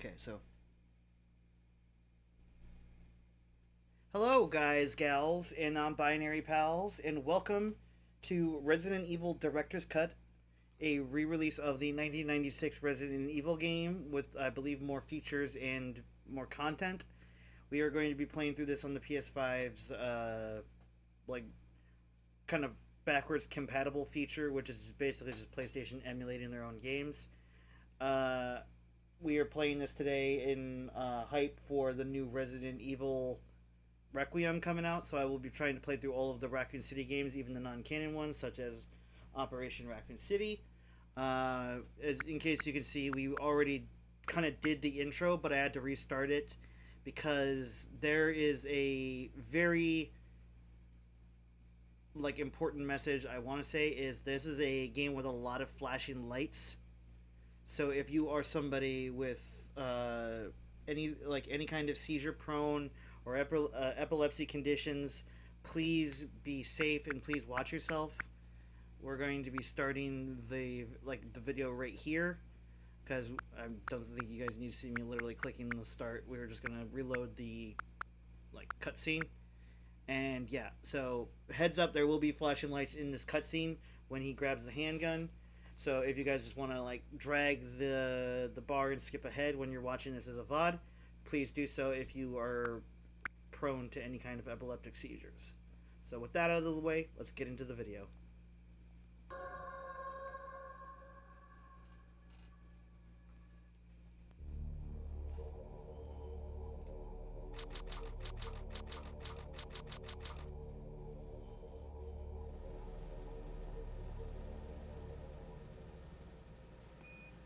Okay, so hello, guys, gals, and non-binary pals, and welcome to Resident Evil Director's Cut, a re-release of the 1996 Resident Evil game with, I believe, more features and more content. We are going to be playing through this on the PS5's like kind of backwards compatible feature, which is basically just PlayStation emulating their own games. Uh, we are playing this today in hype for the new Resident Evil Requiem coming out, so I will be trying to play through all of the Raccoon City games, even the non-canon ones, such as Operation Raccoon City. As in case you can see, we already kind of did the intro, but I had to restart it because there is a very important message I want to say is this is a game with a lot of flashing lights. So if you are somebody with any kind of seizure prone or epilepsy conditions, please be safe and please watch yourself. We're going to be starting the video right here because I don't think you guys need to see me literally clicking the start. We're just gonna reload the cutscene. And yeah, so heads up, there will be flashing lights in this cutscene when he grabs the handgun. So if you guys just want to drag the bar and skip ahead when you're watching this as a VOD, please do so if you are prone to any kind of epileptic seizures. So with that out of the way, let's get into the video.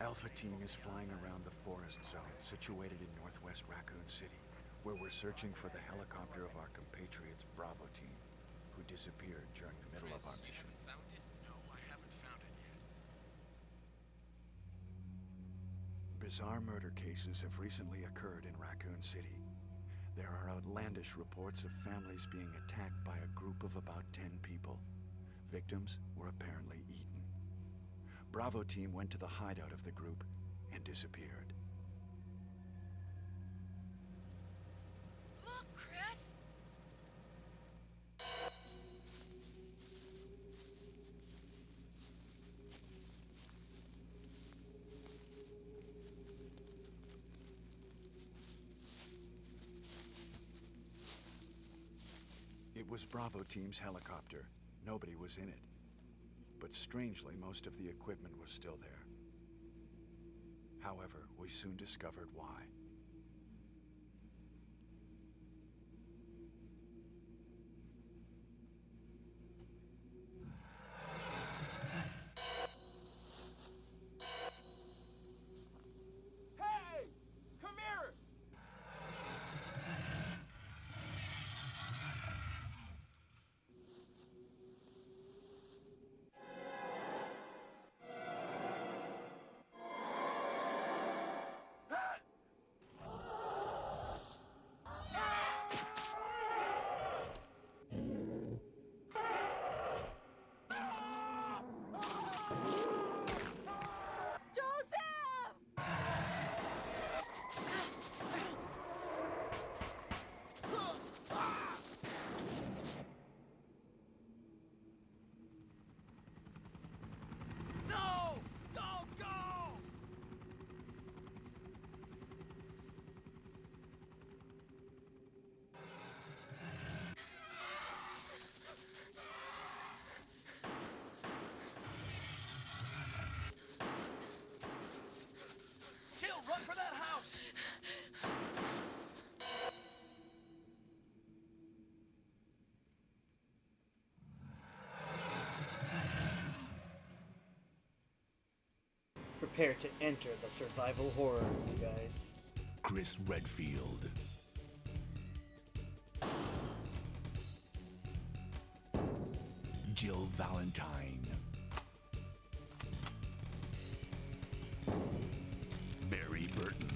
Alpha Team is flying around the forest zone situated in northwest Raccoon City, where we're searching for the helicopter of our compatriots Bravo Team, who disappeared during the middle of our mission. Found it? No, I haven't found it yet. Bizarre murder cases have recently occurred in Raccoon City. There are outlandish reports of families being attacked by a group of about 10 people. Victims were apparently eaten. Bravo Team went to the hideout of the group and disappeared. Look, Chris! It was Bravo Team's helicopter. Nobody was in it. But strangely, most of the equipment was still there. However, we soon discovered why. Hey! Come here! Joseph! No! Don't go! Jill, run for that house! Prepare to enter the survival horror, you guys. Chris Redfield. Jill Valentine. Barry Burton.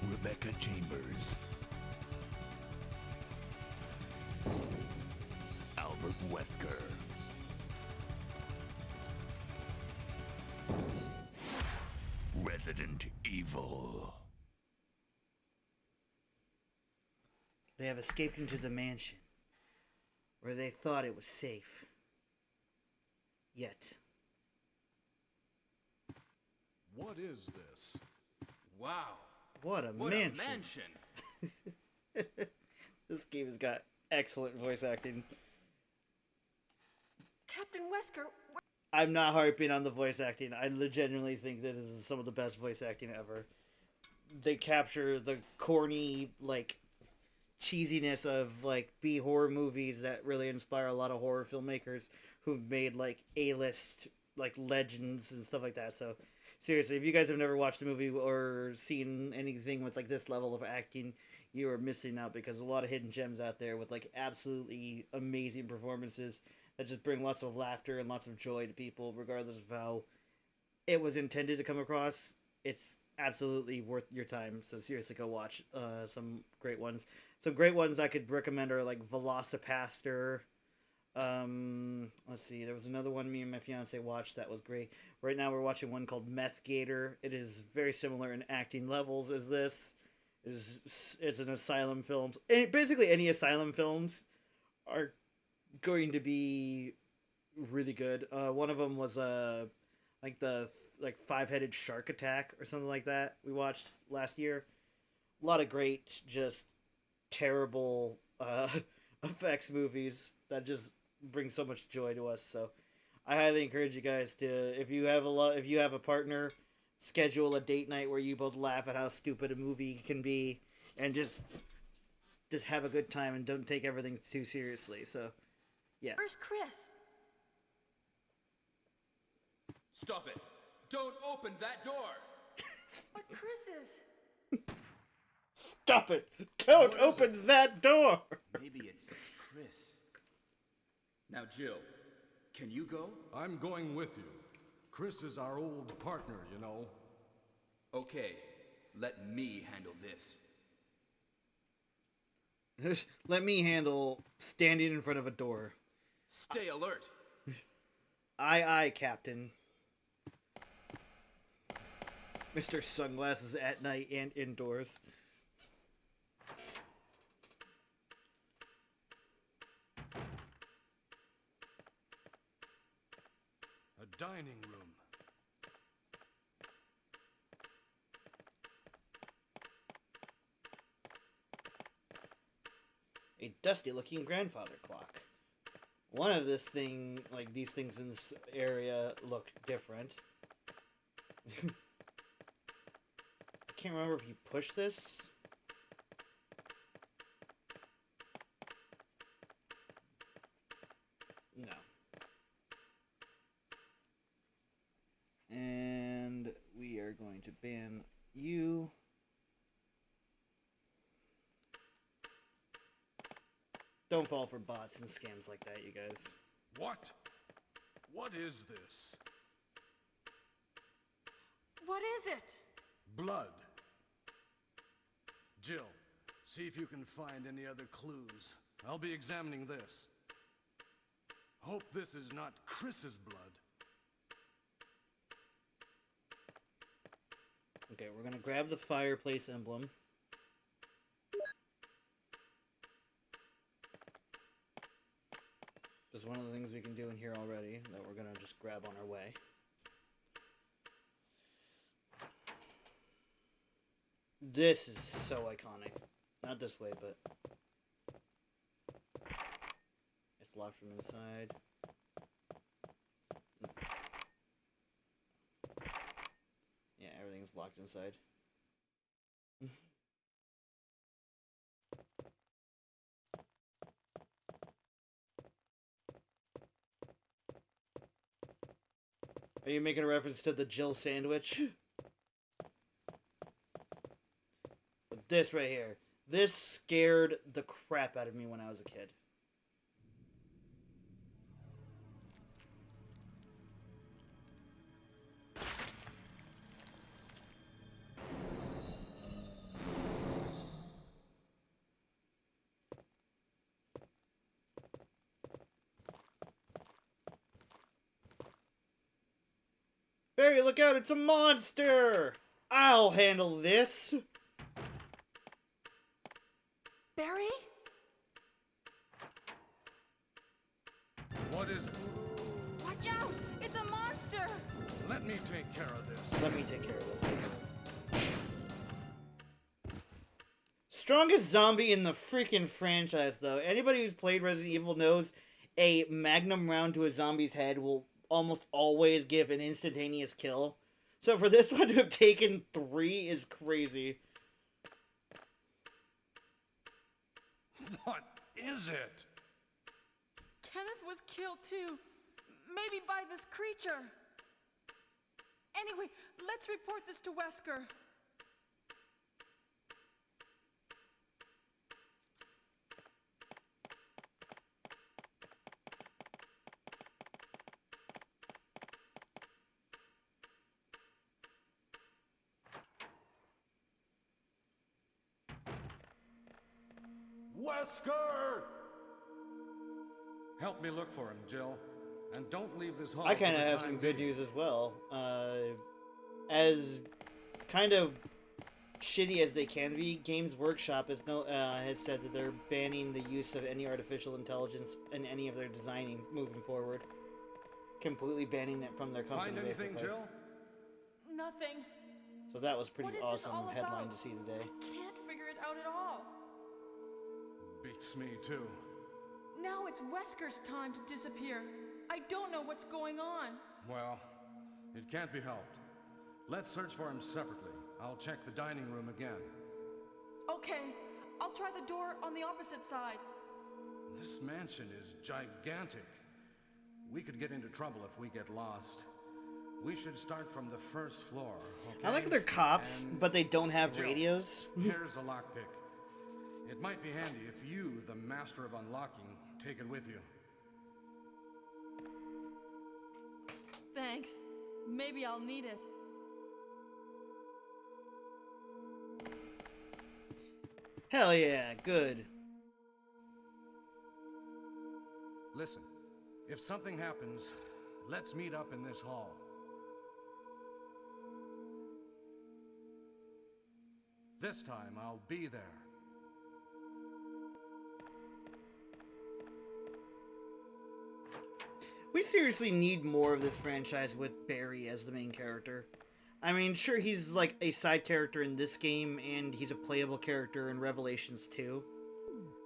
Rebecca Chambers. Albert Wesker. Resident Evil. They have escaped into the mansion, where they thought it was safe. Yet. What is this? Wow. What a What mansion. a mansion. This game has got excellent voice acting. Captain Wesker, I'm not harping on the voice acting. I legitimately think that this is some of the best voice acting ever. They capture the corny, like, cheesiness of, like, B horror movies that really inspire a lot of horror filmmakers who've made, like, A-list, like, legends and stuff like that. So, seriously, if you guys have never watched a movie or seen anything with, like, this level of acting, you are missing out, because a lot of hidden gems out there with, like, absolutely amazing performances that just bring lots of laughter and lots of joy to people, regardless of how it was intended to come across. It's absolutely worth your time. So seriously, go watch some great ones. Some great ones I could recommend are like Velocipaster. Let's see. There was another one me and my fiance watched that was great. Right now we're watching one called Meth Gator. It is very similar in acting levels as this. It's an asylum films. Basically, any asylum films are going to be really good. One of them was like the five-headed shark attack or something like that we watched last year. A lot of great, just terrible effects movies that just bring so much joy to us. So I highly encourage you guys to, if you have a partner, schedule a date night where you both laugh at how stupid a movie can be, and just have a good time and don't take everything too seriously. So yeah. where's Chris? Stop it. Don't open that door. But Chris is... Stop it! Don't open that door! Maybe it's Chris. Now, Jill, can you go? I'm going with you. Chris is our old partner, you know. Okay, let me handle this. Let me handle standing in front of a door. Stay alert. Aye, aye, Captain. Mr. Sunglasses at night and indoors. A dining room. A dusty-looking grandfather clock. One of these things in this area look different. I can't remember if you push this. No. And we are going to ban you. Don't fall for bots and scams like that, you guys. What? What is this? What is it? Blood. Jill, see if you can find any other clues. I'll be examining this. Hope this is not Chris's blood. Okay, we're gonna grab the fireplace emblem. There's one of the things we can do in here already that we're gonna just grab on our way. This is so iconic. Not this way, but it's locked from inside. Yeah, everything's locked inside. Are you making a reference to the Jill sandwich? But this right here. This scared the crap out of me when I was a kid. Barry, look out! It's a monster! I'll handle this. Barry? What is it? Watch out! It's a monster! Let me take care of this. Let me take care of this. Strongest zombie in the freaking franchise, though. Anybody who's played Resident Evil knows a magnum round to a zombie's head will almost always give an instantaneous kill. So for this one to have taken 3 is crazy. What is it? Kenneth was killed too. Maybe by this creature. Anyway, let's report this to Wesker. Wesker! Help me look for him, Jill. And don't leave this hall. I kind of for the have time some good being. news as well. As kind of shitty as they can be, Games Workshop has said that they're banning the use of any artificial intelligence in any of their designing moving forward. Completely banning it from their company. Find anything, basically. Jill? Nothing. So that was pretty What is this awesome all headline about? to see today. I can't figure it out at all. Beats me, too. Now it's Wesker's time to disappear. I don't know what's going on. Well, it can't be helped. Let's search for him separately. I'll check the dining room again. Okay, I'll try the door on the opposite side. This mansion is gigantic. We could get into trouble if we get lost. We should start from the first floor, okay? I like they're cops, And but they don't have Jill, radios. Here's a lockpick. It might be handy if you, the master of unlocking, take it with you. Thanks. Maybe I'll need it. Hell yeah, good. Listen, if something happens, let's meet up in this hall. This time, I'll be there. We seriously need more of this franchise with Barry as the main character. I mean, sure, he's like a side character in this game, and he's a playable character in Revelations 2.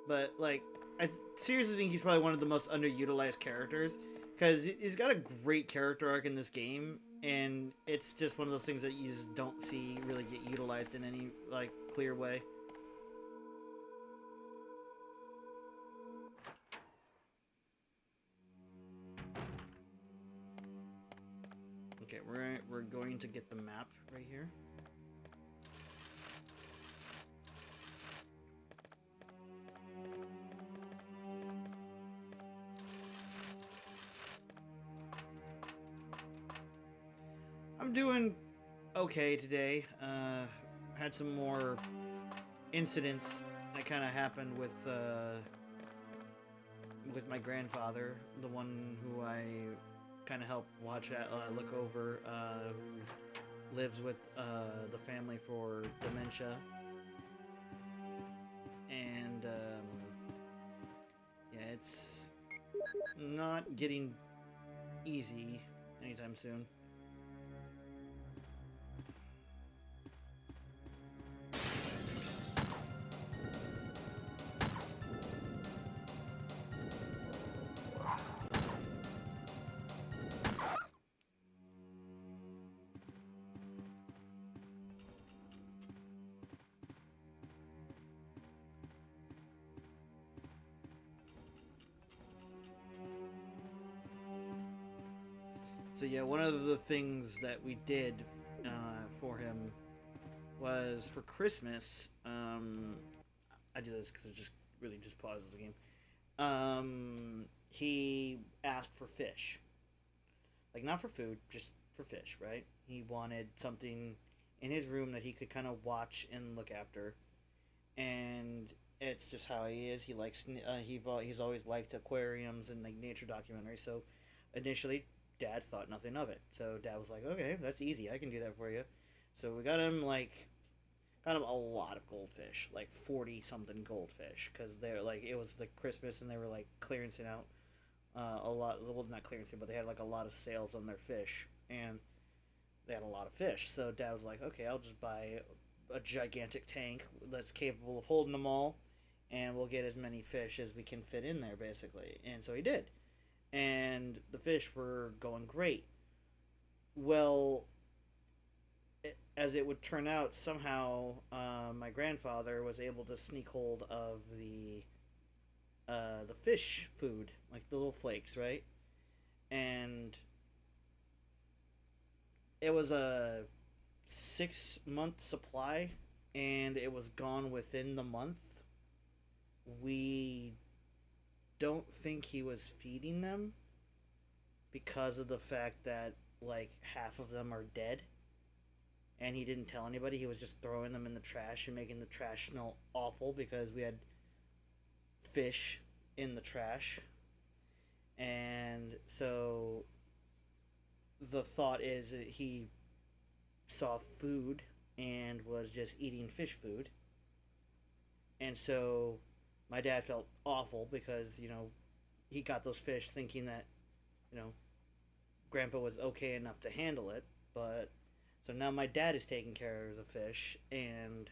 But, like, I seriously think he's probably one of the most underutilized characters, because he's got a great character arc in this game, and it's just one of those things that you just don't see really get utilized in any, like, clear way. Okay, we're going to get the map right here. I'm doing okay today. Had some more incidents that kind of happened with my grandfather, the one who I kind of help look over, who lives with the family for dementia, and yeah, it's not getting easy anytime soon. So yeah, one of the things that we did for him was for Christmas. I do this because it just really just pauses the game. He asked for fish, like not for food, just for fish. Right? He wanted something in his room that he could kind of watch and look after, and it's just how he is. He likes he's always liked aquariums and like nature documentaries. So initially, Dad thought nothing of it. So Dad was like, okay, that's easy. I can do that for you. So we got him got him a lot of goldfish, like 40 something goldfish, because they're like it was like Christmas and they were like clearancing out a lot. Well, not clearancing, but they had like a lot of sales on their fish, and they had a lot of fish. So Dad was like, okay, I'll just buy a gigantic tank that's capable of holding them all, and we'll get as many fish as we can fit in there, basically. And so he did, and the fish were going great. Well, as it would turn out, somehow my grandfather was able to sneak hold of the fish food, like the little flakes, right? And it was a 6 month supply, and it was gone within the month. We don't think he was feeding them because of the fact that like half of them are dead, and he didn't tell anybody. He was just throwing them in the trash and making the trash smell awful because we had fish in the trash. And so the thought is that he saw food and was just eating fish food. And so my dad felt awful because, he got those fish thinking that, Grandpa was okay enough to handle it. But so now my dad is taking care of the fish, and,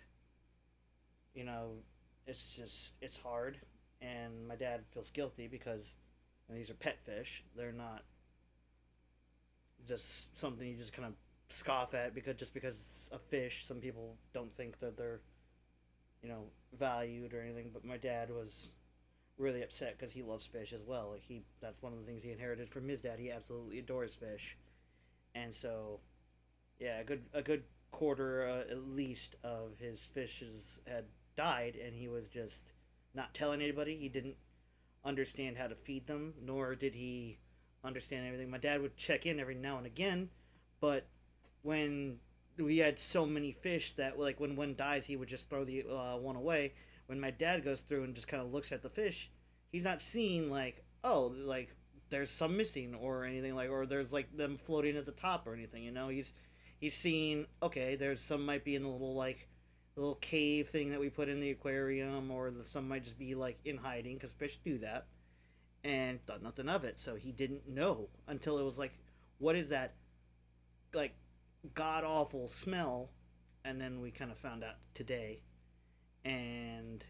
it's hard. And my dad feels guilty because these are pet fish. They're not just something you just kind of scoff at because a fish. Some people don't think that they're valued or anything. But my dad was really upset because he loves fish as well. Like that's one of the things he inherited from his dad. He absolutely adores fish, and so yeah, a good quarter at least of his fishes had died, and he was just not telling anybody. He didn't understand how to feed them, nor did he understand everything. My dad would check in every now and again, but when we had so many fish that like when one dies, he would just throw the one away. When my dad goes through and just kind of looks at the fish, he's not seeing like, oh, like there's some missing or anything, like, or there's like them floating at the top or anything. He's seeing, okay, there's some might be in the little cave thing that we put in the aquarium, or some might just be like in hiding because fish do that, and thought nothing of it. So he didn't know until it was like, what is that like god awful smell? And then we kind of found out today, and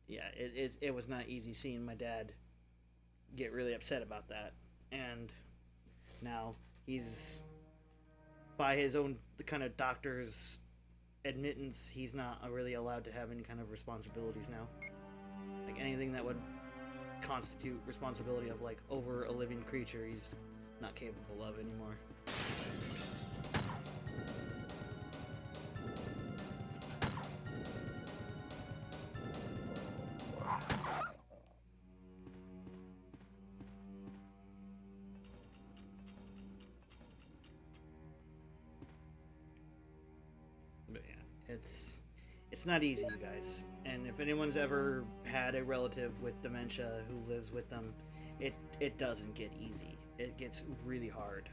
yeah, it was not easy seeing my dad get really upset about that. And now he's, by his own kind of doctor's admittance, he's not really allowed to have any kind of responsibilities now. Like anything that would constitute responsibility of like over a living creature, he's not capable of anymore. But yeah, it's not easy, you guys. And if anyone's ever had a relative with dementia who lives with them, it doesn't get easy. It gets really hard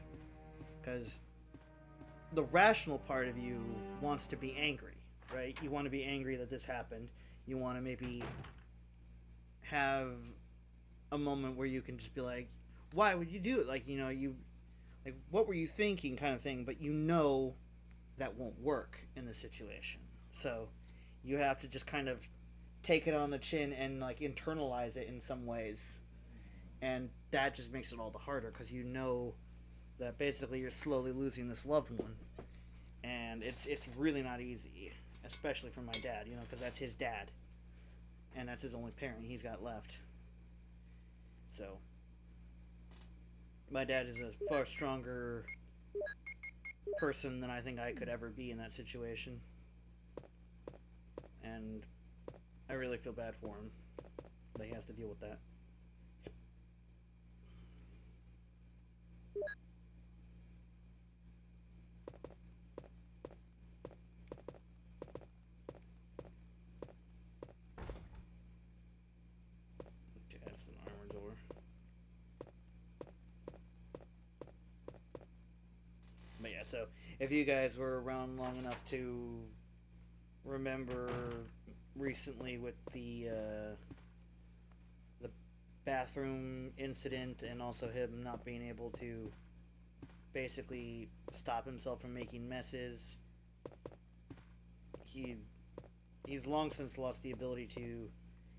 because the rational part of you wants to be angry, right? You want to be angry that this happened. You want to maybe have a moment where you can just be like, why would you do it? Like, like, what were you thinking, kind of thing. But that won't work in this situation. So you have to just kind of take it on the chin and like internalize it in some ways. And that just makes it all the harder because that basically you're slowly losing this loved one. And it's really not easy, especially for my dad, because that's his dad. And that's his only parent he's got left. So my dad is a far stronger person than I think I could ever be in that situation. And I really feel bad for him that he has to deal with that. Okay, that's an armor door. But yeah, so if you guys were around long enough to remember recently with the bathroom incident, and also him not being able to basically stop himself from making messes, he's long since lost the ability to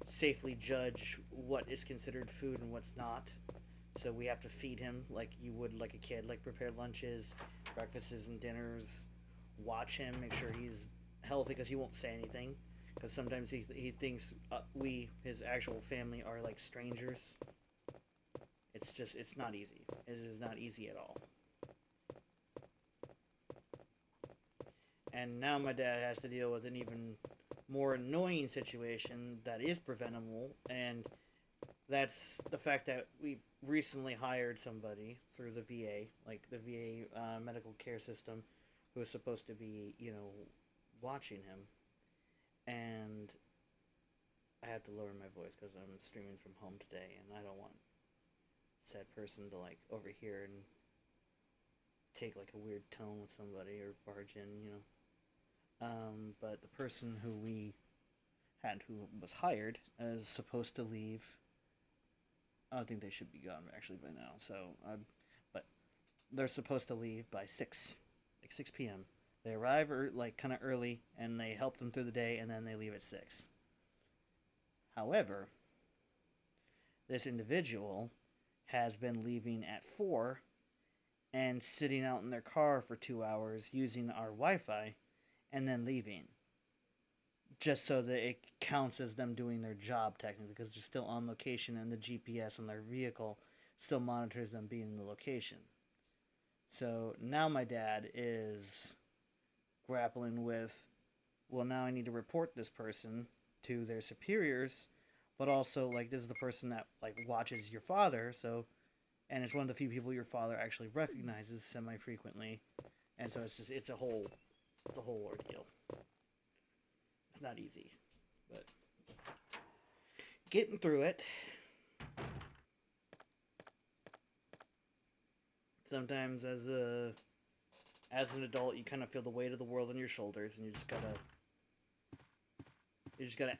safely judge what is considered food and what's not. So we have to feed him like you would like a kid, like prepare lunches, breakfasts, and dinners. Watch him, make sure he's healthy because he won't say anything. Because sometimes he thinks we, his actual family, are like strangers. It's not easy. It is not easy at all. And now my dad has to deal with an even more annoying situation that is preventable, and that's the fact that we've recently hired somebody through the VA, like the VA medical care system, who is supposed to be, watching him. And I have to lower my voice because I'm streaming from home today, and I don't want said person to, like, overhear and take, like, a weird tone with somebody or barge in. But the person who was hired, is supposed to leave. I think they should be gone actually by now. So, but they're supposed to leave by 6 p.m. They arrive kind of early, and they help them through the day, and then they leave at 6. However, this individual has been leaving at 4 and sitting out in their car for 2 hours using our Wi-Fi, and then leaving, just so that it counts as them doing their job technically, because they're still on location, and the GPS on their vehicle still monitors them being in the location. So now my dad is grappling with, well, now I need to report this person to their superiors, but also, like, this is the person that, like, watches your father, so, and it's one of the few people your father actually recognizes semi-frequently, and so it's a whole ordeal. It's not easy, but getting through it. Sometimes as an adult, you kind of feel the weight of the world on your shoulders, and you just gotta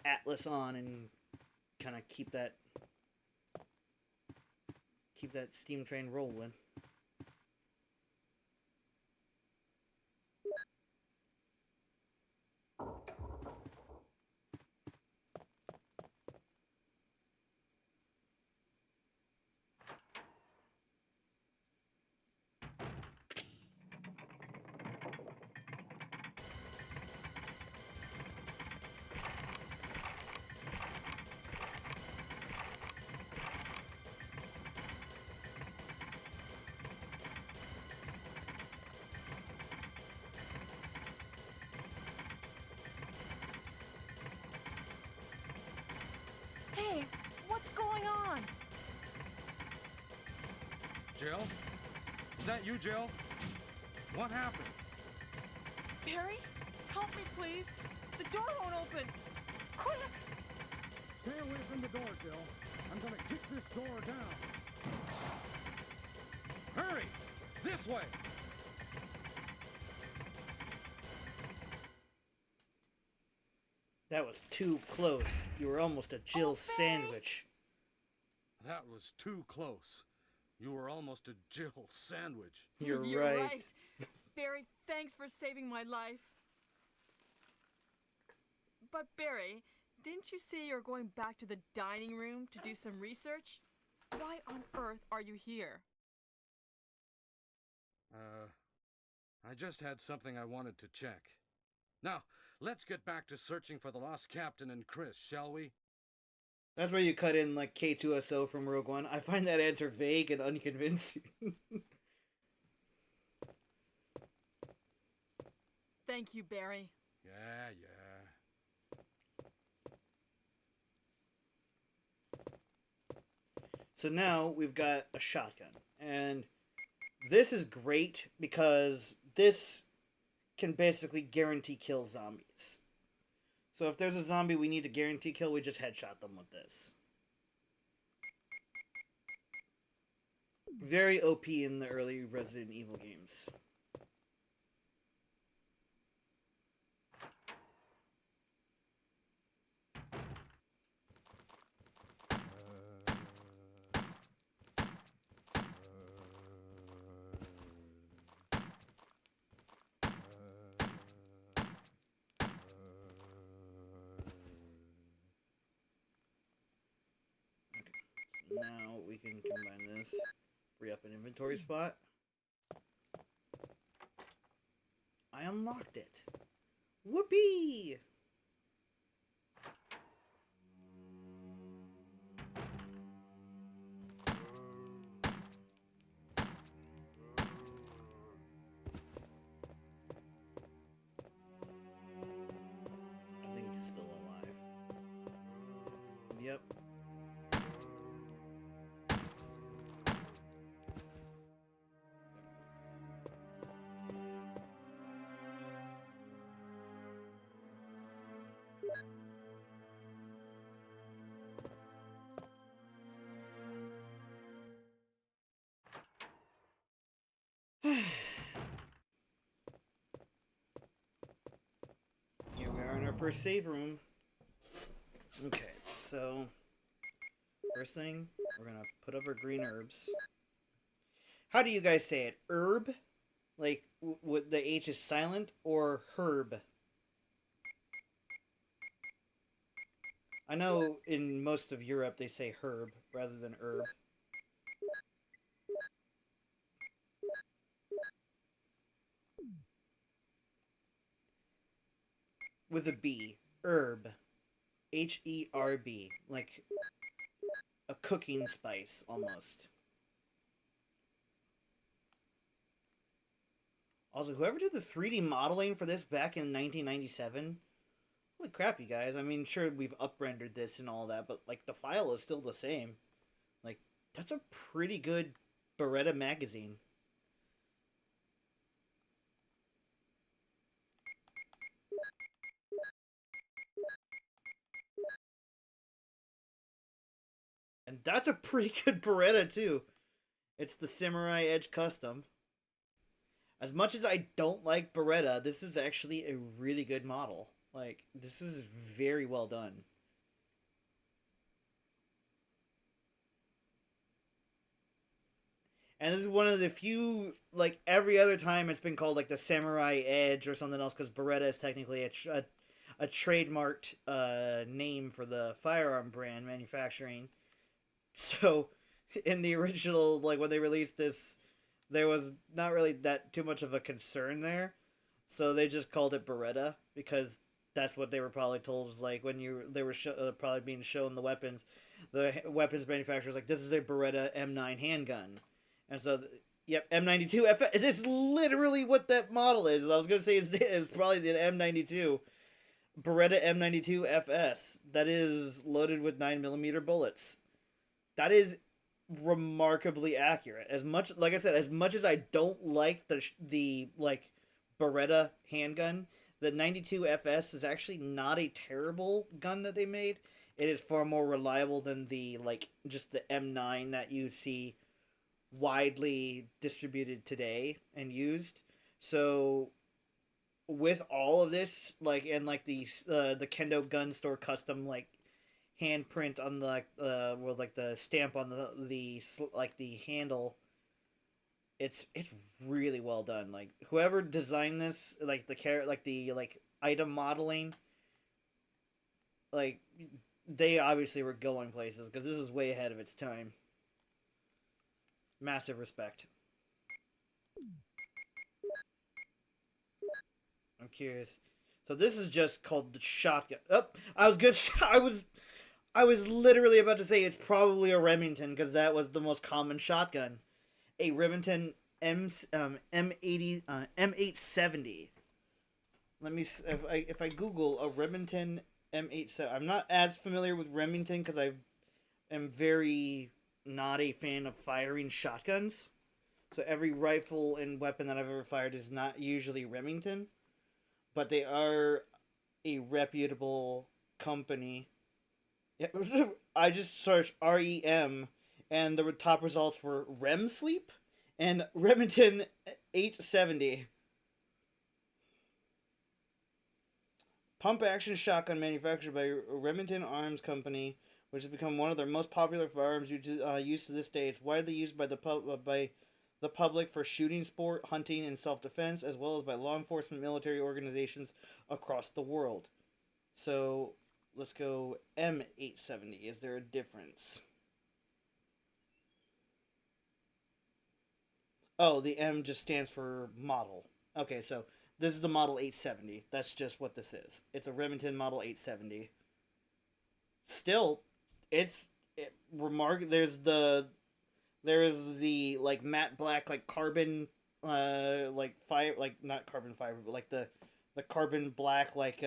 Atlas on and kind of keep that steam train rolling. Hey, what's going on? Jill? Is that you, Jill? What happened? Barry, help me, please. The door won't open. Quick! Stay away from the door, Jill. I'm gonna kick this door down. Hurry! This way! That was too close. You were almost a Jill sandwich. That was too close. You were almost a Jill sandwich. You're right. right. Barry, thanks for saving my life. But Barry, didn't you say you're going back to the dining room to do some research? Why on earth are you here? I just had something I wanted to check. Now, let's get back to searching for the lost captain and Chris, shall we? That's where you cut in, like, K2SO from Rogue One. I find that answer vague and unconvincing. Thank you, Barry. Yeah. So now we've got a shotgun. And this is great because this can basically guarantee kill zombies. So if there's a zombie we need to guarantee kill, we just headshot them with this. Very OP in the early Resident Evil games. now we can combine this, free up an inventory spot. I unlocked it. Whoopee! I think he's still alive. Yep. Here we are in our first save room. Okay, so first thing, we're gonna put up our green herbs. How do you guys say it? Herb? Like, what the H is silent, or herb? I know in most of Europe they say herb rather than herb. With a B. Herb. Herb. Like a cooking spice, almost. Also, whoever did the 3D modeling for this back in 1997, holy crap, you guys. I mean, sure, we've up-rendered this and all that, but, like, the file is still the same. Like, that's a pretty good Beretta magazine. And that's a pretty good Beretta, too. It's the Samurai Edge Custom. As much as I don't like Beretta, this is actually a really good model. Like, this is very well done. And this is one of the few, like, every other time it's been called, like, the Samurai Edge or something else, because Beretta is technically a trademarked name for the firearm brand manufacturing. So, in the original, like, when they released this, there was not really that too much of a concern there. So they just called it Beretta, because that's what they were probably told, is like, when they were probably being shown the weapons weapons manufacturers, like, this is a Beretta M9 handgun. And so, yep, M92 FS. It's literally what that model is. I was going to say it's probably the M92. Beretta M92 FS. That is loaded with 9mm bullets. That is remarkably accurate. As much, like I said, as much as I don't like the like Beretta handgun, the 92 FS is actually not a terrible gun that they made. It is far more reliable than the, like, just the M9 that you see widely distributed today and used. So with all of this, like, and like the Kendo gun store custom, like, handprint on the with, like, the stamp on the like the handle, it's really well done. Like, whoever designed this, like the item modeling, like, they obviously were going places, because this is way ahead of its time. Massive respect. I'm curious. So this is just called the shotgun. Oh, I was good. I was literally about to say it's probably a Remington, because that was the most common shotgun. A Remington M80 M870. Let me if I Google a Remington M87. I'm not as familiar with Remington, because I am very not a fan of firing shotguns. So every rifle and weapon that I've ever fired is not usually Remington, but they are a reputable company. Yeah, I just searched REM, and the top results were REM sleep and Remington 870. Pump action shotgun manufactured by Remington Arms Company, which has become one of their most popular firearms used to this day. It's widely used by the public for shooting sport, hunting, and self-defense, as well as by law enforcement military organizations across the world. So let's go M870. Is there a difference? Oh, the M just stands for model. Okay, so this is the Model 870. That's just what this is. It's a Remington Model 870. Still, it's there is the like matte black like carbon like fire like not carbon fiber but like the carbon black like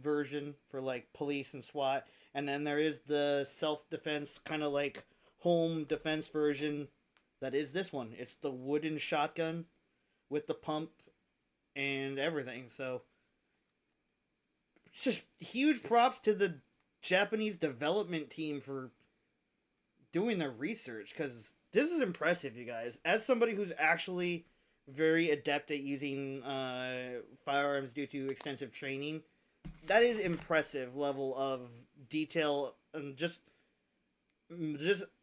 version for like police and SWAT, and then there is the self defense kind of like home defense version. That is this one. It's the wooden shotgun with the pump and everything. So just huge props to the Japanese development team for doing their research, because this is impressive, you guys. As somebody who's actually very adept at using firearms due to extensive training, that is impressive level of detail and just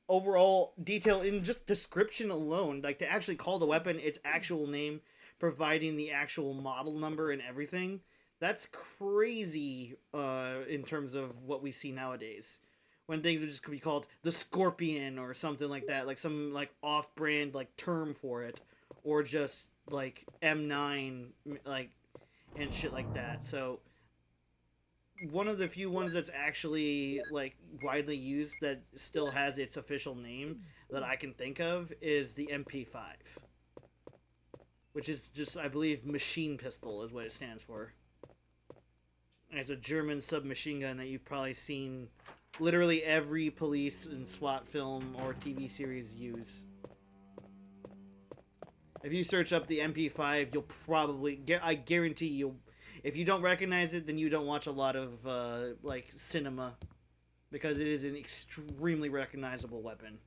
overall detail in just description alone. Like, to actually call the weapon its actual name, providing the actual model number and everything. That's crazy in terms of what we see nowadays. When things would just could be called the Scorpion or something like that, like some like off-brand like term for it, or just like M9 like and shit like that. So one of the few ones that's actually like widely used that still has its official name that I can think of is the MP5, which is just, I believe, machine pistol is what it stands for. And it's a German submachine gun that you've probably seen literally every police and SWAT film or TV series use. If you search up the MP5, you'll probably I guarantee you'll. If you don't recognize it, then you don't watch a lot of like cinema, because it is an extremely recognizable weapon.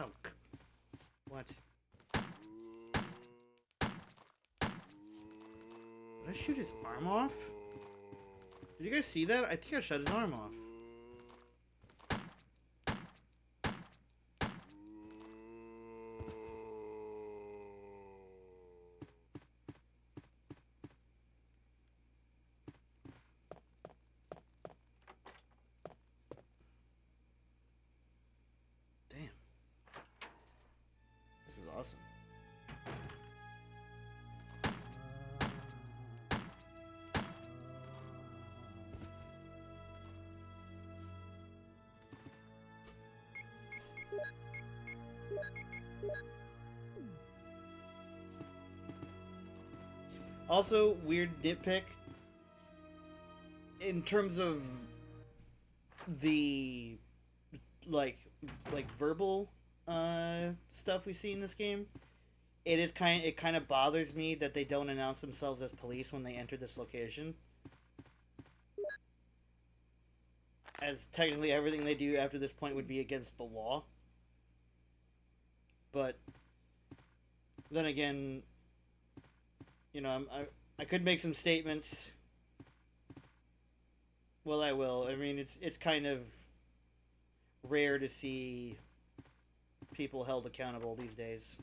Oh, what? Did I shoot his arm off? Did you guys see that? I think I shot his arm off. Damn. This is awesome. Also, weird nitpick in terms of the like verbal stuff we see in this game. It kind of bothers me that they don't announce themselves as police when they enter this location, as technically everything they do after this point would be against the law. But then again, you know, I could make some statements. Well, I will. I mean, it's kind of rare to see people held accountable these days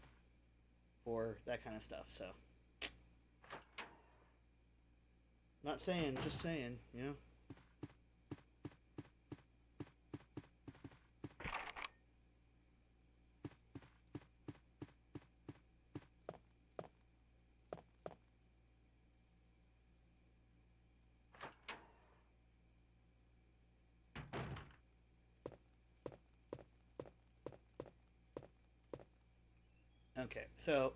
for that kind of stuff. So, not saying, just saying, you know. Okay, so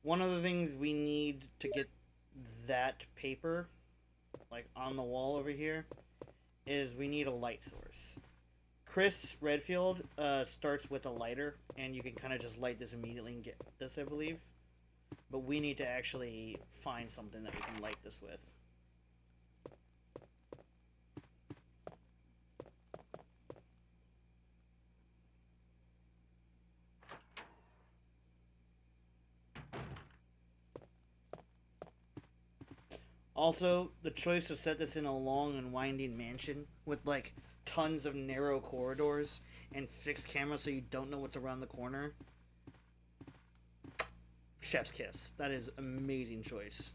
one of the things we need to get that paper, like, on the wall over here, is we need a light source. Chris Redfield starts with a lighter, and you can kind of just light this immediately and get this, I believe. But we need to actually find something that we can light this with. Also, the choice to set this in a long and winding mansion with, like, tons of narrow corridors and fixed cameras so you don't know what's around the corner. Chef's kiss. That is amazing choice.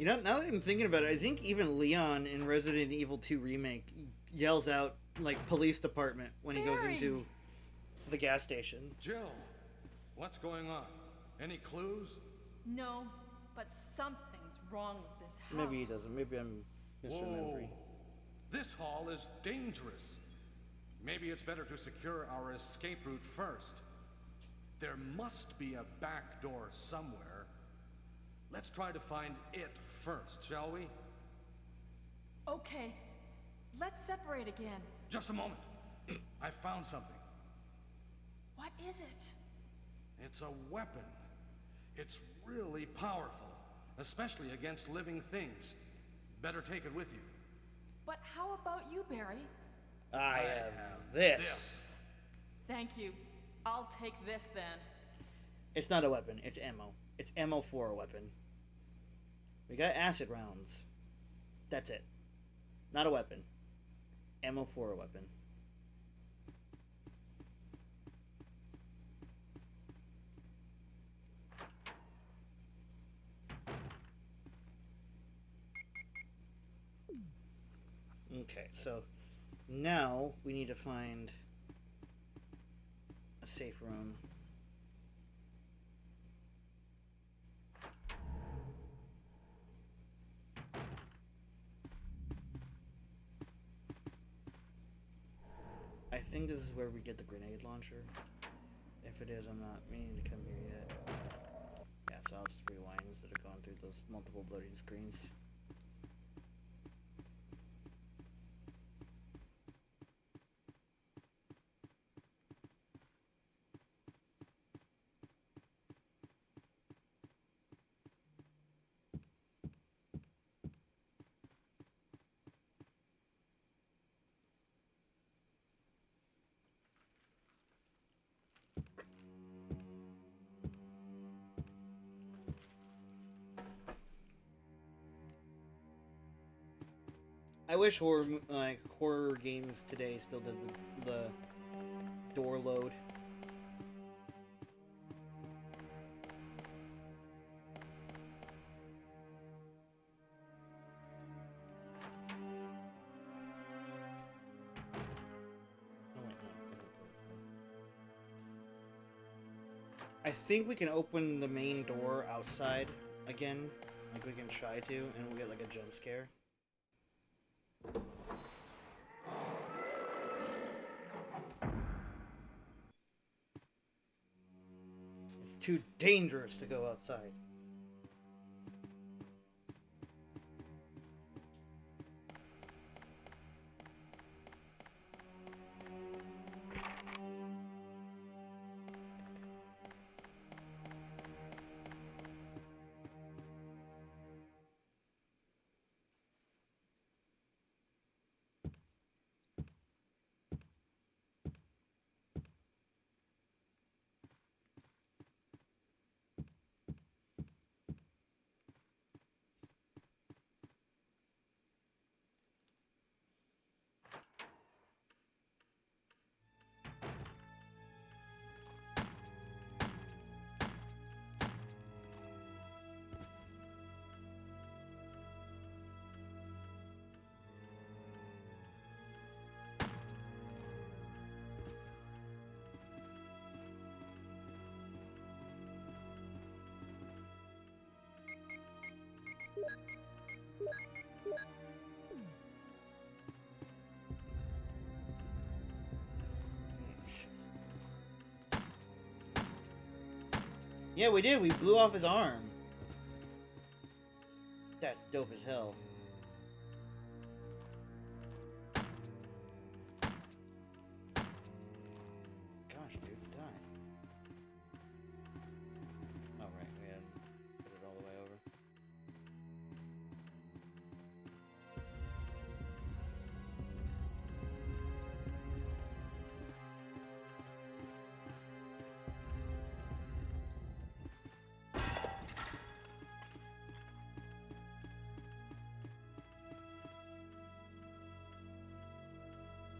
You know, now that I'm thinking about it, I think even Leon in Resident Evil 2 Remake yells out, like, police department when he goes Barry! into the gas station. Jill, what's going on? Any clues? No, but something's wrong with this house. Maybe he doesn't. Maybe I'm misremembering. Whoa. This hall is dangerous. Maybe it's better to secure our escape route first. There must be a back door somewhere. Let's try to find it first, shall we? Okay, let's separate again. Just a moment. I found something. What is it? It's a weapon. It's really powerful, especially against living things. Better take it with you. But how about you, Barry? I have this. Thank you. I'll take this then. It's not a weapon. It's ammo. It's ammo for a weapon. We got acid rounds. That's it. Not a weapon. Ammo for a weapon. Okay, so now we need to find a safe room. I think this is where we get the grenade launcher. If it is, I'm not meaning to come here yet. Yeah, so I'll just rewind instead of going through those multiple loading screens. I wish horror games today still did the door load. Oh, wait, no. I think we can open the main door outside again, like we can try to, and we'll get like a jump scare. It's too dangerous to go outside. Yeah, we did. We blew off his arm. That's dope as hell. Gosh, dude, die. Oh, right. We had to put it all the way over.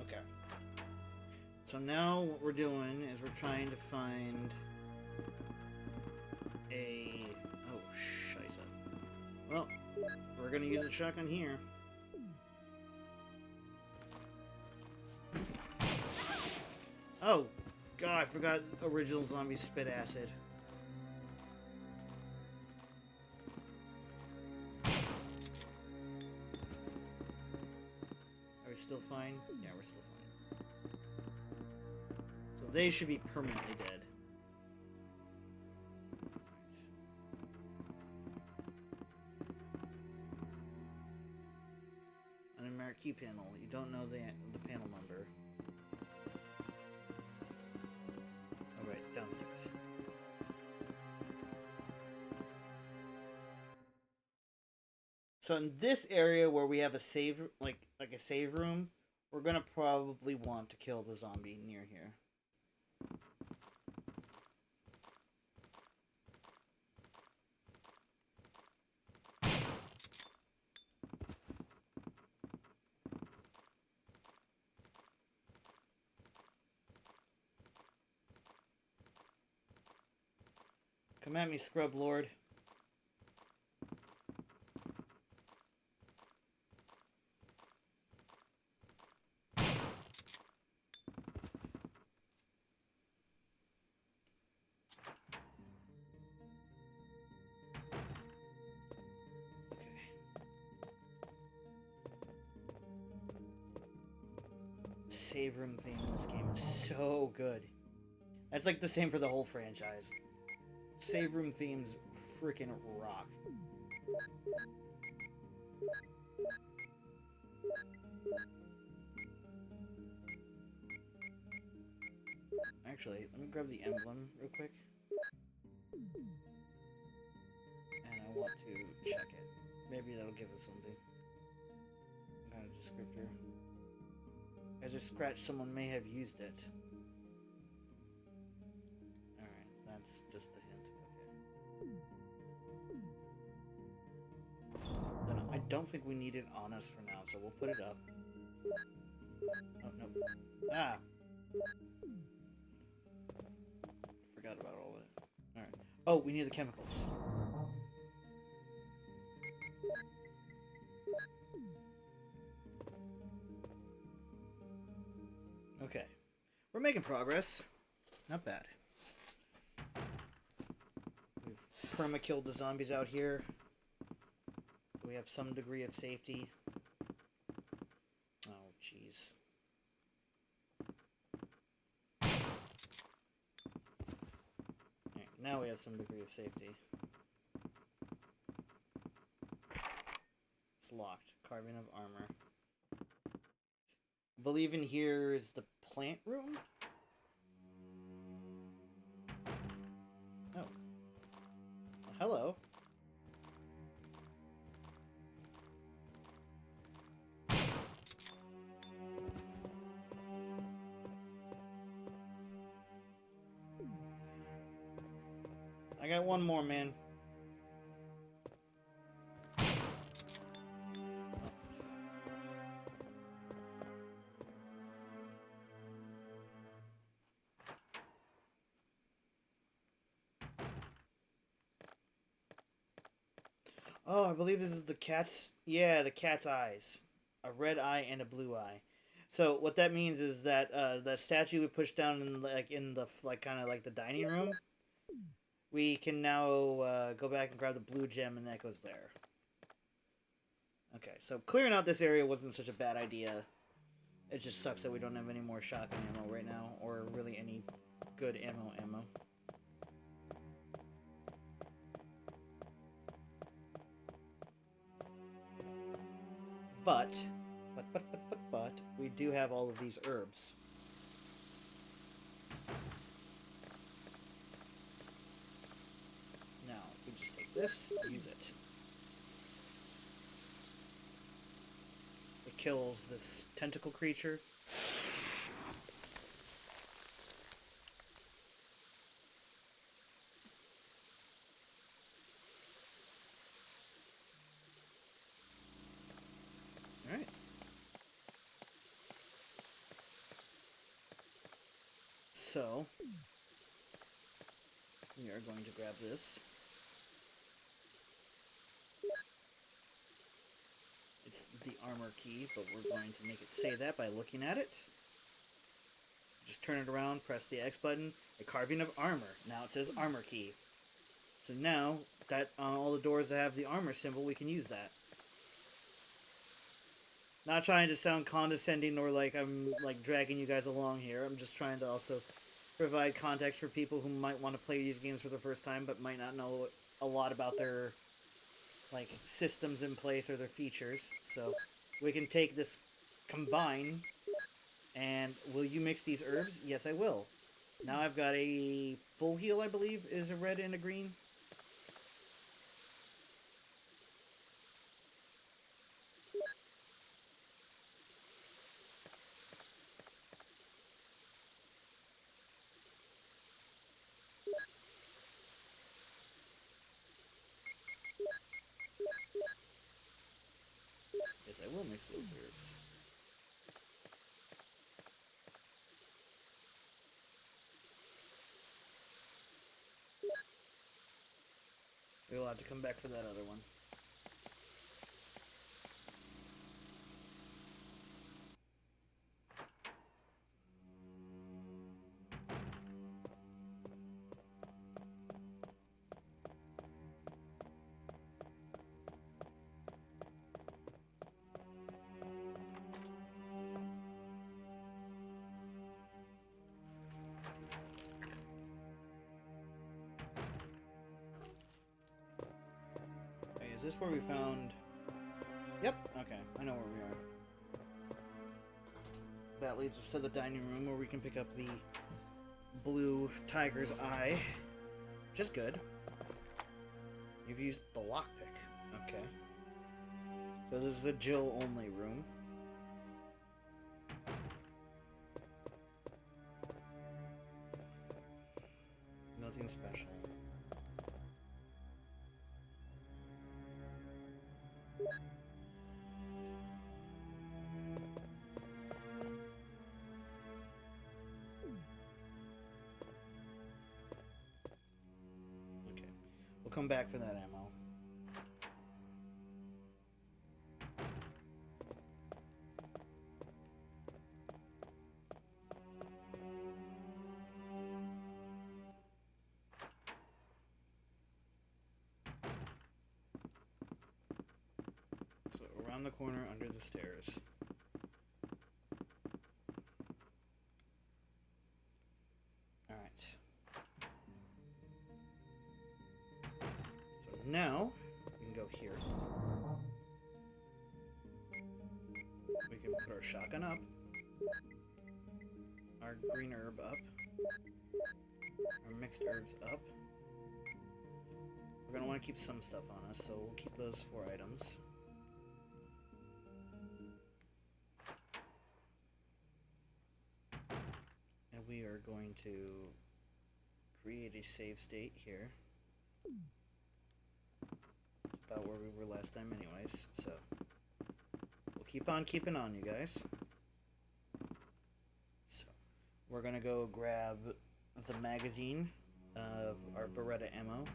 Okay. So now what we're doing is we're trying to find a... Oh, scheisse. Well, We're gonna use a shotgun here. Oh, God, I forgot original zombies spit acid. Are we still fine? Yeah, we're still fine. So they should be permanently dead. On a marquee panel, you don't know the panel number. Alright, downstairs. So in this area where we have a save, like a save room, we're gonna probably want to kill the zombie near here. Come at me, Scrub Lord. Save room theme in this game is so good. That's like the same for the whole franchise. Save room themes freaking rock. Actually, let me grab the emblem real quick. And I want to check it. Maybe that'll give us something. What kind of descriptor? As a scratch, someone may have used it. Alright, that's just a hint. Okay. Then I don't think we need it on us for now, so we'll put it up. Oh, no. Ah! Forgot about all of it. Alright. Oh, we need the chemicals. Okay. We're making progress. Not bad. We've perma-killed the zombies out here. So we have some degree of safety. Oh, jeez. Alright, now we have some degree of safety. It's locked. Carving of armor. I believe in here is the plant room? Oh. Well, hello. I got one more, man. Oh, I believe this is the cat's... Yeah, the cat's eyes. A red eye and a blue eye. So what that means is that the statue we pushed down in the kind of like the dining room, we can now go back and grab the blue gem, and that goes there. Okay, so clearing out this area wasn't such a bad idea. It just sucks that we don't have any more shotgun ammo right now, or really any good ammo. But, we do have all of these herbs. Now, we just take this, use it. It kills this tentacle creature. Alright. So, we are going to grab this. it's the armor key, but we're going to make it say that by looking at it. Just turn it around, press the X button, a carving of armor. Now it says armor key. So now, that on all the doors that have the armor symbol, we can use that. Not trying to sound condescending or like I'm like dragging you guys along here. I'm just trying to also provide context for people who might want to play these games for the first time but might not know a lot about their like systems in place or their features. So we can take this combine and will you mix these herbs? Yes, I will. Now I've got a full heal, I believe, is a red and a green. Yes, I will mix those herbs. We'll have to come back for that other one. Is this where we found... Yep, okay, I know where we are. That leads us to the dining room where we can pick up the blue tiger's eye, which is good. You've used the lockpick, okay. So this is a Jill only room. Nothing special. Okay, we'll come back for that ammo. So around the corner under the stairs. Now, we can go here. We can put our shotgun up. Our green herb up. Our mixed herbs up. We're going to want to keep some stuff on us, so we'll keep those 4 items. And we are going to create a save state here. About where we were last time anyways, so we'll keep on keeping on, you guys. So we're gonna go grab the magazine of our Beretta ammo.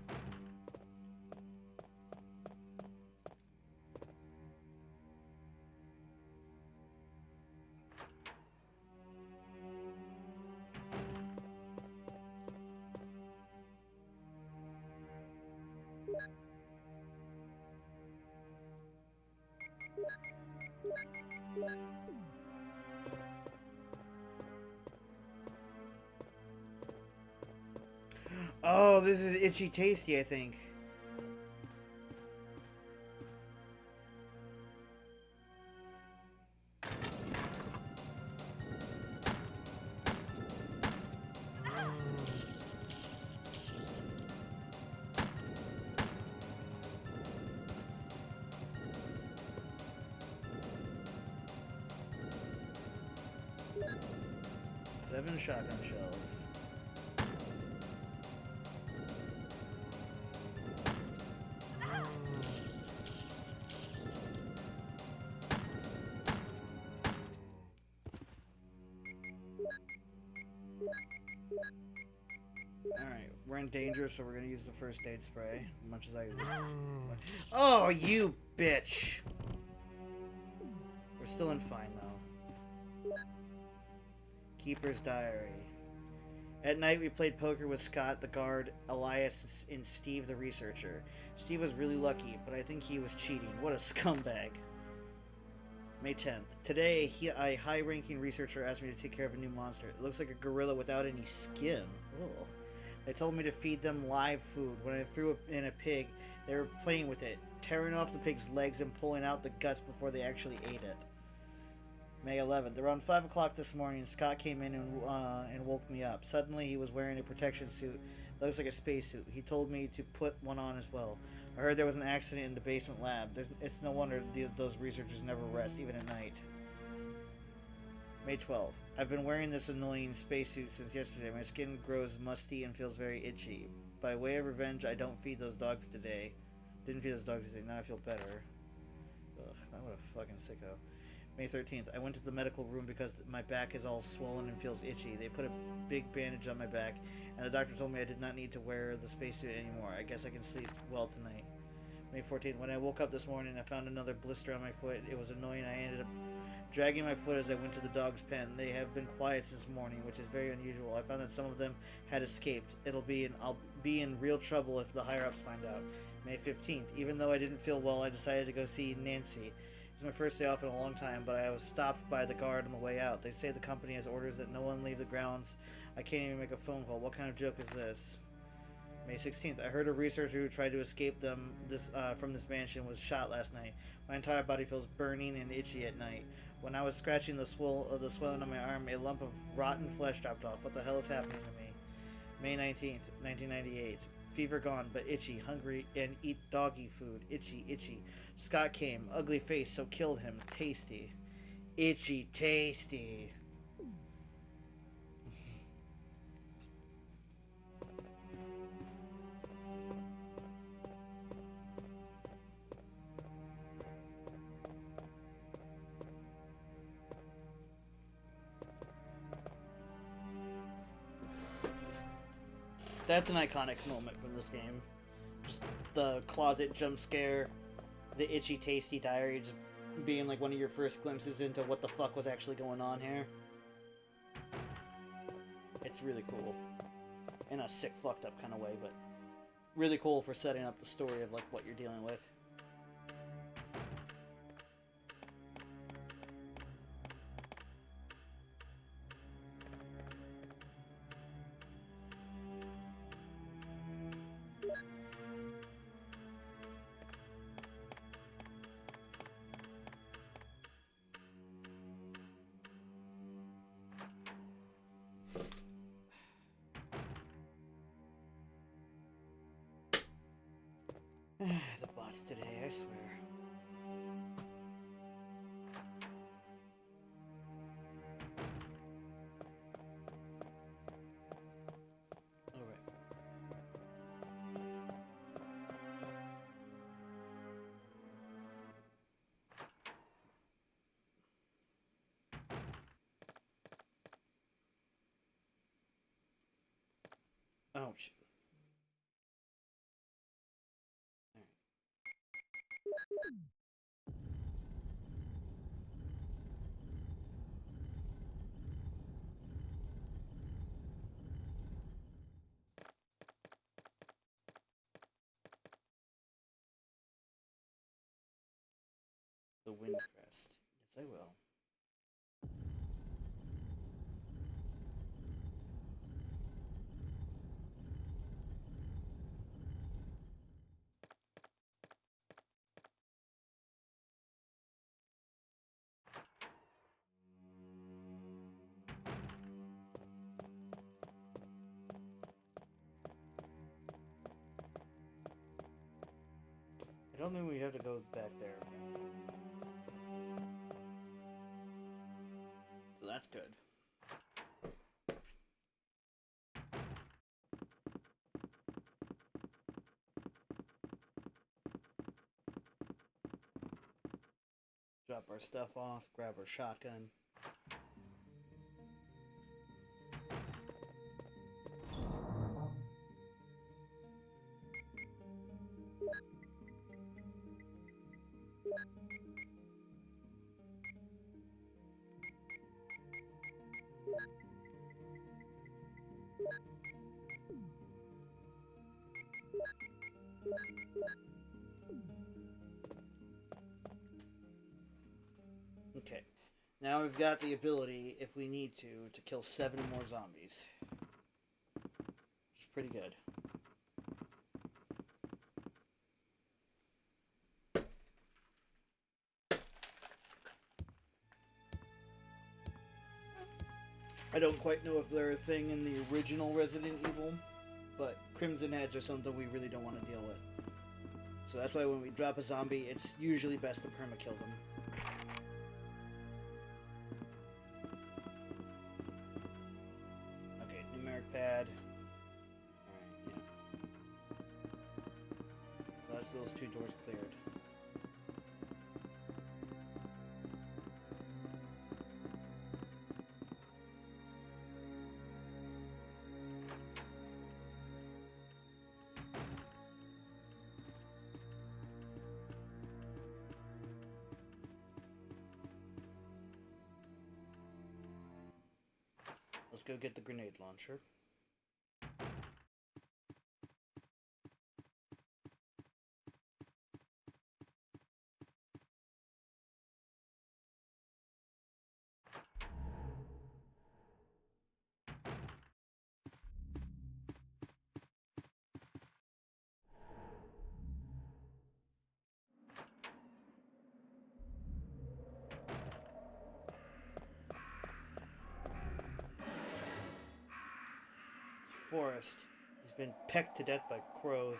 Oh, this is itchy tasty, I think. Seven shotgun shells. Alright, we're in danger, so we're gonna use the first aid spray. As much as I... Oh, you bitch! still in fine, though. Keeper's Diary. At night, we played poker with Scott, the guard, Elias, and Steve, the researcher. Steve was really lucky, but I think he was cheating. What a scumbag. May 10th. Today, a high-ranking researcher asked me to take care of a new monster. It looks like a gorilla without any skin. Ugh. They told me to feed them live food. When I threw in a pig, they were playing with it, tearing off the pig's legs and pulling out the guts before they actually ate it. May 11th. Around 5 o'clock this morning, Scott came in and woke me up. Suddenly, he was wearing a protection suit. It looks like a spacesuit. He told me to put one on as well. I heard there was an accident in the basement lab. It's no wonder those researchers never rest, even at night. May 12th. I've been wearing this annoying spacesuit since yesterday. My skin grows musty and feels very itchy. By way of revenge, I don't feed those dogs today. Didn't feed those dogs today. Now I feel better. Ugh, what a fucking sicko. May 13th. I went to the medical room because my back is all swollen and feels itchy. They put a big bandage on my back, and the doctor told me I did not need to wear the spacesuit anymore. I guess I can sleep well tonight. May 14th. When I woke up this morning, I found another blister on my foot. It was annoying. I ended up dragging my foot as I went to the dog's pen. They have been quiet since morning, which is very unusual. I found that some of them had escaped. I'll be in real trouble if the higher-ups find out. May 15th. Even though I didn't feel well, I decided to go see Nancy. It's my first day off in a long time, but I was stopped by the guard on the way out. They say the company has orders that no one leave the grounds. I can't even make a phone call. What kind of joke is this? May 16th. I heard a researcher who tried to escape from this mansion was shot last night. My entire body feels burning and itchy at night. When I was scratching the swelling on my arm, a lump of rotten flesh dropped off. What the hell is happening to me? May 19th, 1998. Fever gone, but itchy, hungry, and eat doggy food. Itchy, itchy. Scott came. Ugly face, so killed him. Tasty. Itchy, tasty. That's an iconic moment from this game. Just the closet jump scare, the itchy tasty diary just being like one of your first glimpses into what the fuck was actually going on here. It's really cool. In a sick, fucked up kind of way, but really cool for setting up the story of like what you're dealing with. The bots today, I swear. Alright. Oh, shit. The Windcrest. Yes, I will. I don't think we have to go back there. So that's good. Drop our stuff off, grab our shotgun. Now we've got the ability, if we need to kill 7 more zombies. Which is pretty good. I don't quite know if they're a thing in the original Resident Evil, but Crimson Heads are something we really don't want to deal with. So that's why when we drop a zombie, it's usually best to perma-kill them. Okay, numeric pad. Alright, yeah. So that's those 2 doors cleared. Let's go get the grenade launcher. Forest. He's been pecked to death by crows.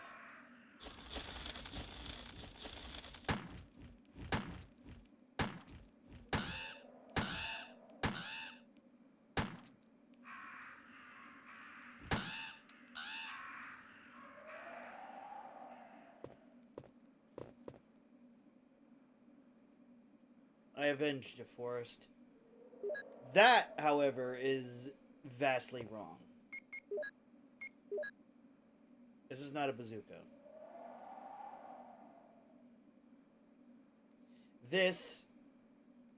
I avenged you, Forest. That, however, is vastly wrong. This is not a bazooka. This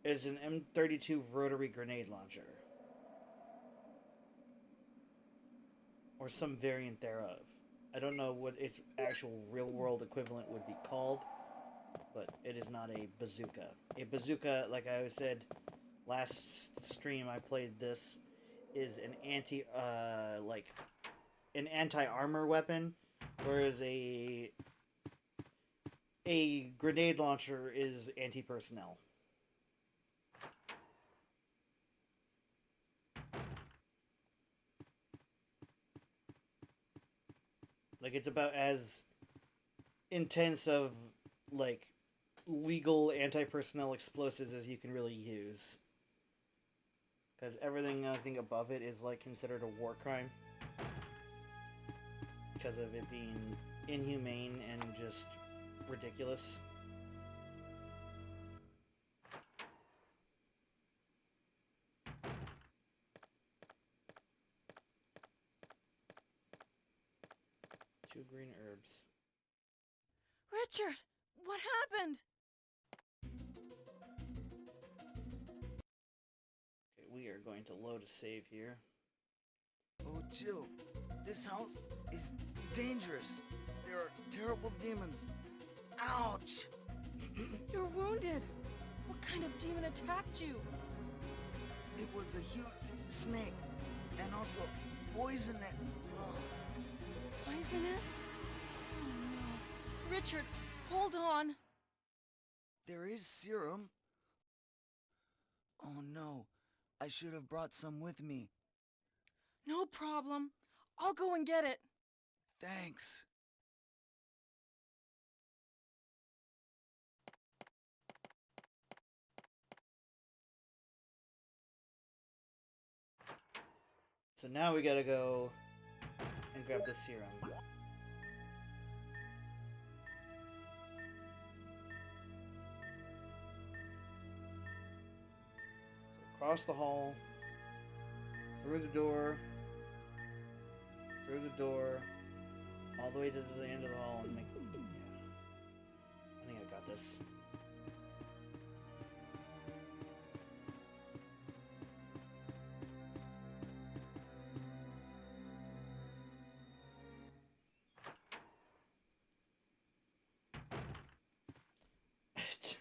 is an M32 rotary grenade launcher. Or some variant thereof. I don't know what its actual real-world equivalent would be called, but it is not a bazooka. A bazooka, like I said last stream I played this, is an an anti-armor weapon, whereas a grenade launcher is anti-personnel. Like, it's about as intense of, like, legal anti-personnel explosives as you can really use. Because everything, I think, above it is, like, considered a war crime. Because of it being inhumane and just ridiculous. Two green herbs. Richard, what happened? Okay, we are going to load a save here. Oh, Jill, this house is dangerous. There are terrible demons. Ouch! You're wounded. What kind of demon attacked you? It was a huge snake, and also poisonous. Ugh. Poisonous? Oh no. Richard, hold on. There is serum. Oh no, I should have brought some with me. No problem. I'll go and get it. Thanks. So now we gotta go and grab the serum. So across the hall, through the door, all the way to the end of the hall, and make. Yeah. I think I got this.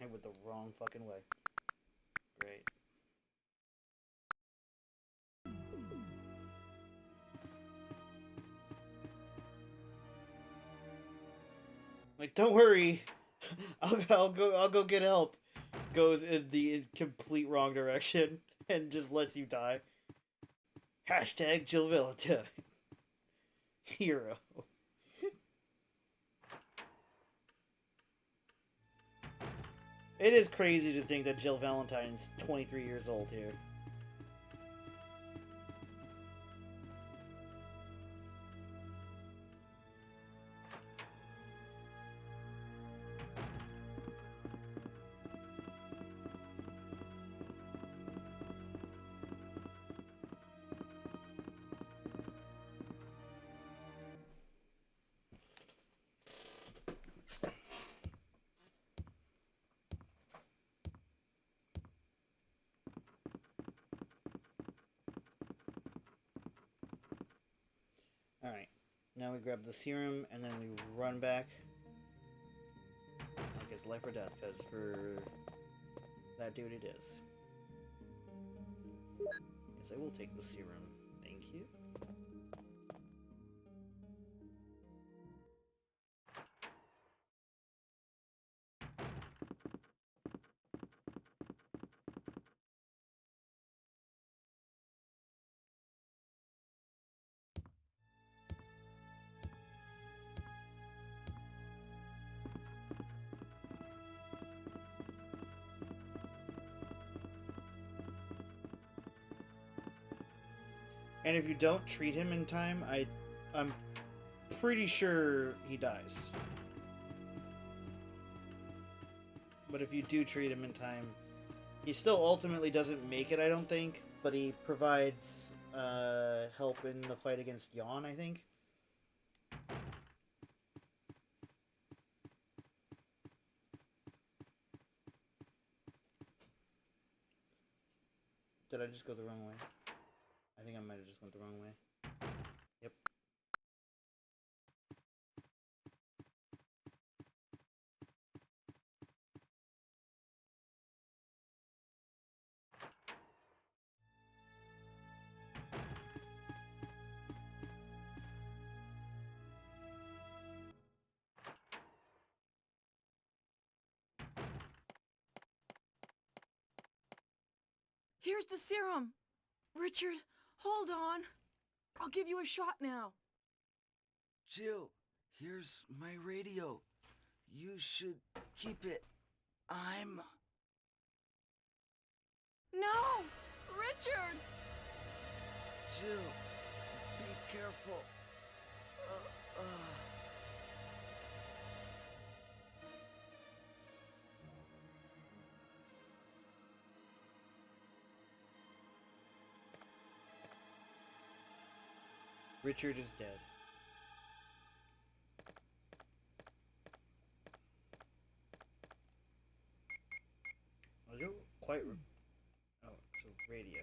I went the wrong fucking way. Great. Like, don't worry, I'll go get help. Goes in the complete wrong direction and just lets you die. Hashtag Jill Valentine. Hero. It is crazy to think that Jill Valentine's 23 years old here. Alright. Now we grab the serum and then we run back. Like it's life or death, because for that dude it is. Yes, I will take the serum. Thank you. And if you don't treat him in time, I'm pretty sure he dies. But if you do treat him in time, he still ultimately doesn't make it, I don't think. But he provides help in the fight against Yawn, I think. Did I just go the wrong way? I think I might have just went the wrong way. Yep. Here's the serum. Richard, hold on. I'll give you a shot now. Jill, here's my radio. You should keep it. I'm... No! Richard! Jill, be careful. Richard is dead. I don't quite... Oh, it's a radio.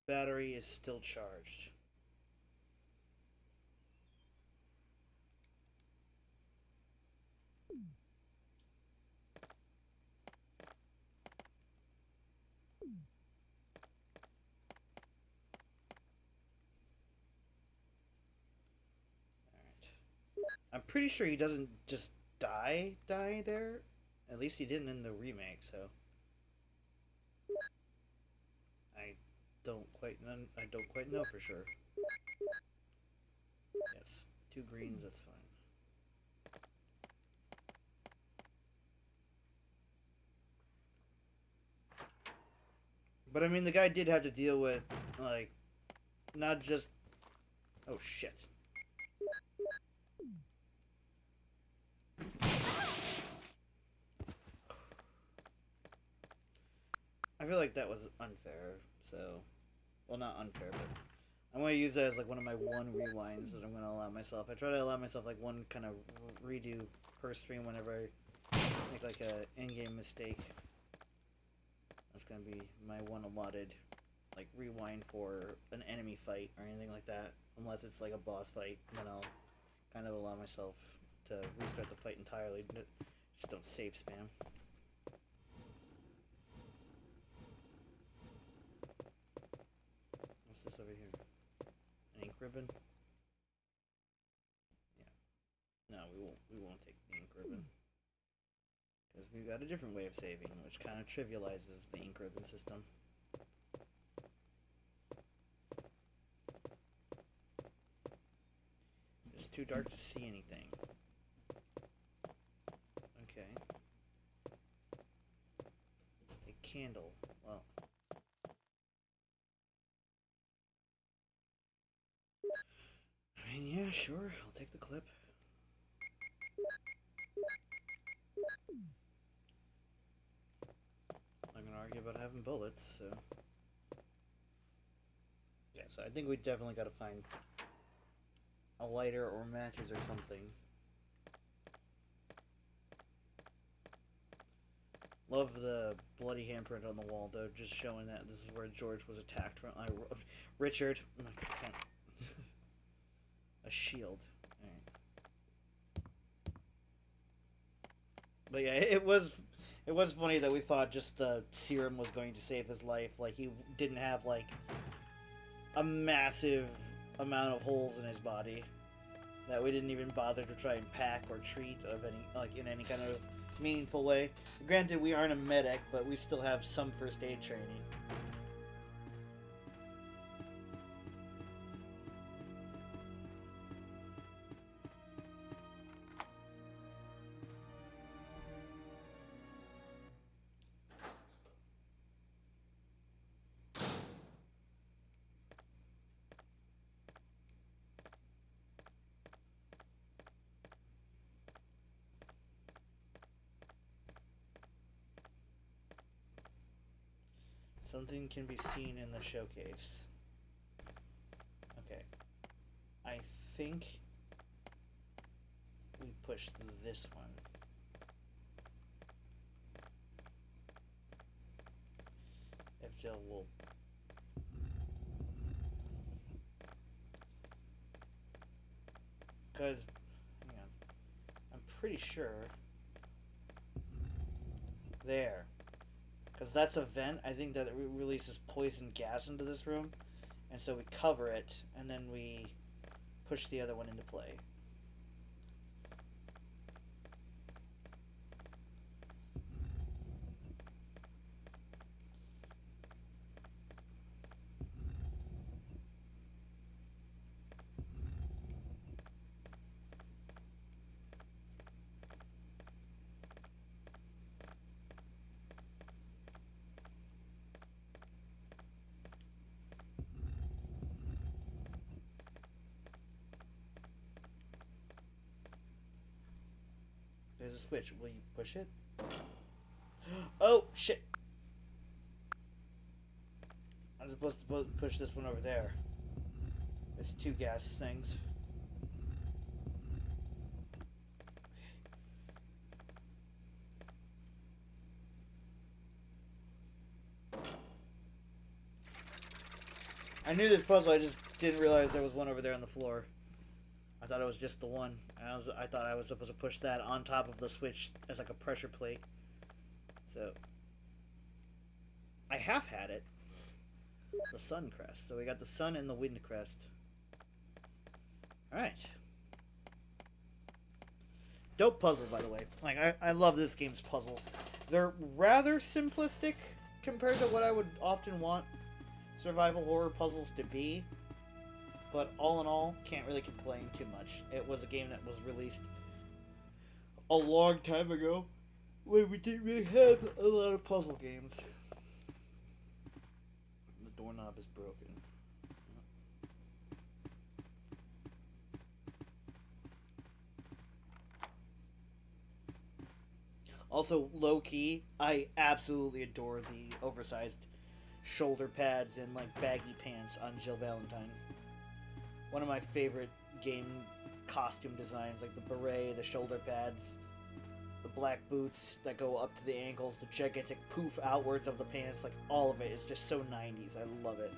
Battery is still charged. I'm pretty sure he doesn't just die there. At least he didn't in the remake, so I don't quite know for sure. Yes, 2 greens, that's fine. But I mean, the guy did have to deal with, like, not just... Oh shit. I feel like that was unfair, so... Well, not unfair, but... I'm going to use that as, like, one of my rewinds that I'm going to allow myself. I try to allow myself, like, one kind of redo per stream whenever I make, like, a in-game mistake. That's going to be my one allotted, like, rewind for an enemy fight or anything like that. Unless it's, like, a boss fight, then I'll kind of allow myself to restart the fight entirely. Just don't save spam. What's this over here? An ink ribbon? Yeah. we won't take the ink ribbon. Because we've got a different way of saving, which kind of trivializes the ink ribbon system. It's too dark to see anything. Okay. A candle. Well. I mean, yeah, sure. I'll take the clip. I'm gonna argue about having bullets, so. Yeah, so I think we definitely gotta find a lighter or matches or something. Love the bloody handprint on the wall, though, just showing that this is where George was attacked from. Richard. A shield. Alright. But yeah, it was funny that we thought just the serum was going to save his life. Like, he didn't have, like, a massive amount of holes in his body that we didn't even bother to try and pack or treat of any, like, in any kind of meaningful way. Granted, we aren't a medic, but we still have some first aid training. Something can be seen in the showcase. Okay. I think we push this one. If Jill will... Because, hang on. I'm pretty sure... There. Because that's a vent, I think that it releases poison gas into this room. And so we cover it, and then we push the other one into play. There's a switch. Will you push it? Oh, shit! I'm supposed to push this one over there. It's two gas things. I knew this puzzle, I just didn't realize there was one over there on the floor. I thought it was just the one. I thought I was supposed to push that on top of the switch as like a pressure plate. So I have had it. The sun crest. So we got the sun and the wind crest. Alright. Dope puzzle, by the way. Like, I love this game's puzzles. They're rather simplistic compared to what I would often want survival horror puzzles to be. But all in all, can't really complain too much. It was a game that was released a long time ago when we didn't really have a lot of puzzle games. The doorknob is broken. Also, low-key, I absolutely adore the oversized shoulder pads and like baggy pants on Jill Valentine. One of my favorite game costume designs, like the beret, the shoulder pads, the black boots that go up to the ankles, the gigantic poof outwards of the pants, like all of it is just so 90s. I love it.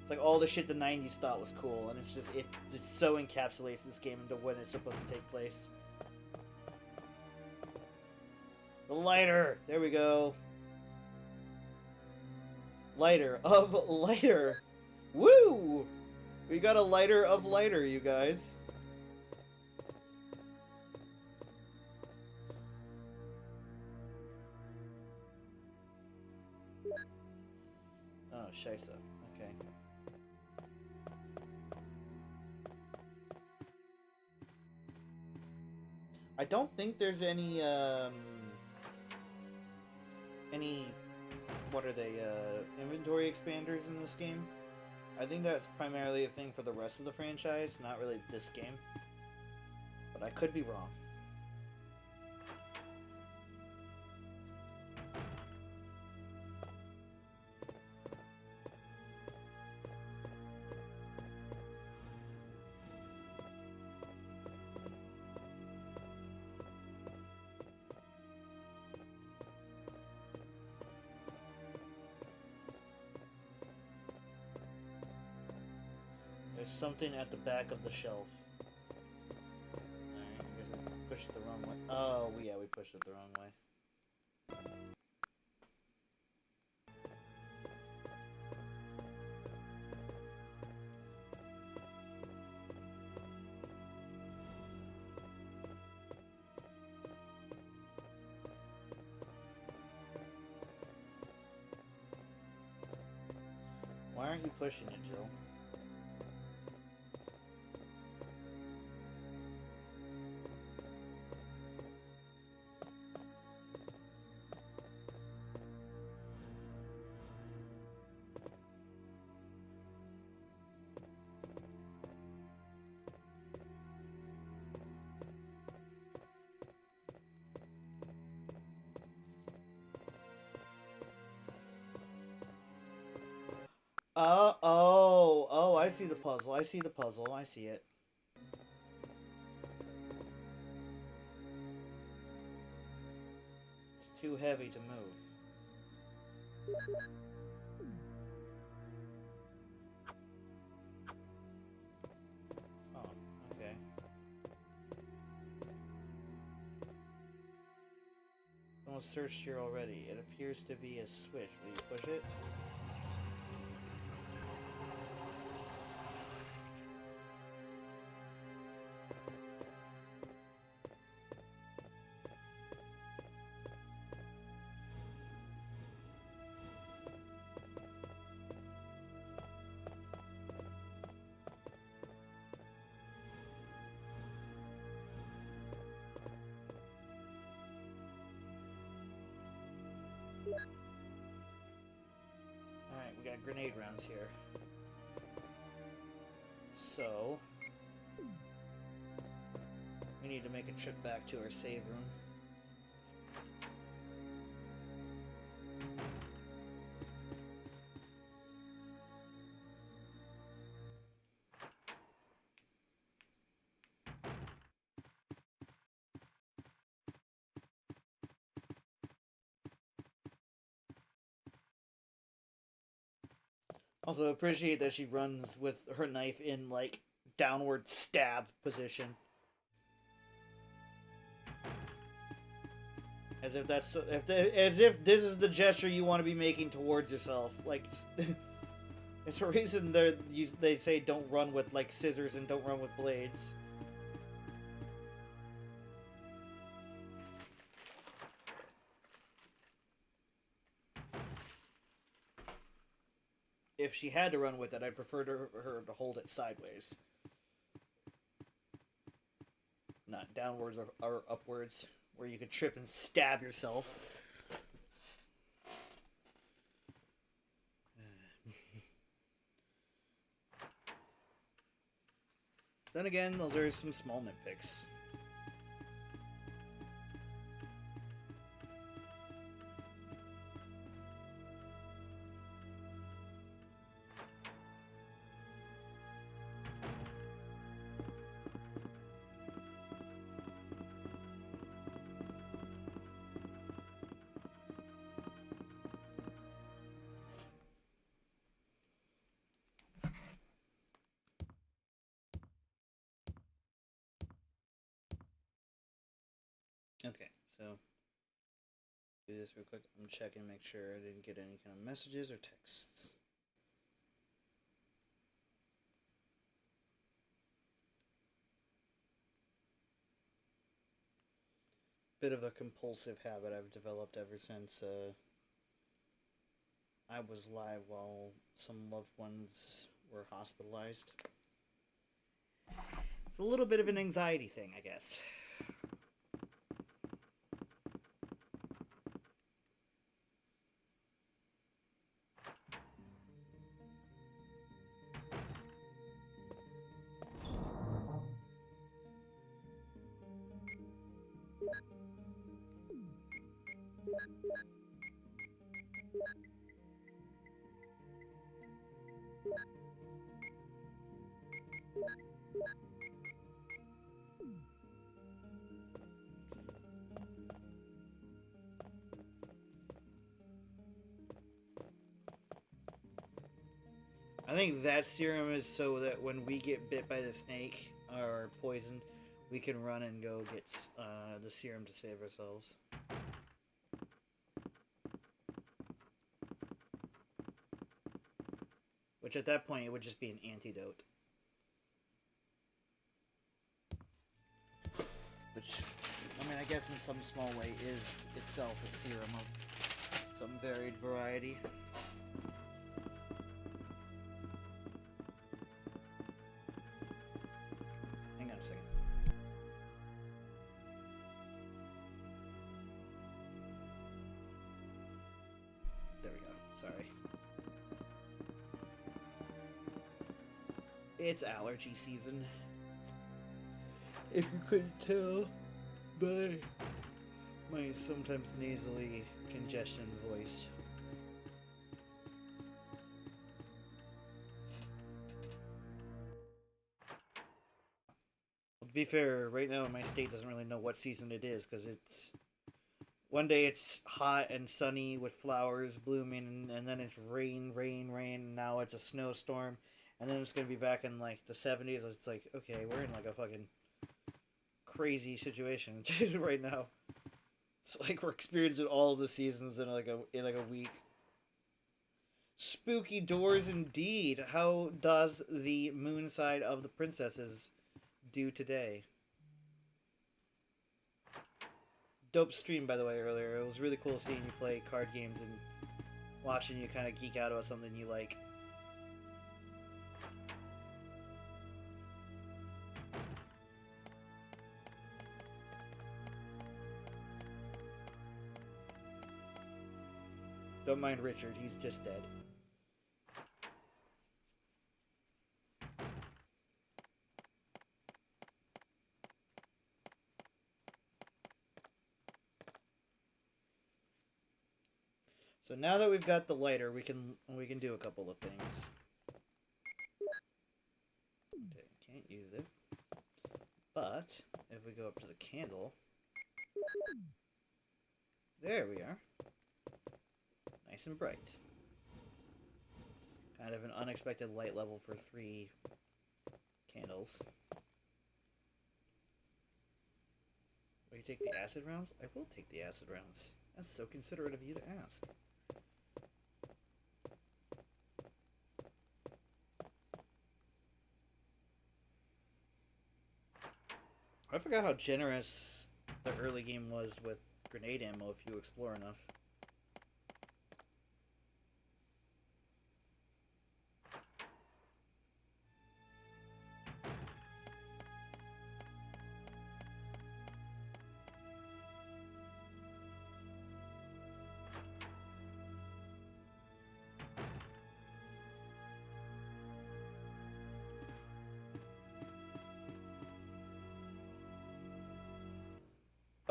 It's like all the shit the 90s thought was cool, and it's just, it just so encapsulates this game into when it's supposed to take place. The lighter! There we go. Lighter of lighter! Woo! We got a lighter of lighter, you guys. Scheisse. Okay. I don't think there's any what are they, inventory expanders in this game. I think that's primarily a thing for the rest of the franchise, not really this game. But I could be wrong. There's something at the back of the shelf. Alright, I guess we pushed it the wrong way. Oh, yeah, we pushed it the wrong way. Why aren't you pushing it, Jill? Oh, I see the puzzle. I see the puzzle. I see it. It's too heavy to move. Oh, okay. Someone searched here already. It appears to be a switch. Will you push it? Alright, we got grenade rounds here. So, we need to make a trip back to our save room. Also, appreciate that she runs with her knife in, like, downward stab position. As if that's as if this is the gesture you want to be making towards yourself. Like, it's a reason they say don't run with, like, scissors and don't run with blades. If she had to run with it, I'd prefer her to hold it sideways. Not downwards or upwards, where you could trip and stab yourself. Then again, those are some small nitpicks. Okay, so do this real quick. I'm checking to make sure I didn't get any kind of messages or texts. Bit of a compulsive habit I've developed ever since I was live while some loved ones were hospitalized. It's a little bit of an anxiety thing, I guess. I think that serum is so that when we get bit by the snake or poisoned, we can run and go get the serum to save ourselves. Which at that point, it would just be an antidote. Which, I mean, I guess in some small way is itself a serum of some varied variety. Hang on a second. There we go. Sorry. It's allergy season. If you couldn't tell by my sometimes nasally congestion voice. Well, to be fair, right now my state doesn't really know what season it is because it's one day it's hot and sunny with flowers blooming, and then it's rain, and now it's a snowstorm, and then it's gonna be back in like the 70s. It's like, okay, we're in like a fucking crazy situation right now. It's like we're experiencing all the seasons in like a week. Spooky doors indeed. How does the moon side of the princesses do today? Dope stream, by the way, earlier. It was really cool seeing you play card games and watching you kind of geek out about something you like. Don't mind Richard, he's just dead. So now that we've got the lighter, we can do a couple of things. Okay, can't use it. But if we go up to the candle, there we are. Nice and bright. Kind of an unexpected light level for 3 candles. Will you take the acid rounds? I will take the acid rounds. That's so considerate of you to ask. I forgot how generous the early game was with grenade ammo if you explore enough.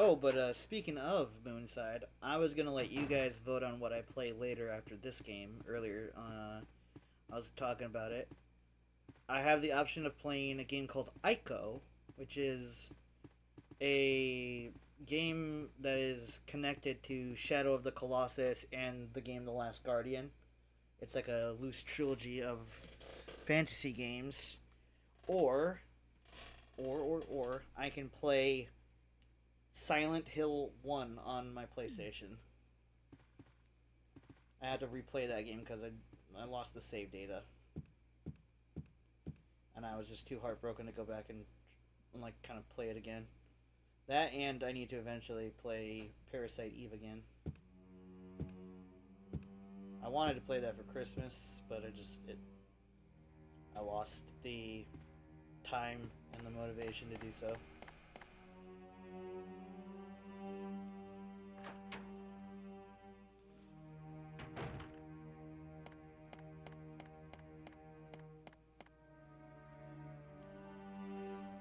Oh, but speaking of Moonside, I was gonna let you guys vote on what I play later after this game. Earlier, I was talking about it. I have the option of playing a game called Ico, which is a game that is connected to Shadow of the Colossus and the game The Last Guardian. It's like a loose trilogy of fantasy games. Or I can play Silent Hill 1 on my PlayStation. I had to replay that game because I lost the save data. And I was just too heartbroken to go back and like kind of play it again. That, and I need to eventually play Parasite Eve again. I wanted to play that for Christmas, but I lost the time and the motivation to do so.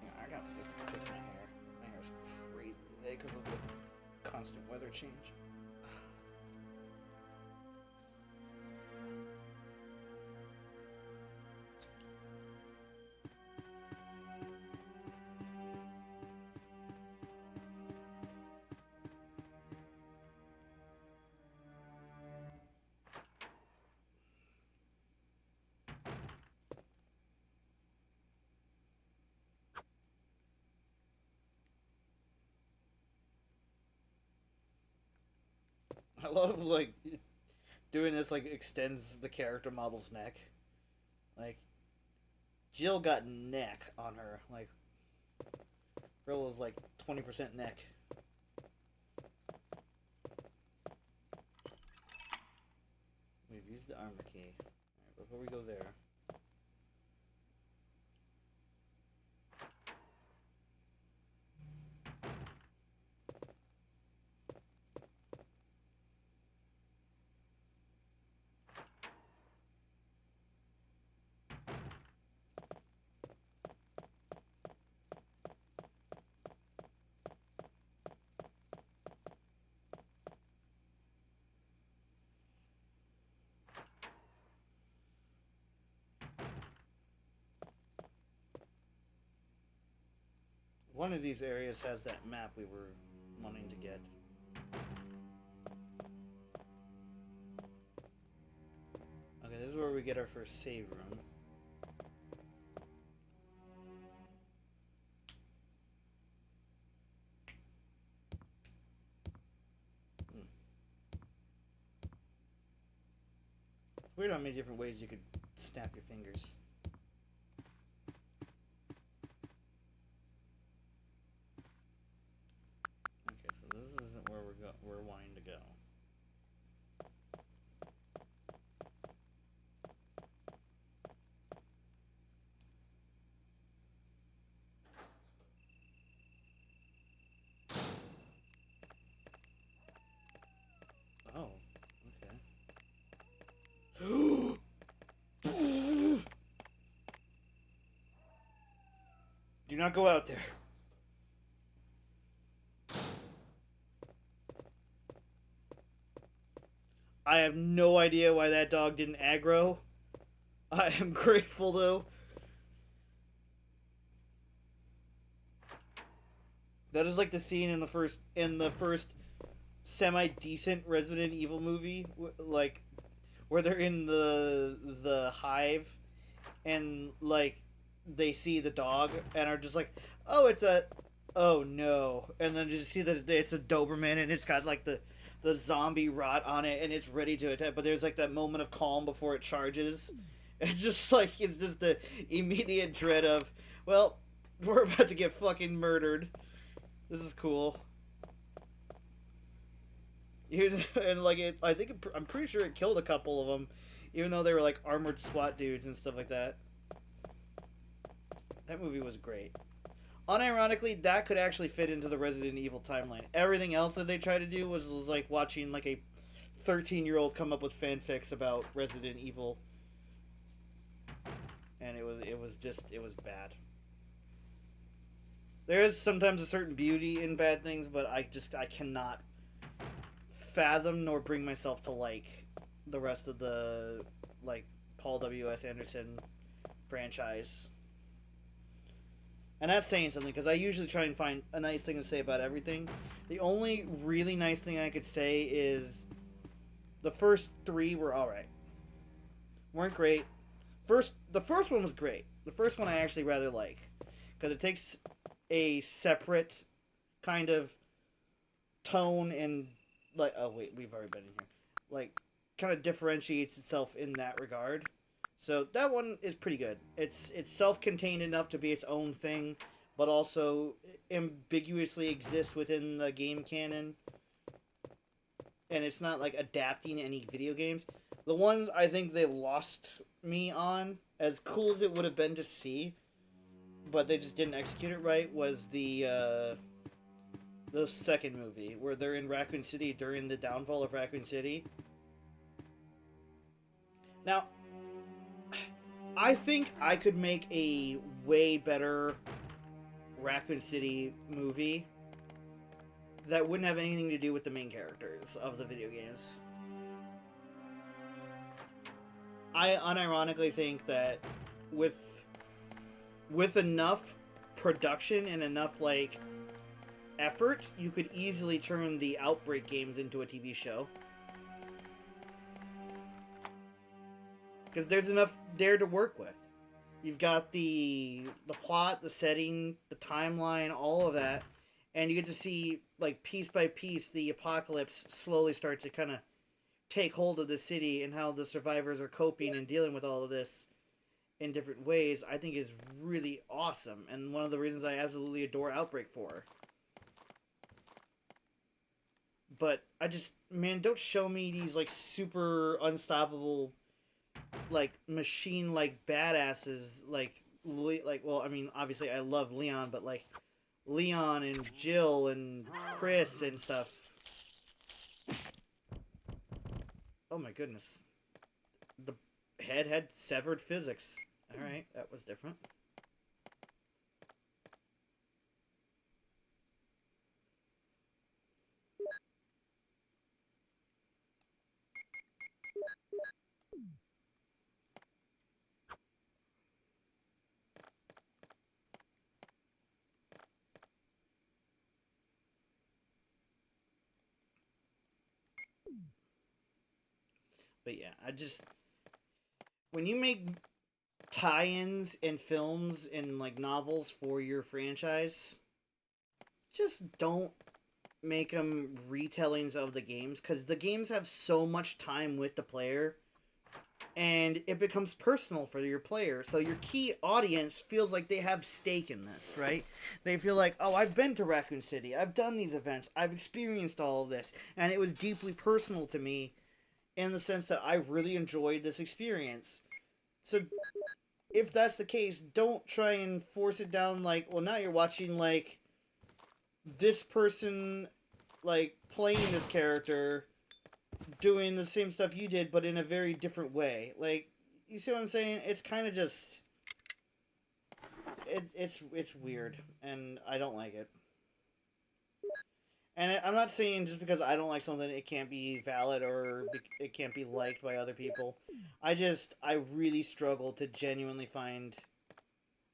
Yeah, I gotta fix my hair. My hair's crazy today because of the constant weather change. I love, like, doing this, like, extends the character model's neck. Like, Jill got neck on her. Like, Rilla's, like, 20% neck. We've used the armor key. Alright, before we go there. One of these areas has that map we were wanting to get. Okay, this is where we get our first save room. It's weird how many different ways you could snap your fingers. Okay, so this isn't where we're wanting to go. Oh, okay. Do not go out there. I have no idea why that dog didn't aggro. I am grateful though. That is like the scene in the first semi-decent Resident Evil movie, like where they're in the hive and like they see the dog and are just like, oh no, and then just see that it's a Doberman and it's got like the zombie rot on it and it's ready to attack, but there's like that moment of calm before it charges. It's just the immediate dread of, well, we're about to get fucking murdered. This is cool. And like I'm pretty sure it killed a couple of them, even though they were like armored SWAT dudes and stuff like that. That movie was great. Unironically, that could actually fit into the Resident Evil timeline. Everything else that they tried to do was like watching like a 13-year-old come up with fanfics about Resident Evil, and it was bad. There is sometimes a certain beauty in bad things, but I cannot fathom nor bring myself to like the rest of the like Paul W.S. Anderson franchise. And that's saying something, because I usually try and find a nice thing to say about everything. The only really nice thing I could say is the first three were alright. Weren't great. The first one was great. The first one I actually rather like, because it takes a separate kind of tone and like, oh wait, we've already been in here. Like, kind of differentiates itself in that regard. So that one is pretty good. It's self-contained enough to be its own thing, but also ambiguously exists within the game canon. And it's not like adapting any video games. The one I think they lost me on, as cool as it would have been to see, but they just didn't execute it right, was the second movie where they're in Raccoon City during the downfall of Raccoon City. Now, I think I could make a way better Raccoon City movie that wouldn't have anything to do with the main characters of the video games. I unironically think that with enough production and enough like effort, you could easily turn the Outbreak games into a TV show. Because there's enough there to work with. You've got the plot, the setting, the timeline, all of that, and you get to see like piece by piece the apocalypse slowly start to kind of take hold of the city and how the survivors are coping and dealing with all of this in different ways. I think is really awesome, and one of the reasons I absolutely adore Outbreak 4. But I just, man, don't show me these like super unstoppable, like machine like badasses like well, I mean, obviously I love Leon, but like Leon and Jill and Chris and stuff. Oh my goodness. The head had severed physics. Alright, that was different. But yeah, I just, when you make tie-ins and films and like novels for your franchise, just don't make them retellings of the games, because the games have so much time with the player and it becomes personal for your player. So your key audience feels like they have stake in this, right? They feel like, oh, I've been to Raccoon City, I've done these events, I've experienced all of this, and it was deeply personal to me in the sense that I really enjoyed this experience. So if that's the case, don't try and force it down like, well, now you're watching like this person like playing this character doing the same stuff you did but in a very different way. Like, you see what I'm saying? It's kind of just it's weird and I don't like it. And I'm not saying just because I don't like something it can't be valid or it can't be liked by other people. I really struggle to genuinely find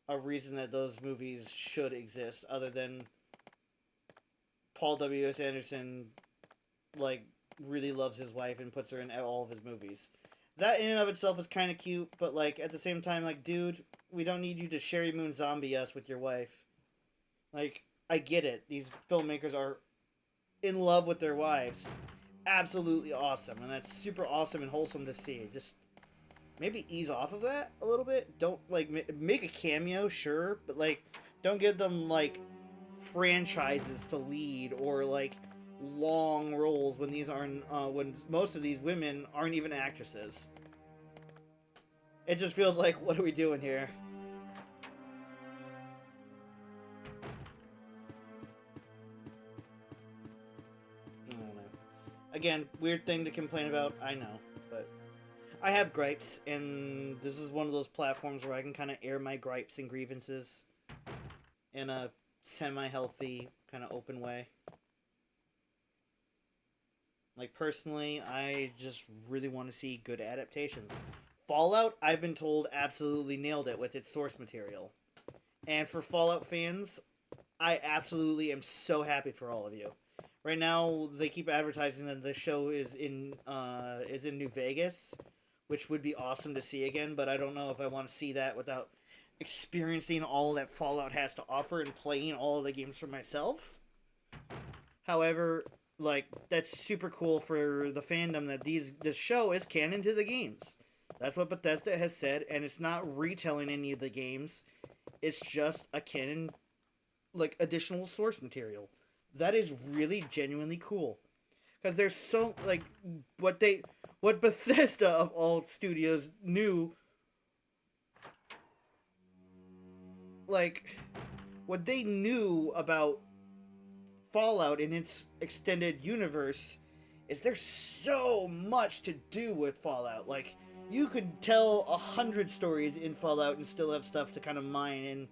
a reason that those movies should exist other than Paul W.S. Anderson, like, really loves his wife and puts her in all of his movies. That in and of itself is kind of cute, but, like, at the same time, like, dude, we don't need you to Sherry Moon zombie us with your wife. Like, I get it. These filmmakers are in love with their wives. Absolutely awesome, and that's super awesome and wholesome to see. Just maybe ease off of that a little bit. Don't like make a cameo, sure, but like don't give them like franchises to lead or like long roles when these aren't when most of these women aren't even actresses. It just feels like, what are we doing here? Again, weird thing to complain about, I know, but I have gripes, and this is one of those platforms where I can kind of air my gripes and grievances in a semi-healthy, kind of open way. Like, personally, I just really want to see good adaptations. Fallout, I've been told, absolutely nailed it with its source material. And for Fallout fans, I absolutely am so happy for all of you. Right now, they keep advertising that the show is in New Vegas, which would be awesome to see again, but I don't know if I want to see that without experiencing all that Fallout has to offer and playing all of the games for myself. However, like, that's super cool for the fandom that this show is canon to the games. That's what Bethesda has said, and it's not retelling any of the games. It's just a canon, like, additional source material. That is really genuinely cool. because there's so like what Bethesda of all studios knew, like what they knew about Fallout in its extended universe is there's so much to do with Fallout. Like, you could tell 100 stories in Fallout and still have stuff to kind of mine and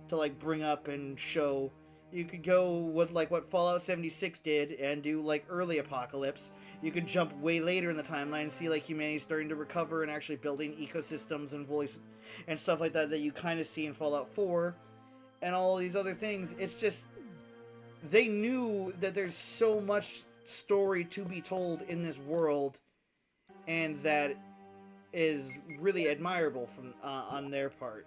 to like bring up and show. You could go with like what Fallout 76 did and do like early apocalypse. You could jump way later in the timeline and see like humanity starting to recover and actually building ecosystems and voice and stuff like that you kind of see in Fallout 4 and all these other things. It's just they knew that there's so much story to be told in this world, and that is really admirable from on their part.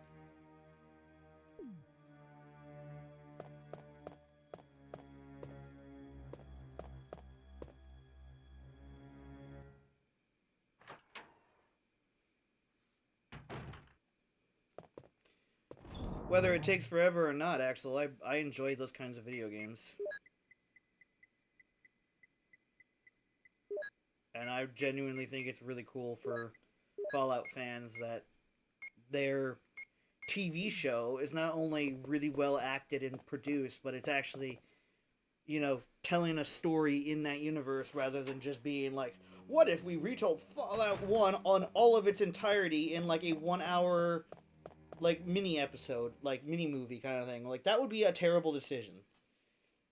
Whether it takes forever or not, Axel, I enjoy those kinds of video games. And I genuinely think it's really cool for Fallout fans that their TV show is not only really well acted and produced, but it's actually, you know, telling a story in that universe rather than just being like, what if we retold Fallout 1 on all of its entirety in like a 1 hour like mini episode, like mini movie kind of thing. Like that would be a terrible decision.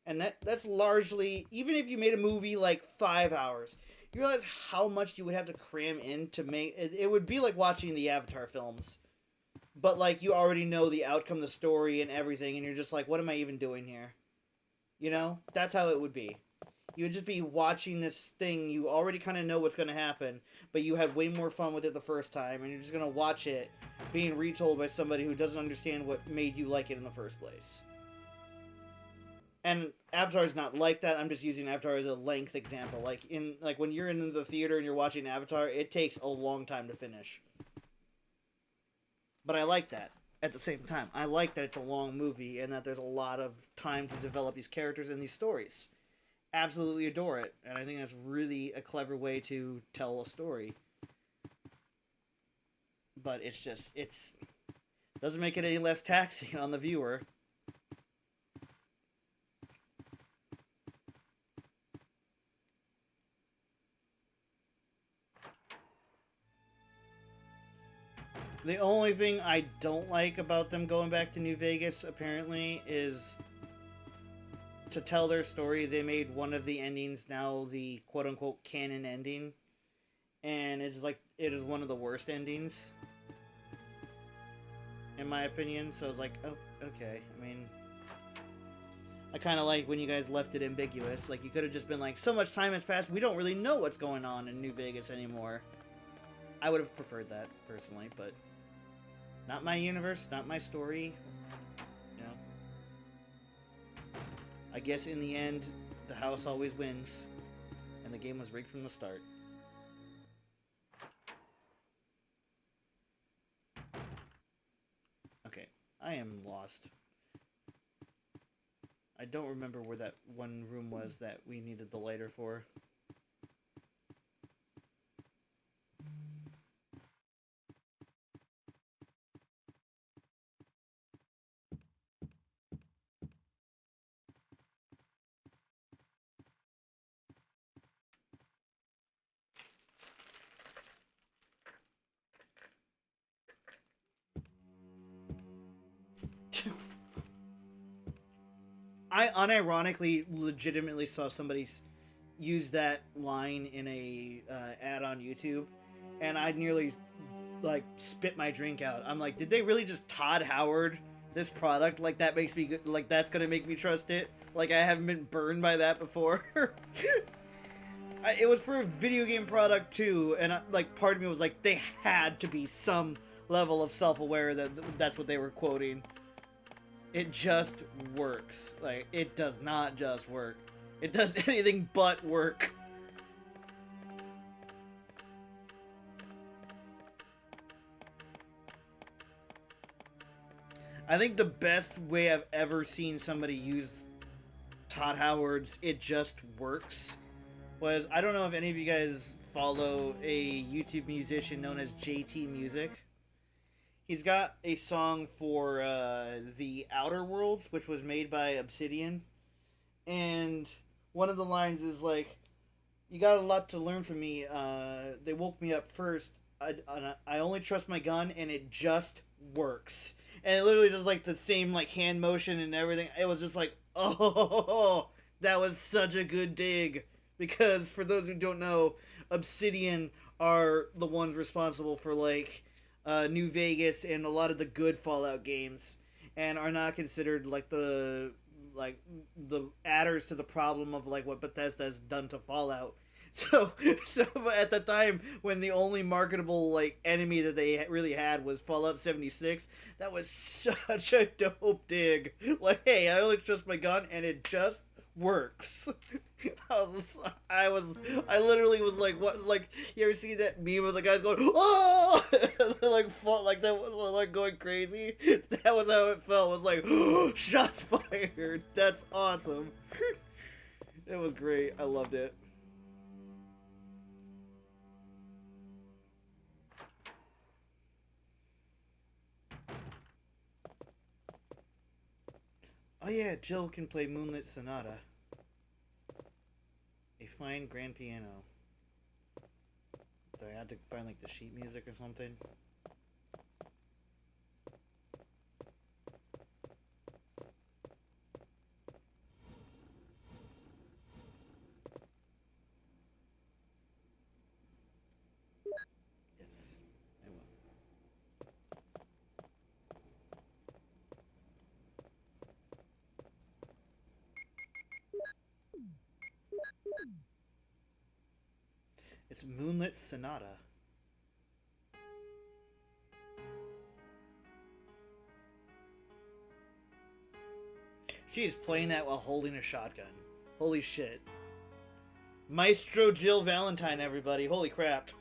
And that's largely, even if you made a movie like 5 hours, you realize how much you would have to cram in to make it. It would be like watching the Avatar films, but like you already know the outcome, the story, and everything, and you're just like, what am I even doing here? You know, that's how it would be. You would just be watching this thing. You already kind of know what's going to happen, but you had way more fun with it the first time, and you're just going to watch it being retold by somebody who doesn't understand what made you like it in the first place. And Avatar is not like that. I'm just using Avatar as a length example. Like when you're in the theater and you're watching Avatar, it takes a long time to finish. But I like that at the same time. I like that it's a long movie and that there's a lot of time to develop these characters and these stories. Absolutely adore it, and I think that's really a clever way to tell a story. But it's doesn't make it any less taxing on the viewer. The only thing I don't like about them going back to New Vegas, apparently, is to tell their story, they made one of the endings now the quote-unquote canon ending. And it is one of the worst endings, in my opinion. So I was like, oh, okay. I mean, I kind of like when you guys left it ambiguous. Like, you could have just been like, so much time has passed, we don't really know what's going on in New Vegas anymore. I would have preferred that, personally, but not my universe, not my story. You know, I guess in the end, the house always wins, and the game was rigged from the start. Okay, I am lost. I don't remember where that one room was that we needed the lighter for. I unironically, legitimately saw somebody use that line in a ad on YouTube, and I nearly like spit my drink out. I'm like, did they really just Todd Howard this product? Like that makes me good. Like that's gonna make me trust it. Like I haven't been burned by that before. It was for a video game product too, and like part of me was like, they had to be some level of self-aware that that's what they were quoting. It just works. Like, it does not just work. It does anything but work. I think the best way I've ever seen somebody use Todd Howard's "It Just Works" was, I don't know if any of you guys follow a YouTube musician known as JT Music. He's got a song for The Outer Worlds, which was made by Obsidian. And one of the lines is like, "You got a lot to learn from me. They woke me up first. I only trust my gun, and it just works." And it literally does like the same like hand motion and everything. It was just like, oh, that was such a good dig. Because for those who don't know, Obsidian are the ones responsible for like New Vegas and a lot of the good Fallout games, and are not considered like the adders to the problem of like what Bethesda's done to Fallout. So at the time when the only marketable like enemy that they really had was Fallout 76, that was such a dope dig. Like, hey, I only trust my gun and it just works. I literally was like, what? Like, you ever see that meme of the guys going, oh, like fall, like that, like going crazy? That was how it felt. It was like, oh, shots fired. That's awesome. It was great. I loved it. Oh yeah, Jill can play Moonlit Sonata. A fine grand piano. Do I have to find like the sheet music or something? Yes, I will. It's Moonlit Sonata. She's playing that while holding a shotgun. Holy shit. Maestro Jill Valentine, everybody. Holy crap.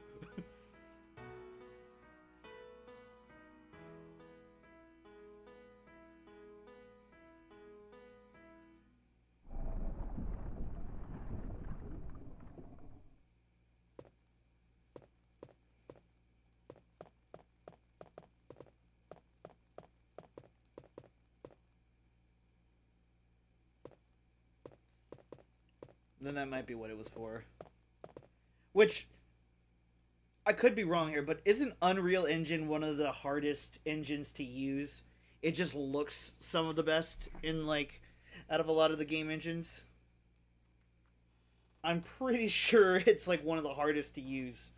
Then that might be what it was for. Which, I could be wrong here, but isn't Unreal Engine one of the hardest engines to use? It just looks some of the best in, like, out of a lot of the game engines. I'm pretty sure it's, like, one of the hardest to use.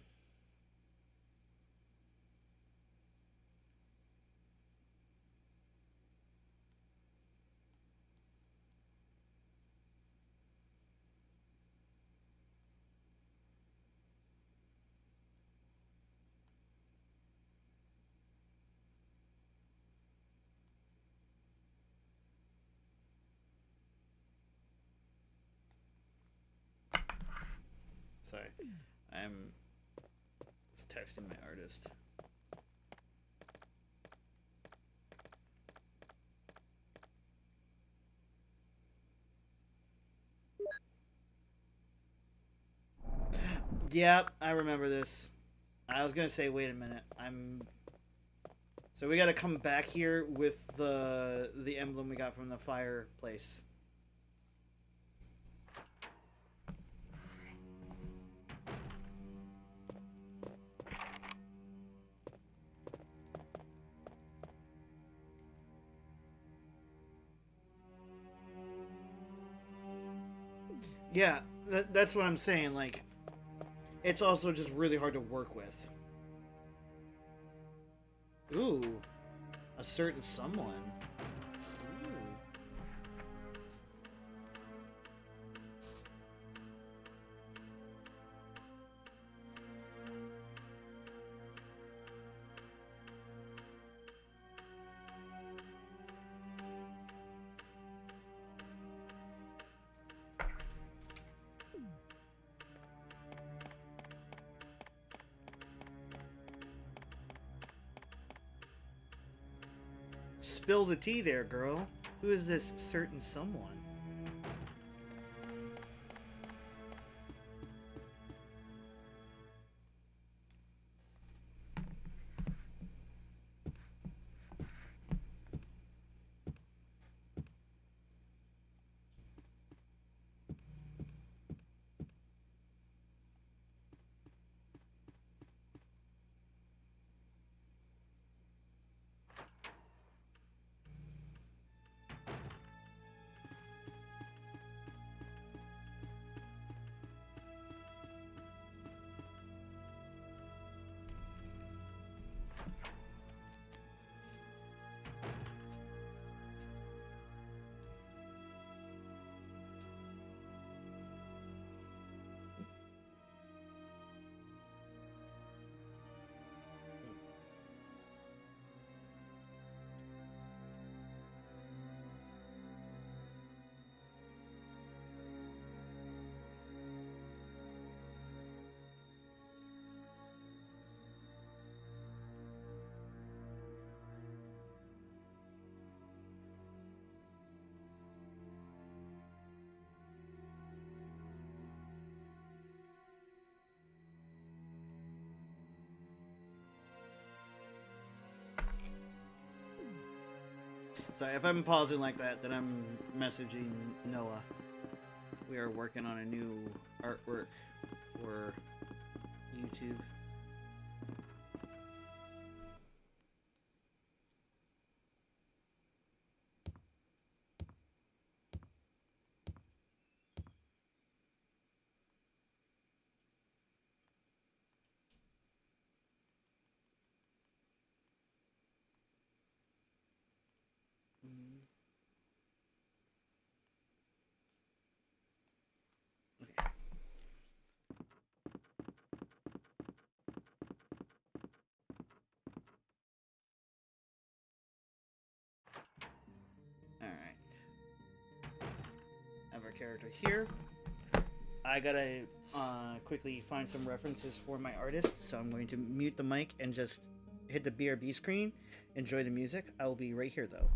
Sorry. I'm just texting my artist. Yep, I remember this. I was gonna say, wait a minute. So we gotta come back here with the emblem we got from the fireplace. Yeah, that's what I'm saying. Like, it's also just really hard to work with. Ooh, a certain someone. Ooh. Spill the tea there, girl. Who is this certain someone? Sorry, if I'm pausing like that, then I'm messaging Noah. We are working on a new artwork for YouTube. Alright. Have our character here. I gotta quickly find some references for my artist, so I'm going to mute the mic and just hit the BRB screen. Enjoy the music. I will be right here though.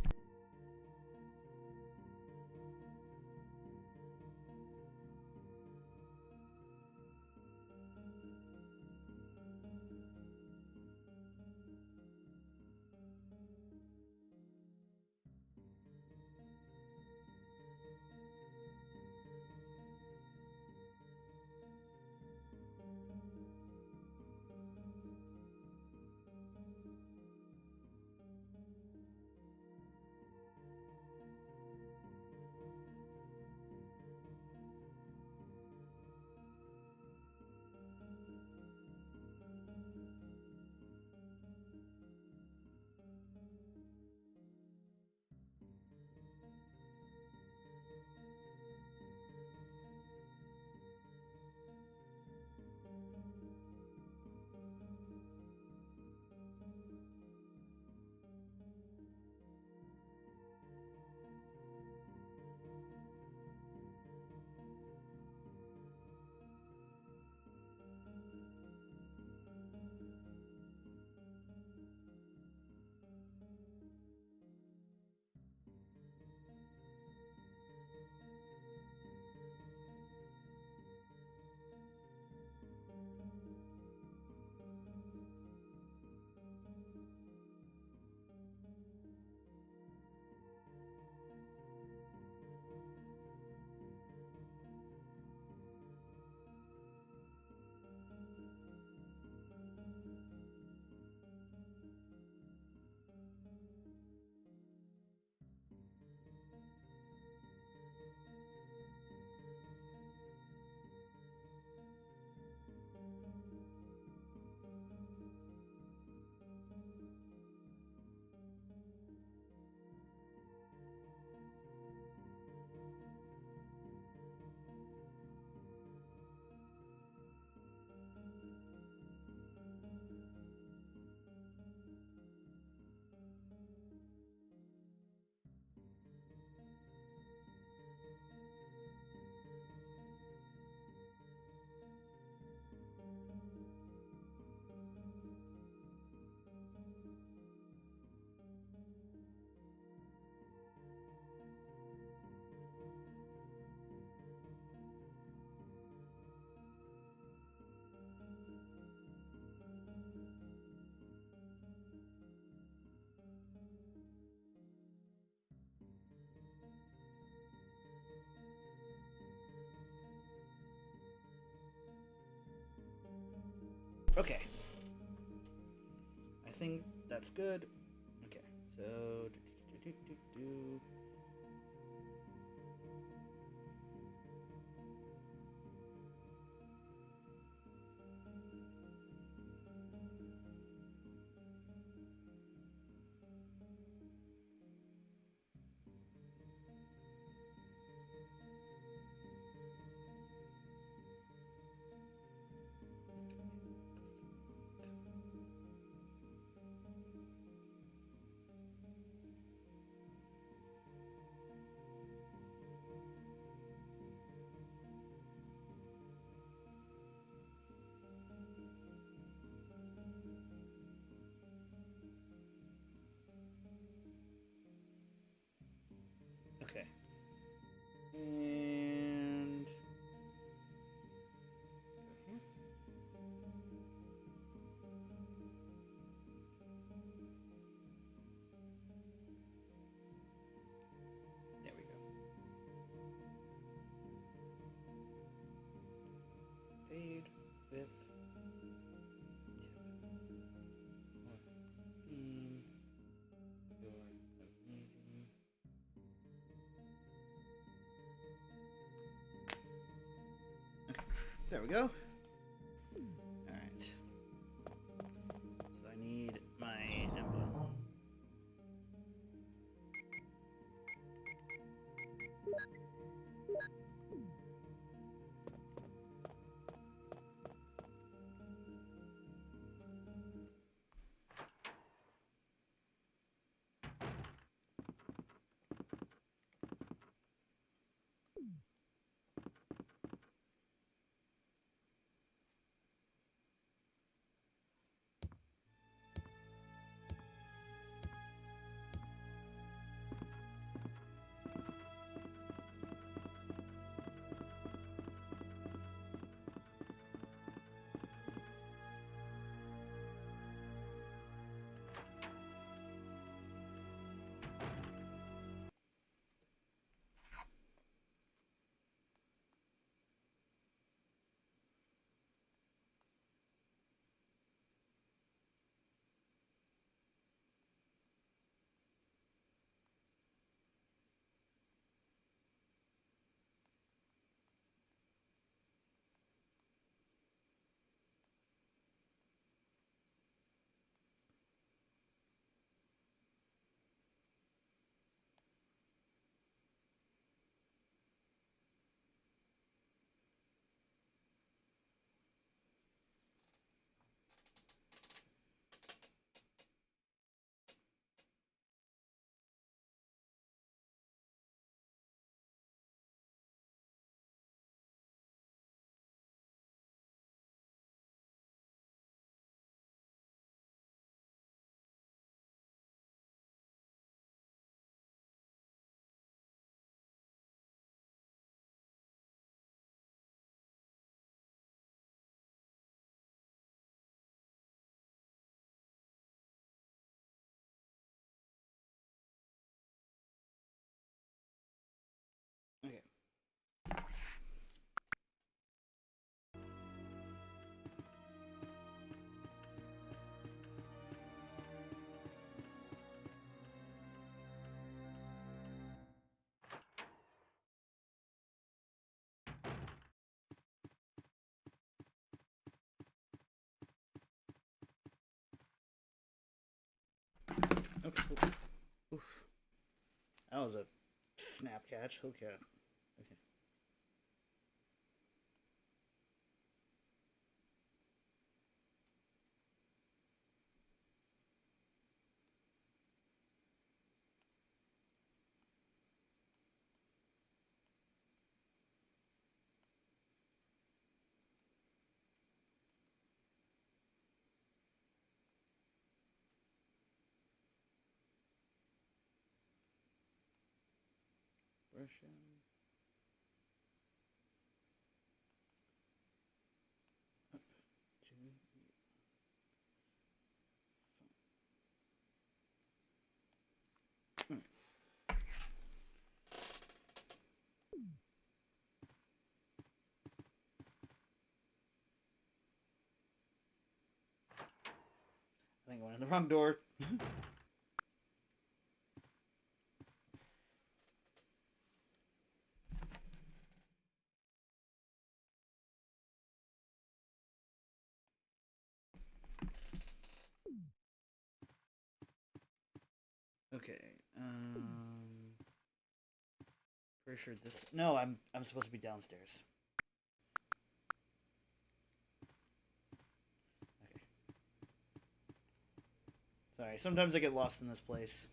Okay. I think that's good. Okay, so There we go. Alright. So I need my emblem. Okay. Okay. Oof. That was a snap catch. Okay. Okay. Russian. Up to I think I went in the wrong door. Okay. Pretty sure this. No, I'm supposed to be downstairs. Okay. Sorry. Sometimes I get lost in this place.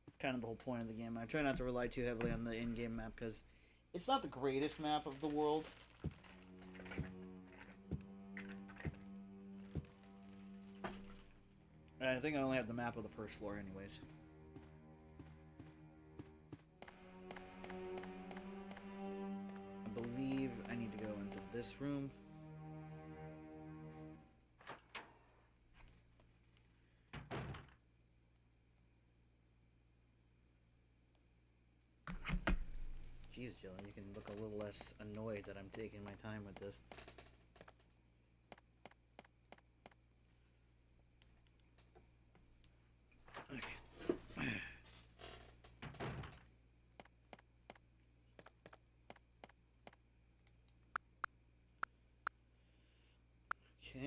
It's kind of the whole point of the game. I try not to rely too heavily on the in-game map because it's not the greatest map of the world. And I think I only have the map of the first floor, anyways. I believe I need to go into this room. Jeez, Jillian, you can look a little less annoyed that I'm taking my time with this. Okay.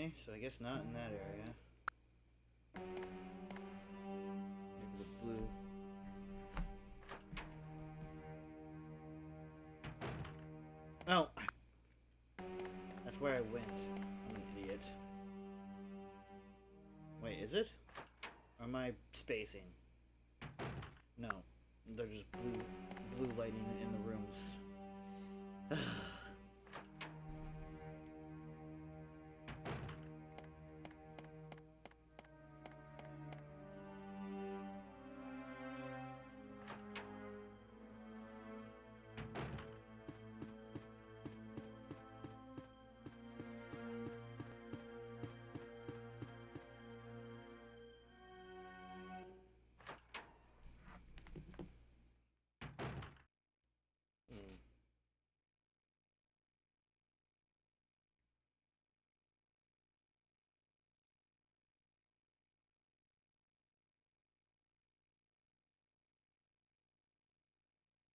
Okay, so I guess not in that area. Maybe the blue. Oh! That's where I went. I'm an idiot. Wait, is it? Or am I spacing? No. There's just blue lighting in the rooms.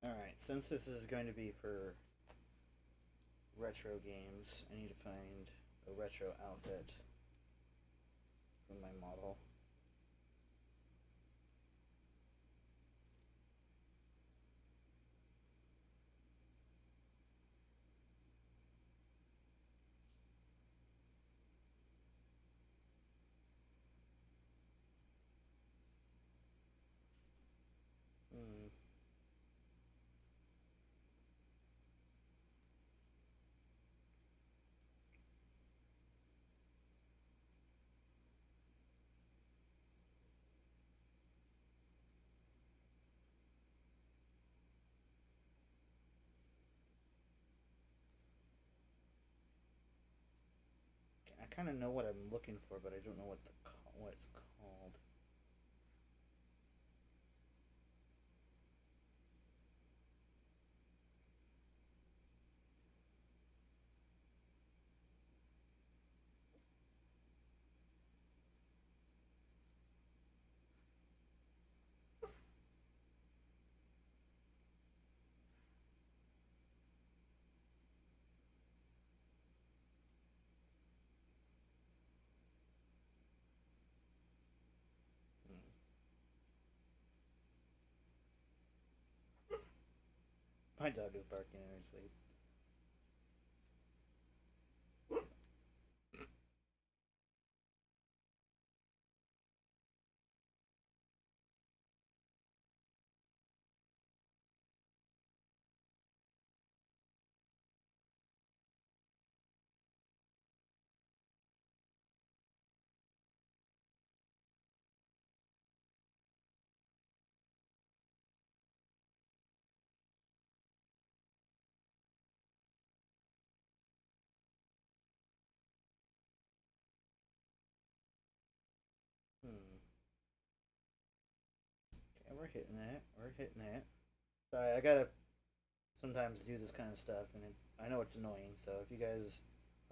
Alright, since this is going to be for retro games, I need to find a retro outfit for my model. Hmm. I kind of know what I'm looking for, but I don't know what it's called. My dog is barking in her sleep. Hmm. Okay, we're hitting it. We're hitting it. Sorry, I gotta sometimes do this kind of stuff, and I know it's annoying. So if you guys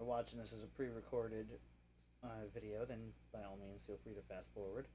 are watching this as a pre-recorded video, then by all means feel free to fast forward.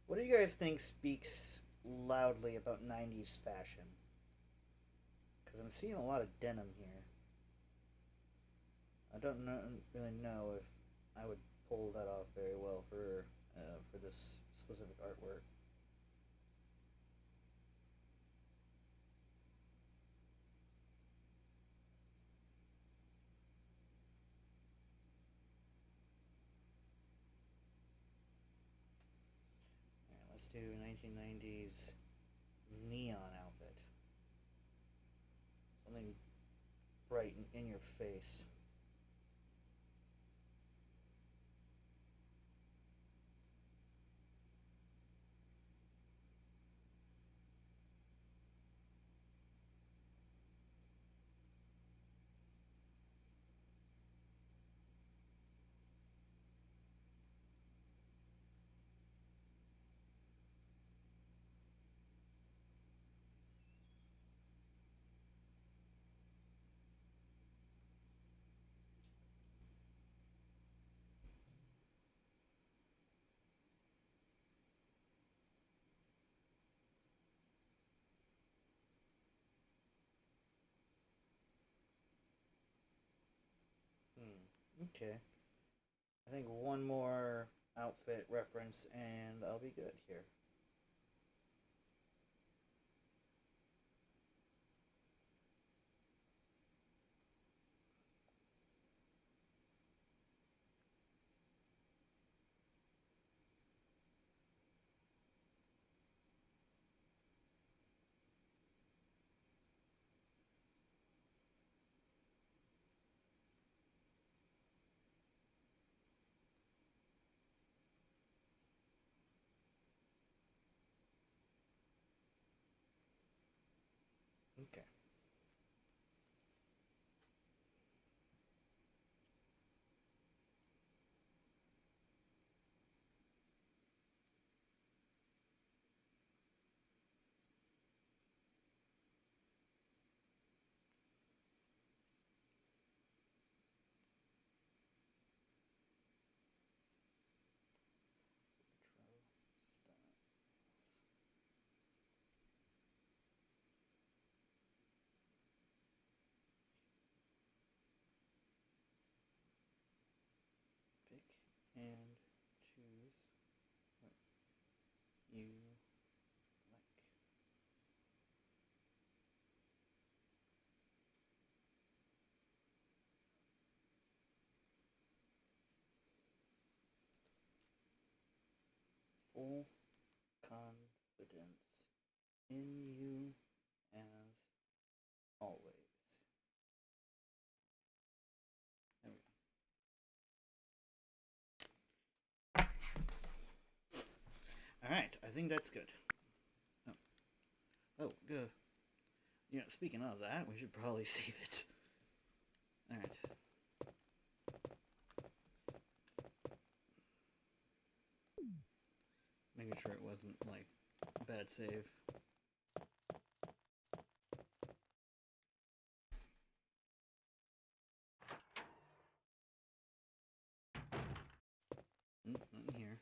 What do you guys think speaks loudly about 90s fashion? Because I'm seeing a lot of denim here. I don't really know if I would pull that off very well for this specific artwork. Alright, let's do 1990s neon outfit. Something right in your face. Okay. I think one more outfit reference and I'll be good here. Okay. Pick and choose what you like. Full confidence in you as always. There we go. Alright, I think that's good. Oh, good. You know, speaking of that, we should probably save it. Alright. Making sure it wasn't, like, a bad save. Nothing here.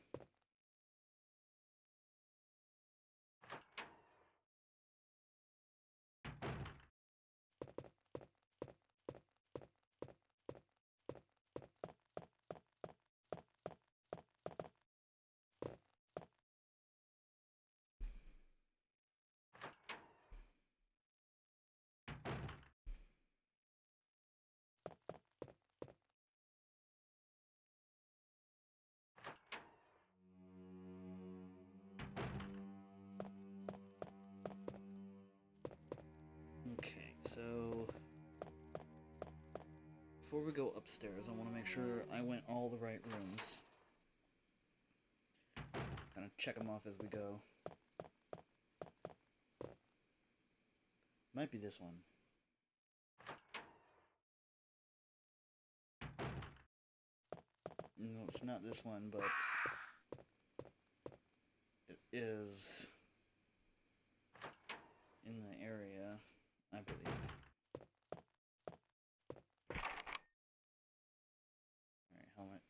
Okay, so before we go upstairs, I want to make sure I went all the right rooms. Kind of check them off as we go. Might be this one. No, it's not this one, but it is in the area, I believe. Alright, helmet.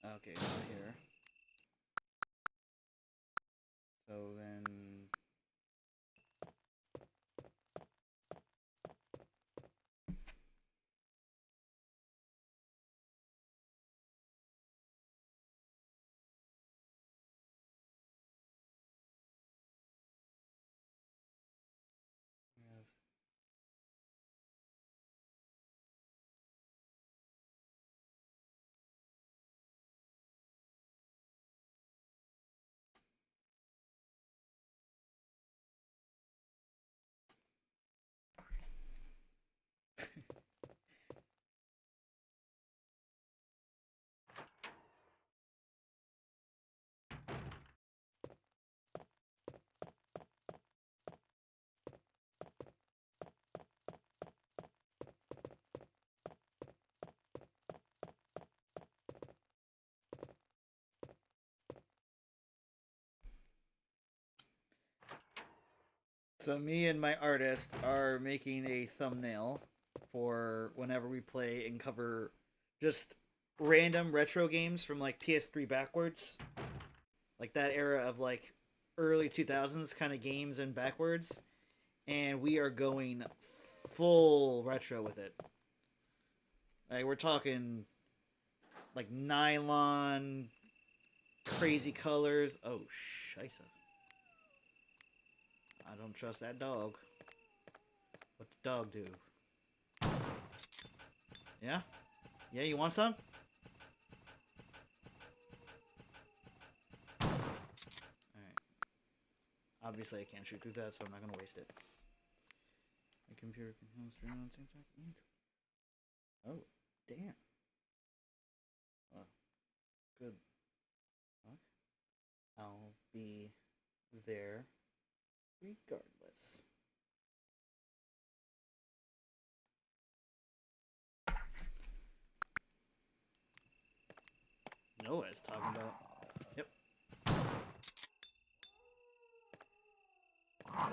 Okay, not here. So then... Yes. So me and my artist are making a thumbnail for whenever we play and cover just random retro games from like PS3 backwards. Like that era of like early 2000s kind of games and backwards. And we are going full retro with it. Like we're talking like nylon, crazy colors. Oh, scheisse. I don't trust that dog. What the dog do? Yeah? Yeah, you want some? Alright. Obviously I can't shoot through that, so I'm not gonna waste it. My computer can handle stream on TikTok. Oh, damn. Oh, good luck. I'll be there regardless. Know what I was talking about. Yep.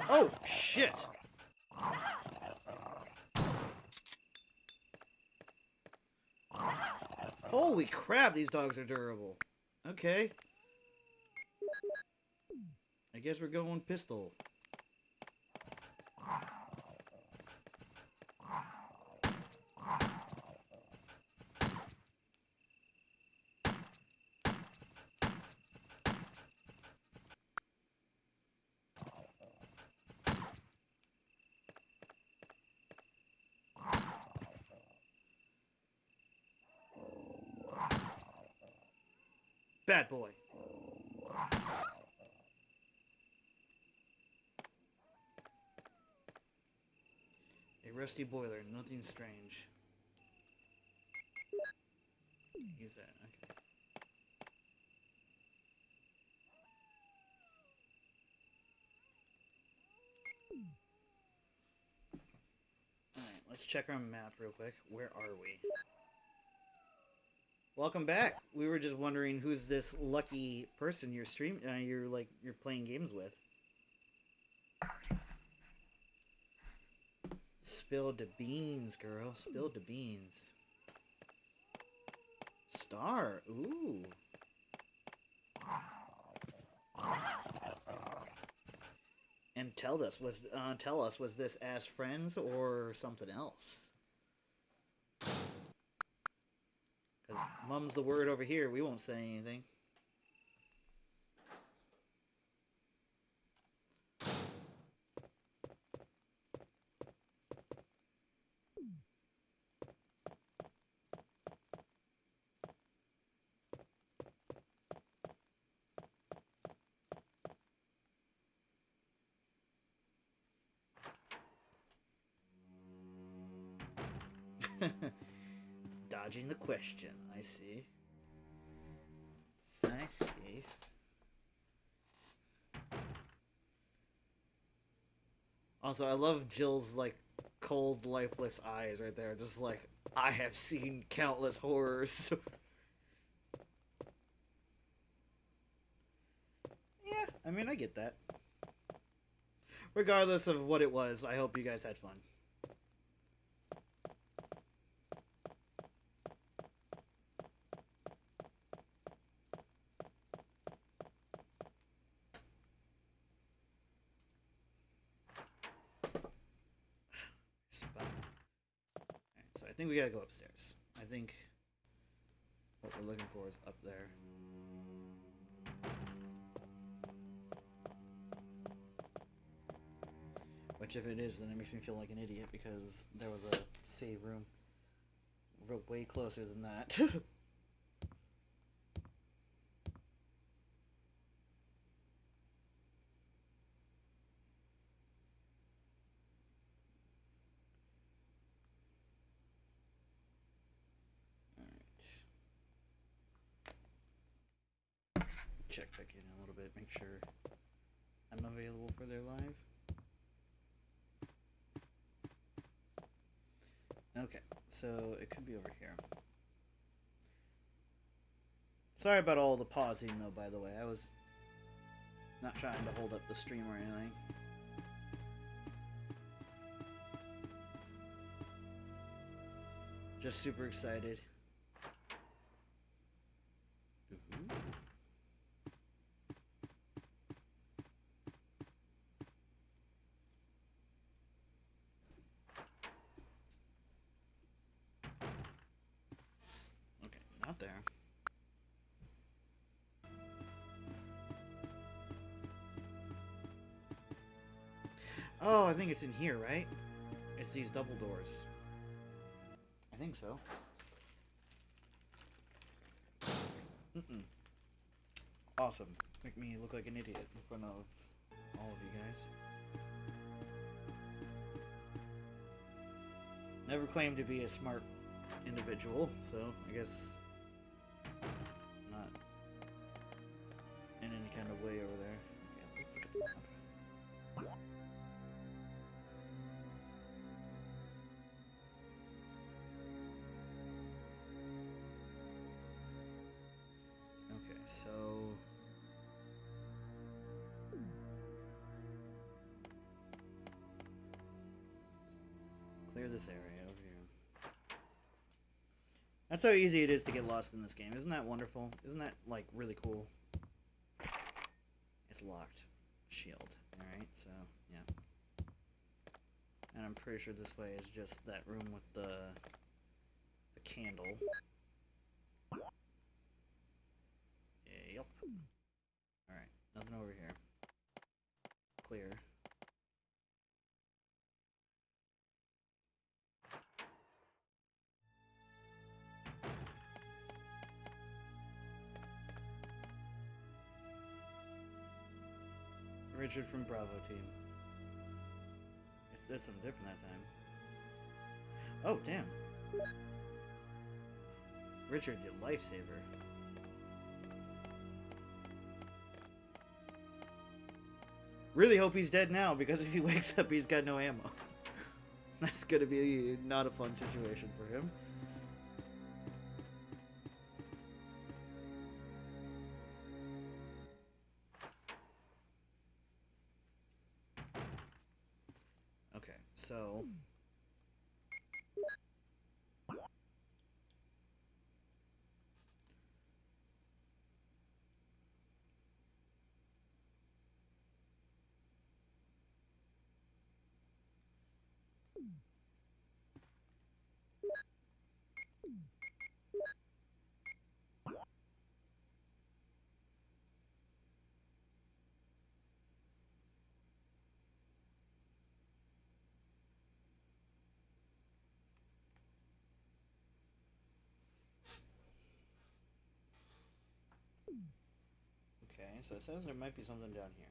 Oh, shit! Holy crap, these dogs are durable. Okay. I guess we're going pistol. Bad boy. A rusty boiler, nothing strange. Use that, okay. Alright, let's check our map real quick. Where are we? Welcome back. We were just wondering who's this lucky person you're you're playing games with. Spill the beans, girl. Spill the beans. Star. Ooh. And tell us, was this as friends or something else? Because mum's the word over here. We won't say anything. Dodging the question. I see. I see. Also, I love Jill's, like, cold, lifeless eyes right there. Just like, I have seen countless horrors. Yeah, I mean, I get that. Regardless of what it was, I hope you guys had fun. So I think we gotta go upstairs. I think what we're looking for is up there. Which if it is, then it makes me feel like an idiot because there was a save room way closer than that. Check back in a little bit, make sure I'm available for their live. Okay, so it could be over here. Sorry about all the pausing though, by the way. I was not trying to hold up the stream or anything. Just super excited. Ooh. Okay, not there. Oh, I think it's in here, right? It's these double doors. I think so. Mm-mm. Awesome. Make me look like an idiot in front of all of you guys. Never claimed to be a smart individual, so I guess not in any kind of way over there. Okay, let's look at the map. Okay, so clear this area over here. That's how easy it is to get lost in this game. Isn't that wonderful? Isn't that, like, really cool? It's locked. Shield. Alright, so, yeah. And I'm pretty sure this way is just that room with the candle. Yep. Alright, nothing over here. Clear. Richard from Bravo team. It's something different that time. Oh, damn. Richard, your lifesaver. Really hope he's dead now, because if he wakes up, he's got no ammo. That's gonna be not a fun situation for him. Okay, so... Okay, so it says there might be something down here.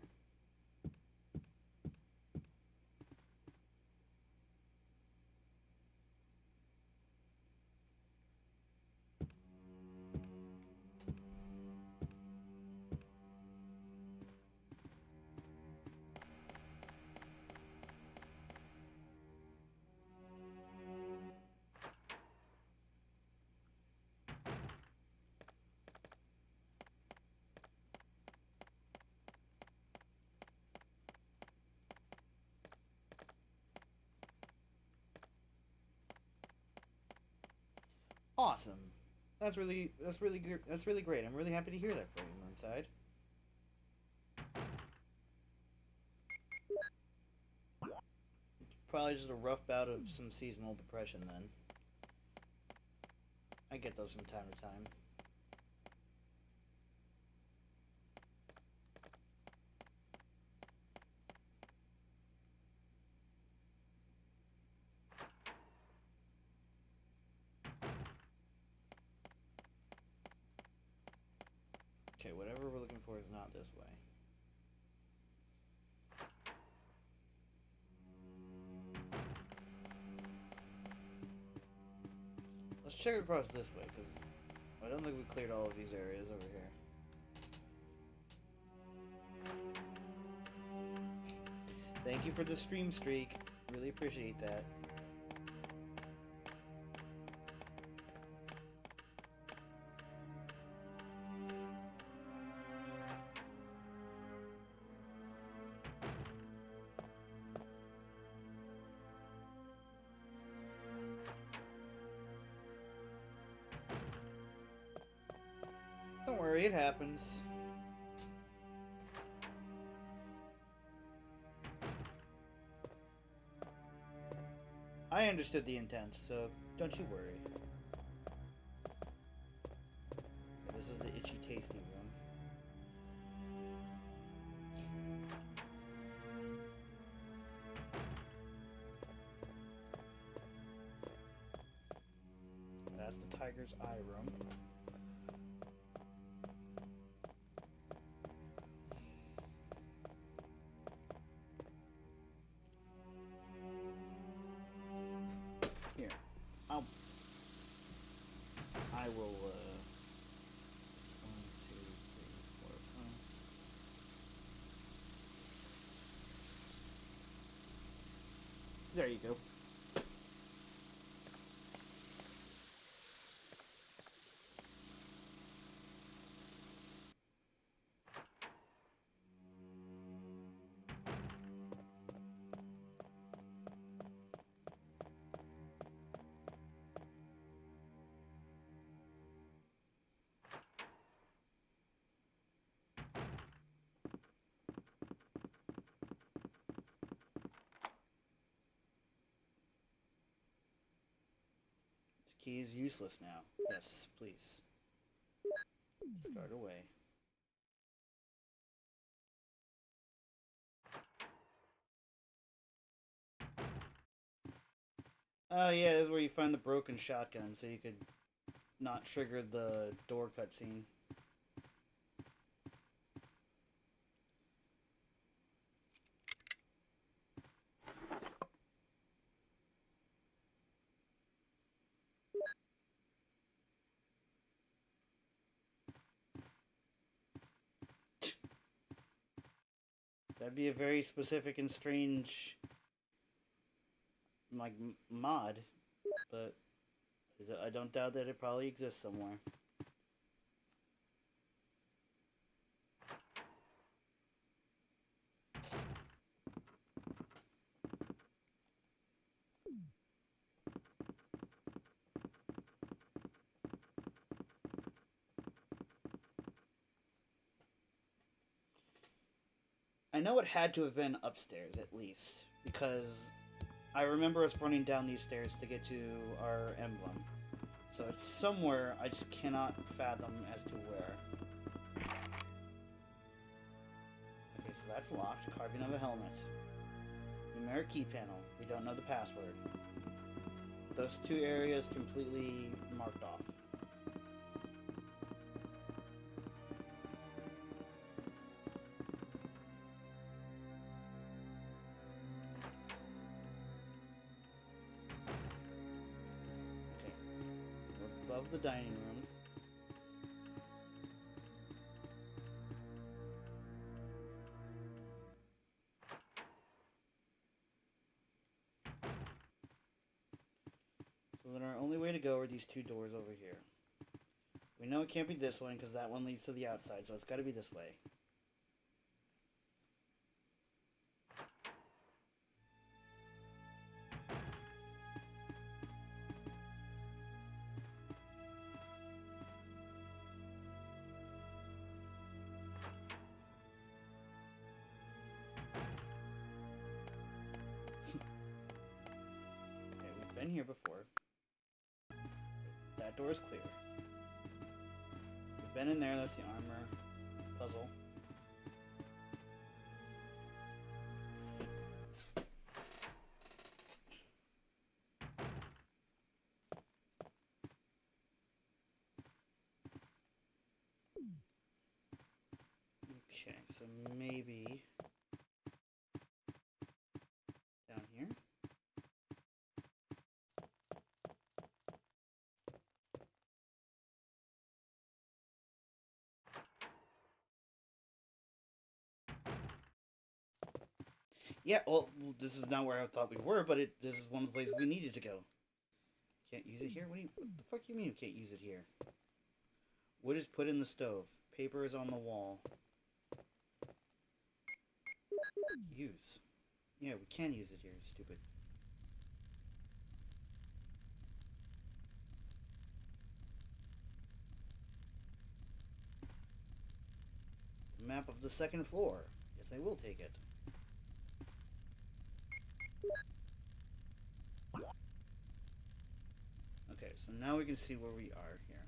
Awesome. That's really great. I'm really happy to hear that from you, Inside. Probably just a rough bout of some seasonal depression then. I get those from time to time. Okay, whatever we're looking for is not this way. Let's check it across this way, because I don't think we cleared all of these areas over here. Thank you for the stream streak. Really appreciate that. worry, it happens. I understood the intent, so don't you worry. This is the itchy tasty room. That's the tiger's eye room. Here, I will, 1, 2, 3, 4, 5. There you go. This key is useless now. Yes, please. Discard away. Oh yeah, this is where you find the broken shotgun, so you could not trigger the door cutscene. That'd be a very specific and strange, like, mod, but I don't doubt that it probably exists somewhere. I know it had to have been upstairs, at least, because I remember us running down these stairs to get to our emblem. So it's somewhere, I just cannot fathom as to where. Okay, so that's locked. Carving of a helmet. Numeric key panel. We don't know the password. Those two areas completely marked off. Above the dining room. So then our only way to go are these two doors over here. We know it can't be this one because that one leads to the outside, so it's got to be this way. Been here before. That door is clear. We've been in there, that's the armor puzzle. Okay, so maybe down here. Yeah, well, this is not where I thought we were, but this is one of the places we needed to go. Can't use it here? What the fuck do you mean you can't use it here? Wood is put in the stove. Paper is on the wall. Use. Yeah, we can use it here, stupid. map of the second floor. Yes, I will take it. Okay, so now we can see where we are here.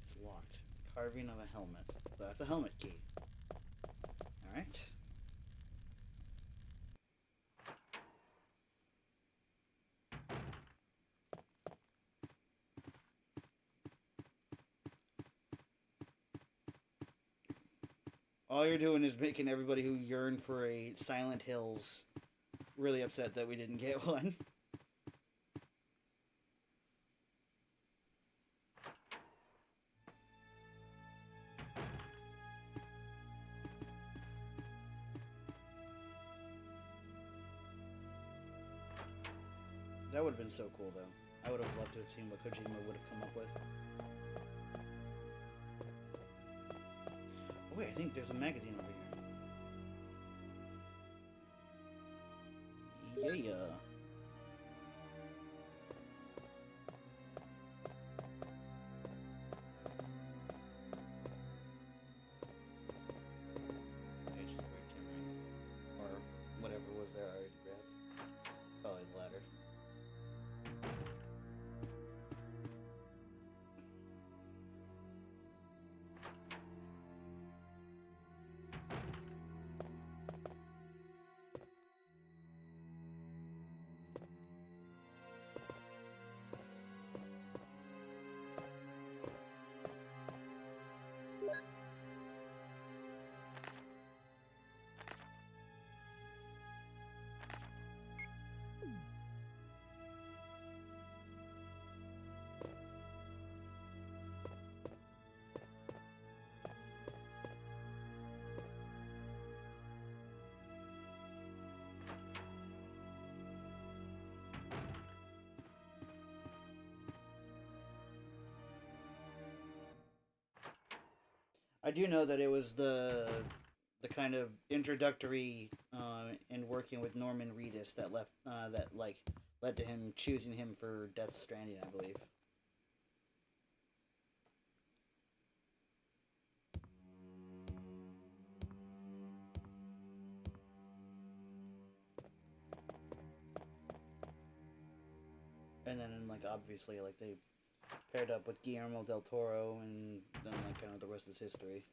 It's locked. Carving of a helmet. So that's a helmet key. Alright. All you're doing is making everybody who yearn for a Silent Hills really upset that we didn't get one. That would have been so cool, though. I would have loved to have seen what Kojima would have come up with. Oh wait, I think there's a magazine over here. Yeah. Okay, just wait, Cameron. Or whatever was there I already grabbed. Probably the ladder. I do know that it was the kind of introductory in working with Norman Reedus that led to him choosing him for Death Stranding, I believe. And then obviously they paired up with Guillermo del Toro, and then kind of the rest is history.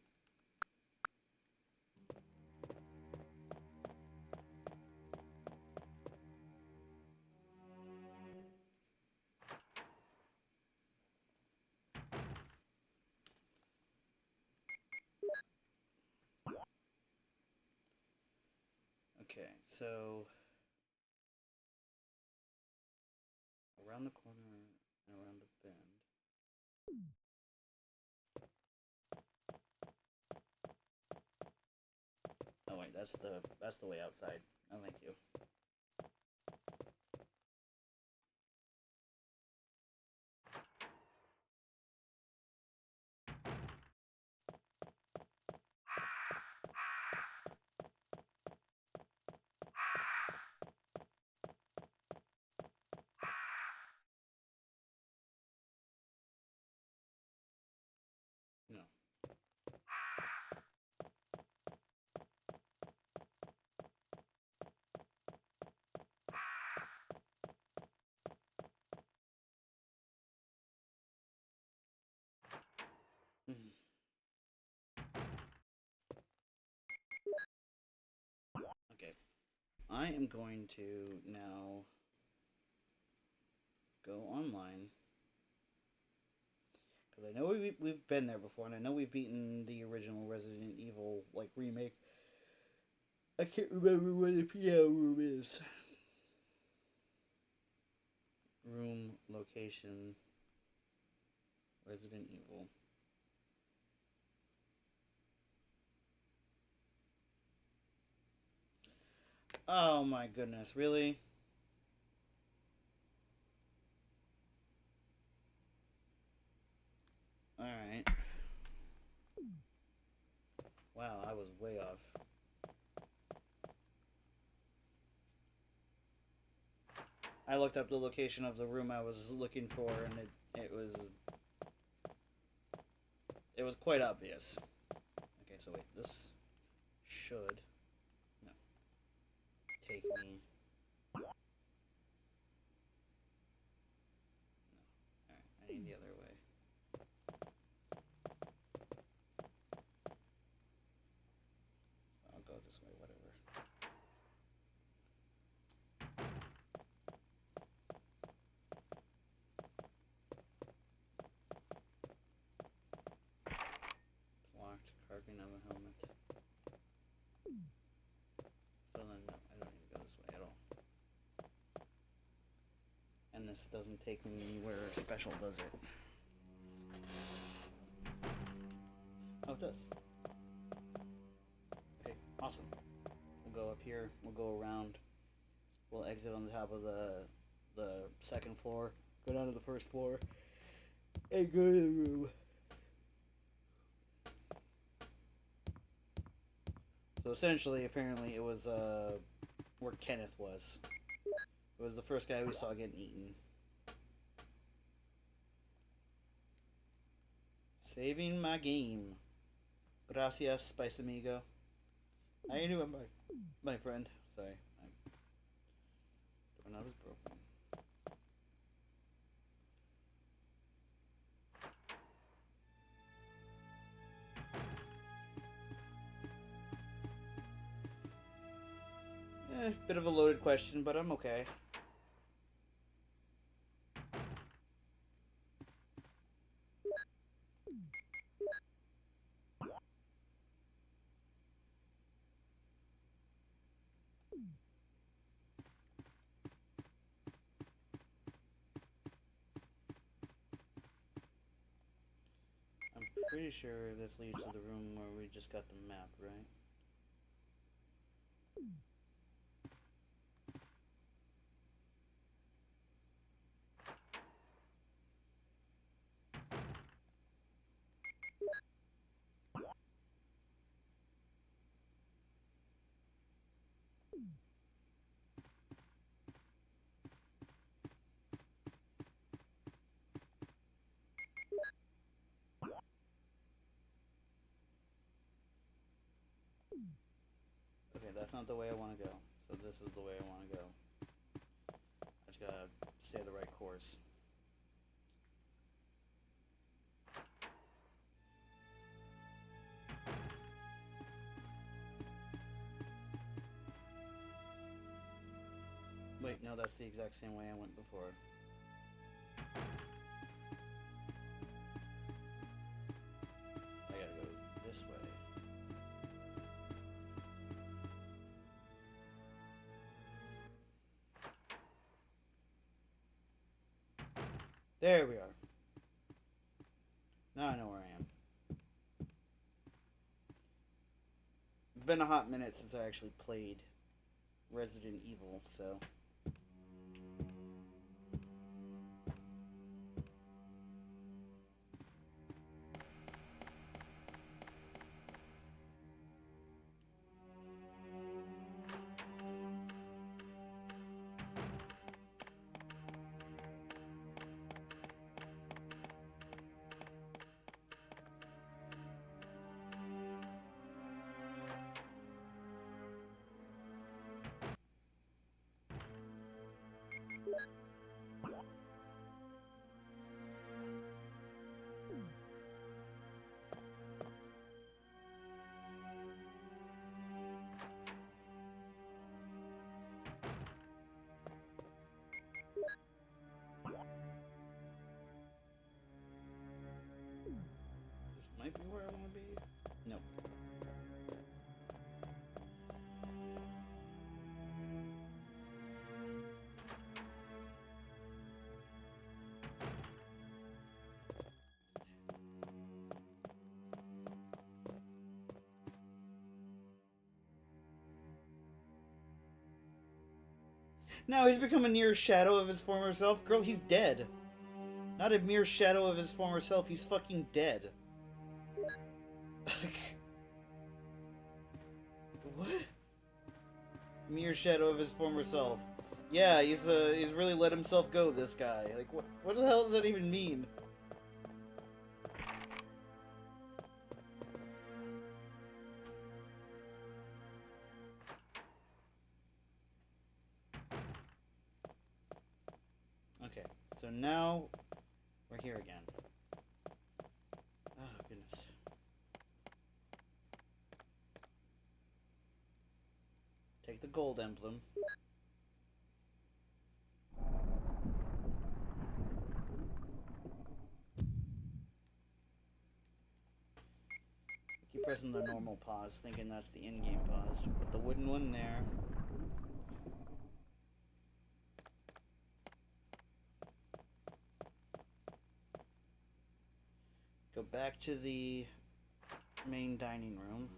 Okay, so around the corner and around the bend. Oh wait, that's the way outside. Oh, thank you. No. Mhm. Okay. I am going to now go online because I know we've been there before, and I know we've beaten the original Resident Evil remake. I can't remember where the piano room is. Room location. Resident Evil. Oh my goodness, really? Alright. Wow, I was way off. I looked up the location of the room I was looking for, and it was quite obvious. Okay, so wait, this should no take me. No, all right, I need the other way. I'll go this way, whatever. Locked, carving of a helmet. So then, no, I don't need to go this way at all. And this doesn't take me anywhere special, does it? Oh, it does. Okay, awesome. We'll go up here, we'll go around, we'll exit on the top of the second floor, go down to the first floor, and go to the room. So essentially, apparently, it was where Kenneth was. It was the first guy we saw getting eaten. Saving my game. Gracias, Spice Amigo. How you doing, my friend? Sorry, doorknob is broken. Bit of a loaded question, but I'm okay. I'm pretty sure this leads to the room where we just got the map, right? Okay, that's not the way I want to go. So this is the way I want to go. I just gotta stay the right course. Wait, no, that's the exact same way I went before. I gotta go this way. There we are. Now I know where I am. It's been a hot minute since I actually played Resident Evil, so... This might be where I want to be. Nope. Now he's become a near shadow of his former self. Girl, he's dead. Not a mere shadow of his former self, he's fucking dead. What? Mere shadow of his former self. Yeah, he's really let himself go, this guy. Like, what the hell does that even mean? Okay, so now we're here again. Oh, goodness. Take the gold emblem. Keep pressing the normal pause, thinking that's the in-game pause. Put the wooden one there. Go back to the main dining room.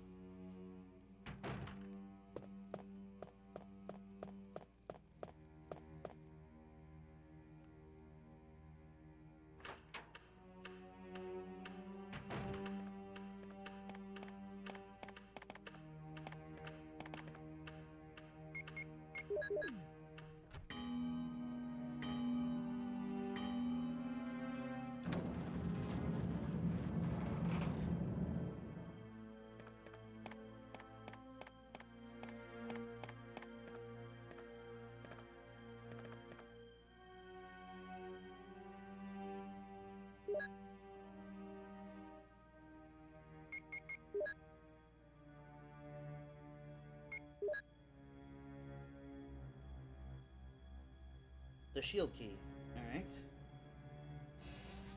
The shield key. Alright.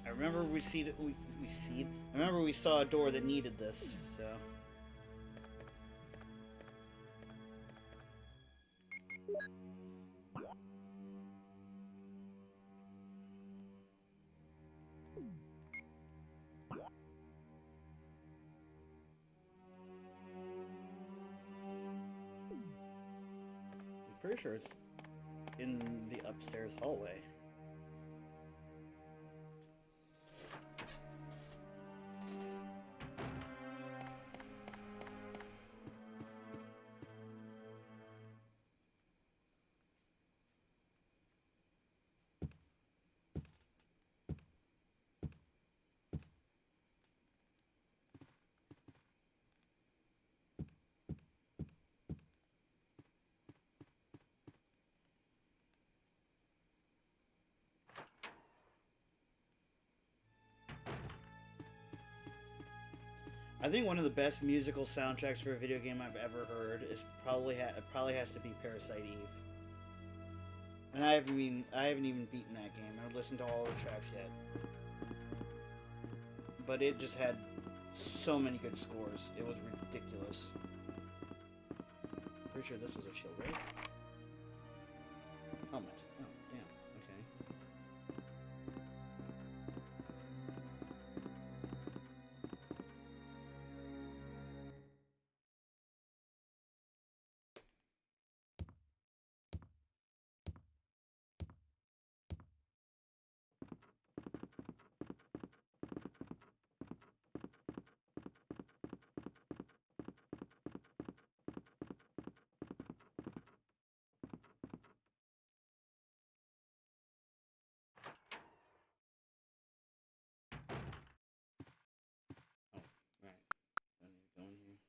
I remember we I remember we saw a door that needed this, so. I'm pretty sure it's in the upstairs hallway. I think one of the best musical soundtracks for a video game I've ever heard is probably has to be Parasite Eve. And I haven't even beaten that game. I haven't listened to all the tracks yet. But it just had so many good scores. It was ridiculous. Pretty sure this was a shield, right? Helmet. Oh, damn. Okay. Oh, right. I need to go in here.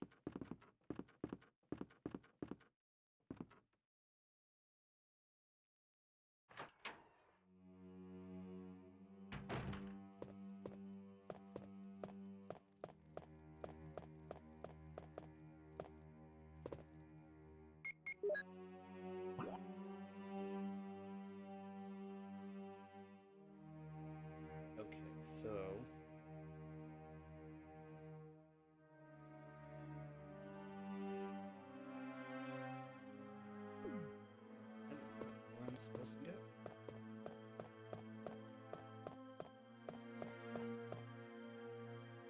Okay, so where am I supposed to go?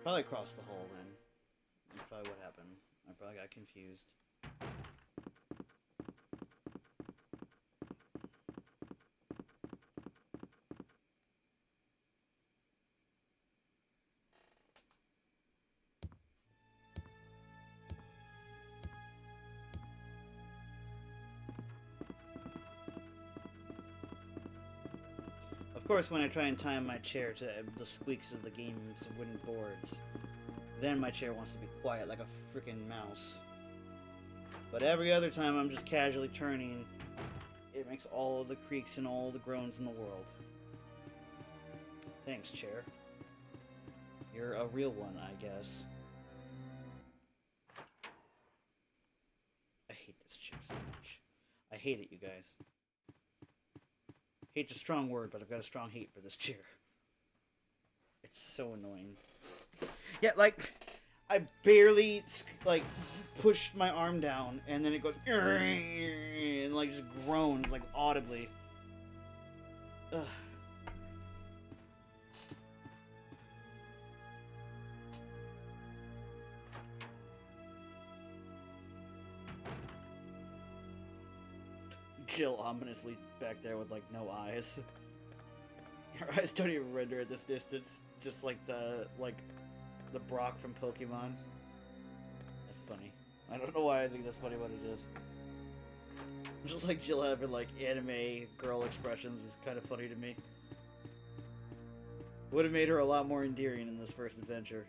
Probably across the hall then. That's probably what happened. I probably got confused. Of course, when I try and time my chair to the squeaks of the game's wooden boards, then my chair wants to be quiet like a freaking mouse. But every other time I'm just casually turning, it makes all of the creaks and all the groans in the world. Thanks, chair. You're a real one, I guess. I hate this chair so much. I hate it, you guys. Hate's a strong word, but I've got a strong hate for this chair. It's so annoying. Yeah, like, I barely, like, pushed my arm down, and then it goes, and, like, just groans, like, audibly. Ugh. Jill ominously back there with, like, no eyes. Her eyes don't even render at this distance. Just like the Brock from Pokemon. That's funny. I don't know why I think that's funny, but it is. Just like Jill having, like, anime girl expressions is kind of funny to me. Would have made her a lot more endearing in this first adventure.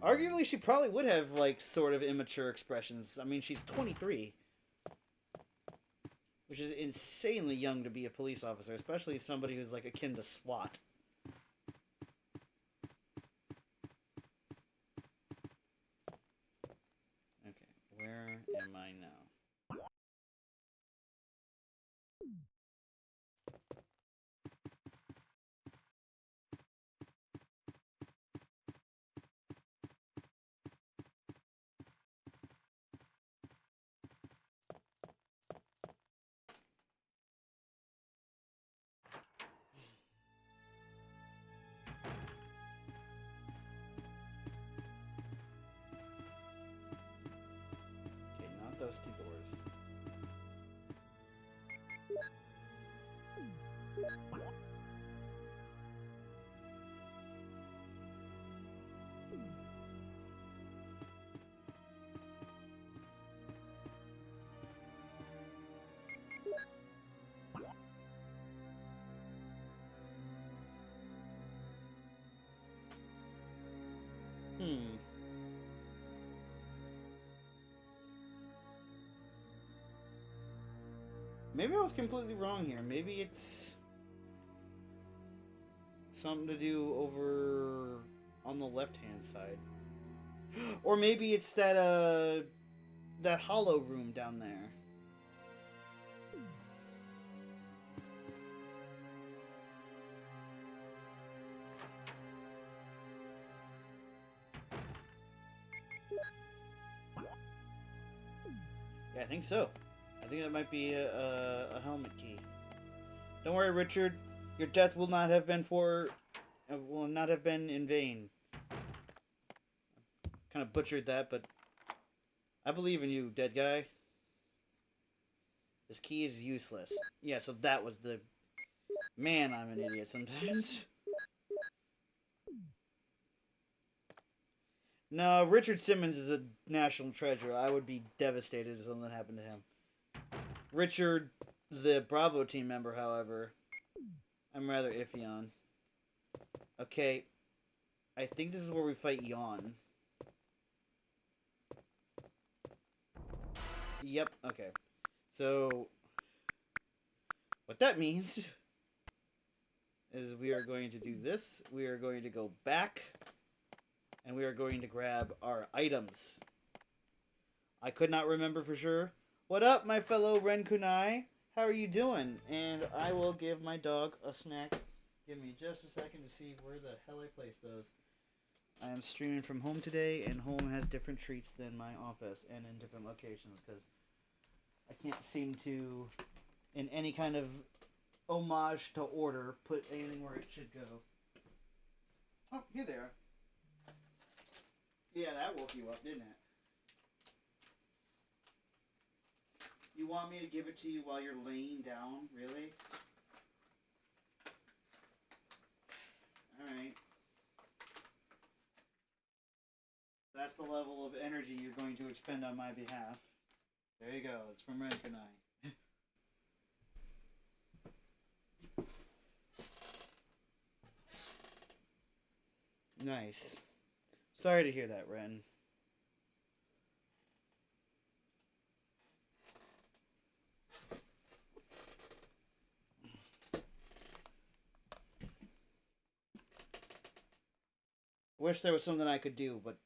Arguably, she probably would have, like, sort of immature expressions. I mean, she's 23. Which is insanely young to be a police officer, especially somebody who's, like, akin to SWAT. Okay, where am I now? Okay, not those two doors. Maybe I was completely wrong here. Maybe it's something to do over on the left-hand side. Or maybe it's that hollow room down there. Yeah, I think so. I think that might be a helmet key. Don't worry, Richard. Your death will not have been in vain. Kind of butchered that, but I believe in you, dead guy. This key is useless. Yeah, so that was the... Man, I'm an idiot sometimes. No, Richard Simmons is a national treasure. I would be devastated if something happened to him. Richard, the Bravo team member, however, I'm rather iffy on. Okay, I think this is where we fight Yawn. Yep, okay. So, what that means is we are going to do this. We are going to go back, and we are going to grab our items. I could not remember for sure. What up, my fellow Renkunai? How are you doing? And I will give my dog a snack. Give me just a second to see where the hell I place those. I am streaming from home today, and home has different treats than my office, and in different locations, because I can't seem to, in any kind of homage to order, put anything where it should go. Oh, here they are. Yeah, that woke you up, didn't it? You want me to give it to you while you're laying down? Really? Alright. That's the level of energy you're going to expend on my behalf. There you go. It's from Renkanai. Nice. Sorry to hear that, Ren. Wish there was something I could do, but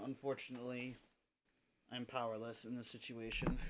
unfortunately, I'm powerless in this situation.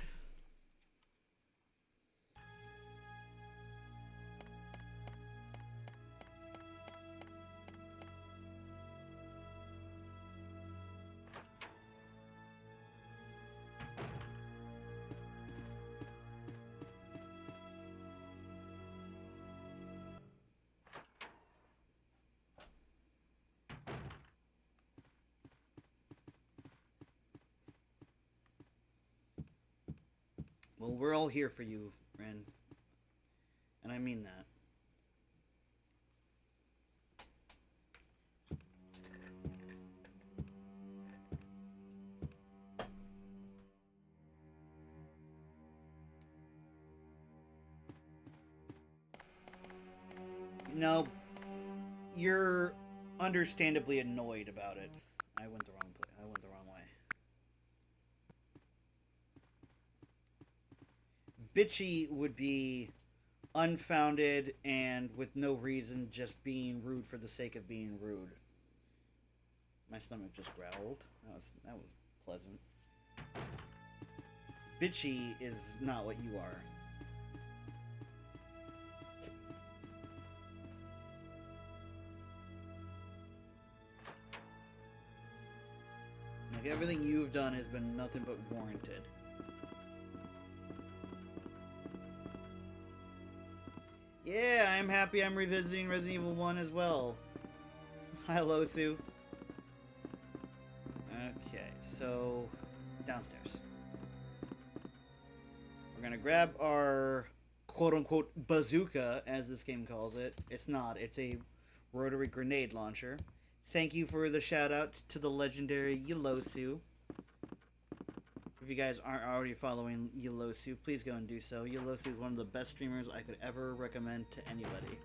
Well, we're all here for you, Ren. And I mean that. No, you're understandably annoyed about it. I went the wrong place. I went the wrong way. Bitchy would be unfounded and with no reason, just being rude for the sake of being rude. My stomach just growled. That was pleasant. Bitchy is not what you are. Like, everything you've done has been nothing but warranted. Yeah, I'm happy I'm revisiting Resident Evil 1 as well. Hi, Losu. Okay, so downstairs. We're gonna grab our quote-unquote bazooka, as this game calls it. It's not. It's a rotary grenade launcher. Thank you for the shout-out to the legendary Yolosu. If you guys aren't already following Yolosu, please go and do so. Yolosu is one of the best streamers I could ever recommend to anybody.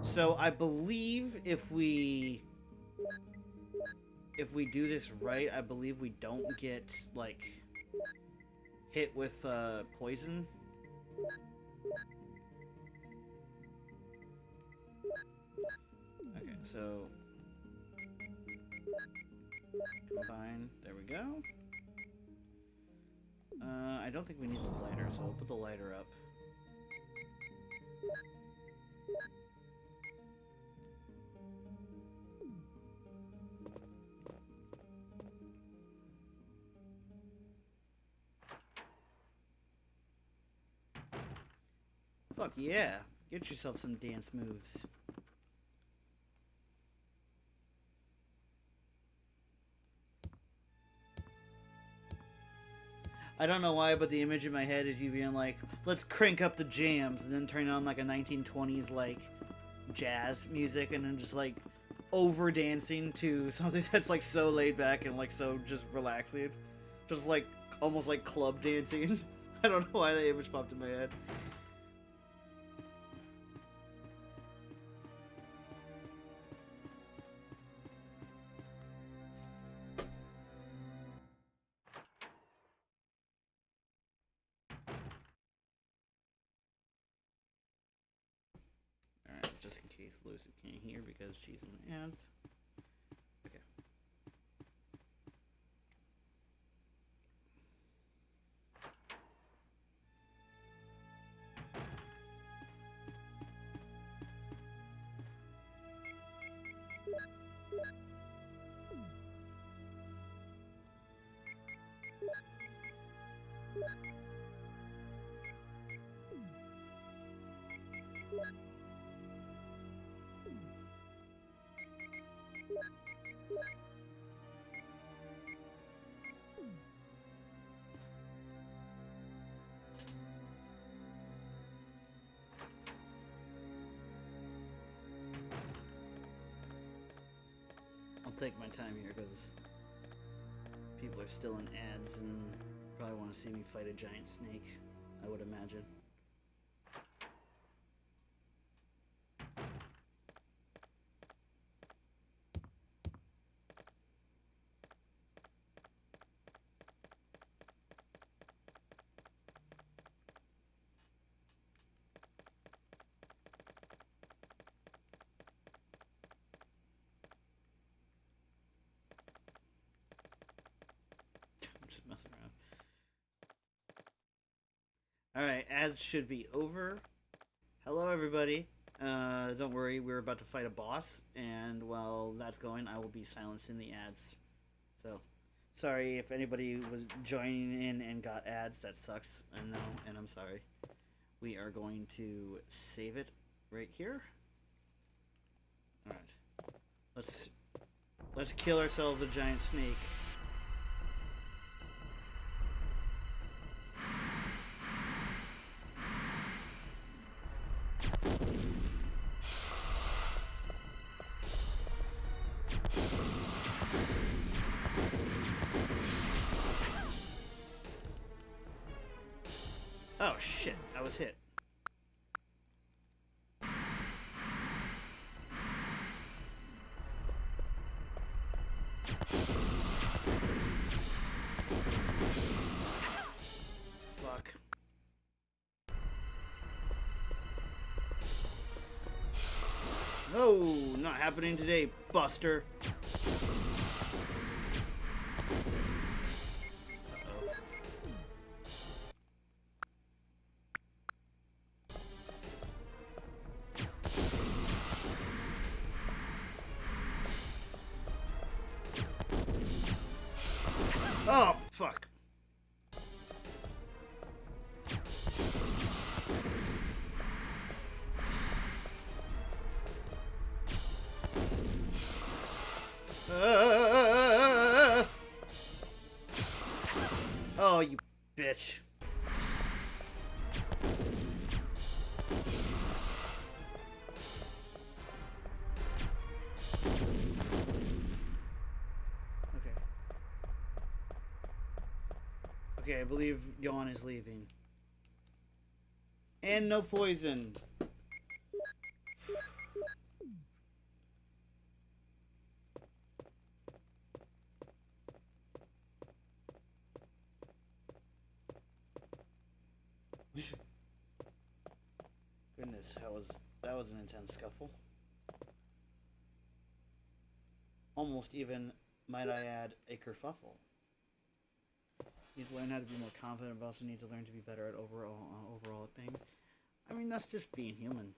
So I believe if we do this right, I believe we don't get, like, hit with poison. Okay, so combine. There we go. I don't think we need the lighter, so I'll put the lighter up. Fuck yeah. Get yourself some dance moves. I don't know why, but the image in my head is you being like, let's crank up the jams, and then turn on like a 1920s like jazz music, and then just like over dancing to something that's like so laid back and like so just relaxing. Just like almost like club dancing. I don't know why that image popped in my head. Alright, just in case Lucy can't hear because she's in the ads. Okay. I'll take my time here because people are still in ads and probably want to see me fight a giant snake, I would imagine. Just messing around. Alright, ads should be over. Hello, everybody. Don't worry, we're about to fight a boss, and while that's going, I will be silencing the ads. So, sorry if anybody was joining in and got ads. That sucks, I know, and I'm sorry. We are going to save it right here. Alright. Let's kill ourselves a giant snake. Oh shit, I was hit. Fuck. No, not happening today, Buster. Oh, fuck. Oh, you bitch. Okay, I believe Yon is leaving. And no poison. Goodness, that was an intense scuffle. Almost even, might I add, a kerfuffle. Need to learn how to be more confident, but also need to learn to be better at overall things. I mean, that's just being human.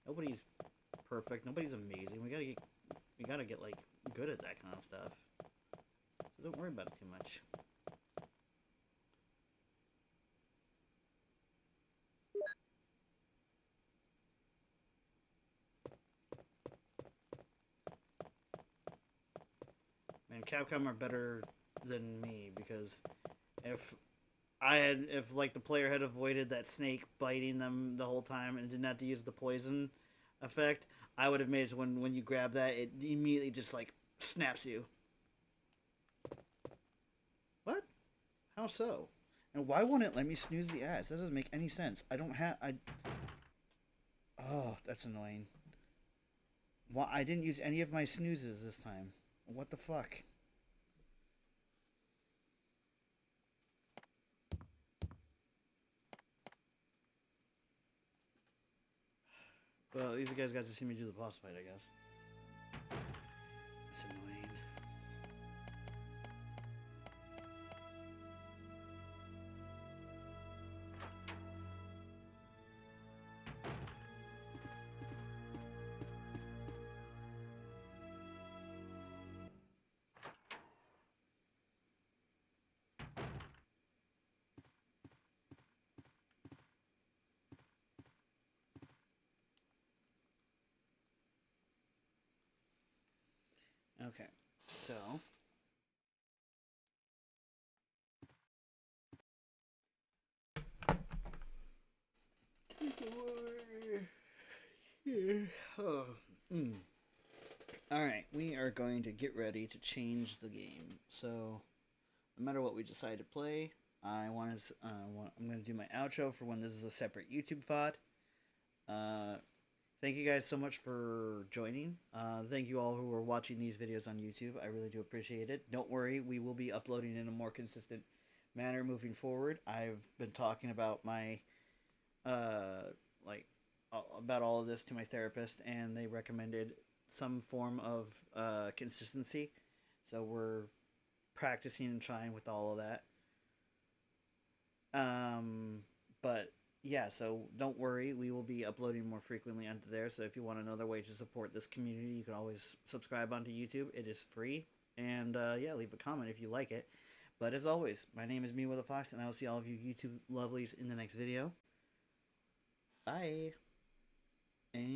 Nobody's perfect. Nobody's amazing. We gotta get like good at that kind of stuff. So don't worry about it too much. Man, Capcom are better than me, because if like the player had avoided that snake biting them the whole time and didn't have to use the poison effect, I would have made it so when you grab that, it immediately just like snaps you. What? How so? And why won't it let me snooze the ads? That doesn't make any sense. Oh, that's annoying. Well, I didn't use any of my snoozes this time. What the fuck? Well, these guys got to see me do the boss fight, I guess. That's annoying. Okay, so oh. Alright, we are going to get ready to change the game. So, no matter what we decide to play, I'm going to do my outro for when this is a separate YouTube VOD. Thank you guys so much for joining. Thank you all who are watching these videos on YouTube. I really do appreciate it. Don't worry, we will be uploading in a more consistent manner moving forward. I've been talking about my about all of this to my therapist, and they recommended some form of consistency. So we're practicing and trying with all of that. But yeah, so don't worry, we will be uploading more frequently onto there. So if you want another way to support this community, you can always subscribe onto YouTube. It is free, and yeah, leave a comment if you like it. But as always, my name is Mewa the Fox, and I will see all of you YouTube lovelies in the next video. Bye. And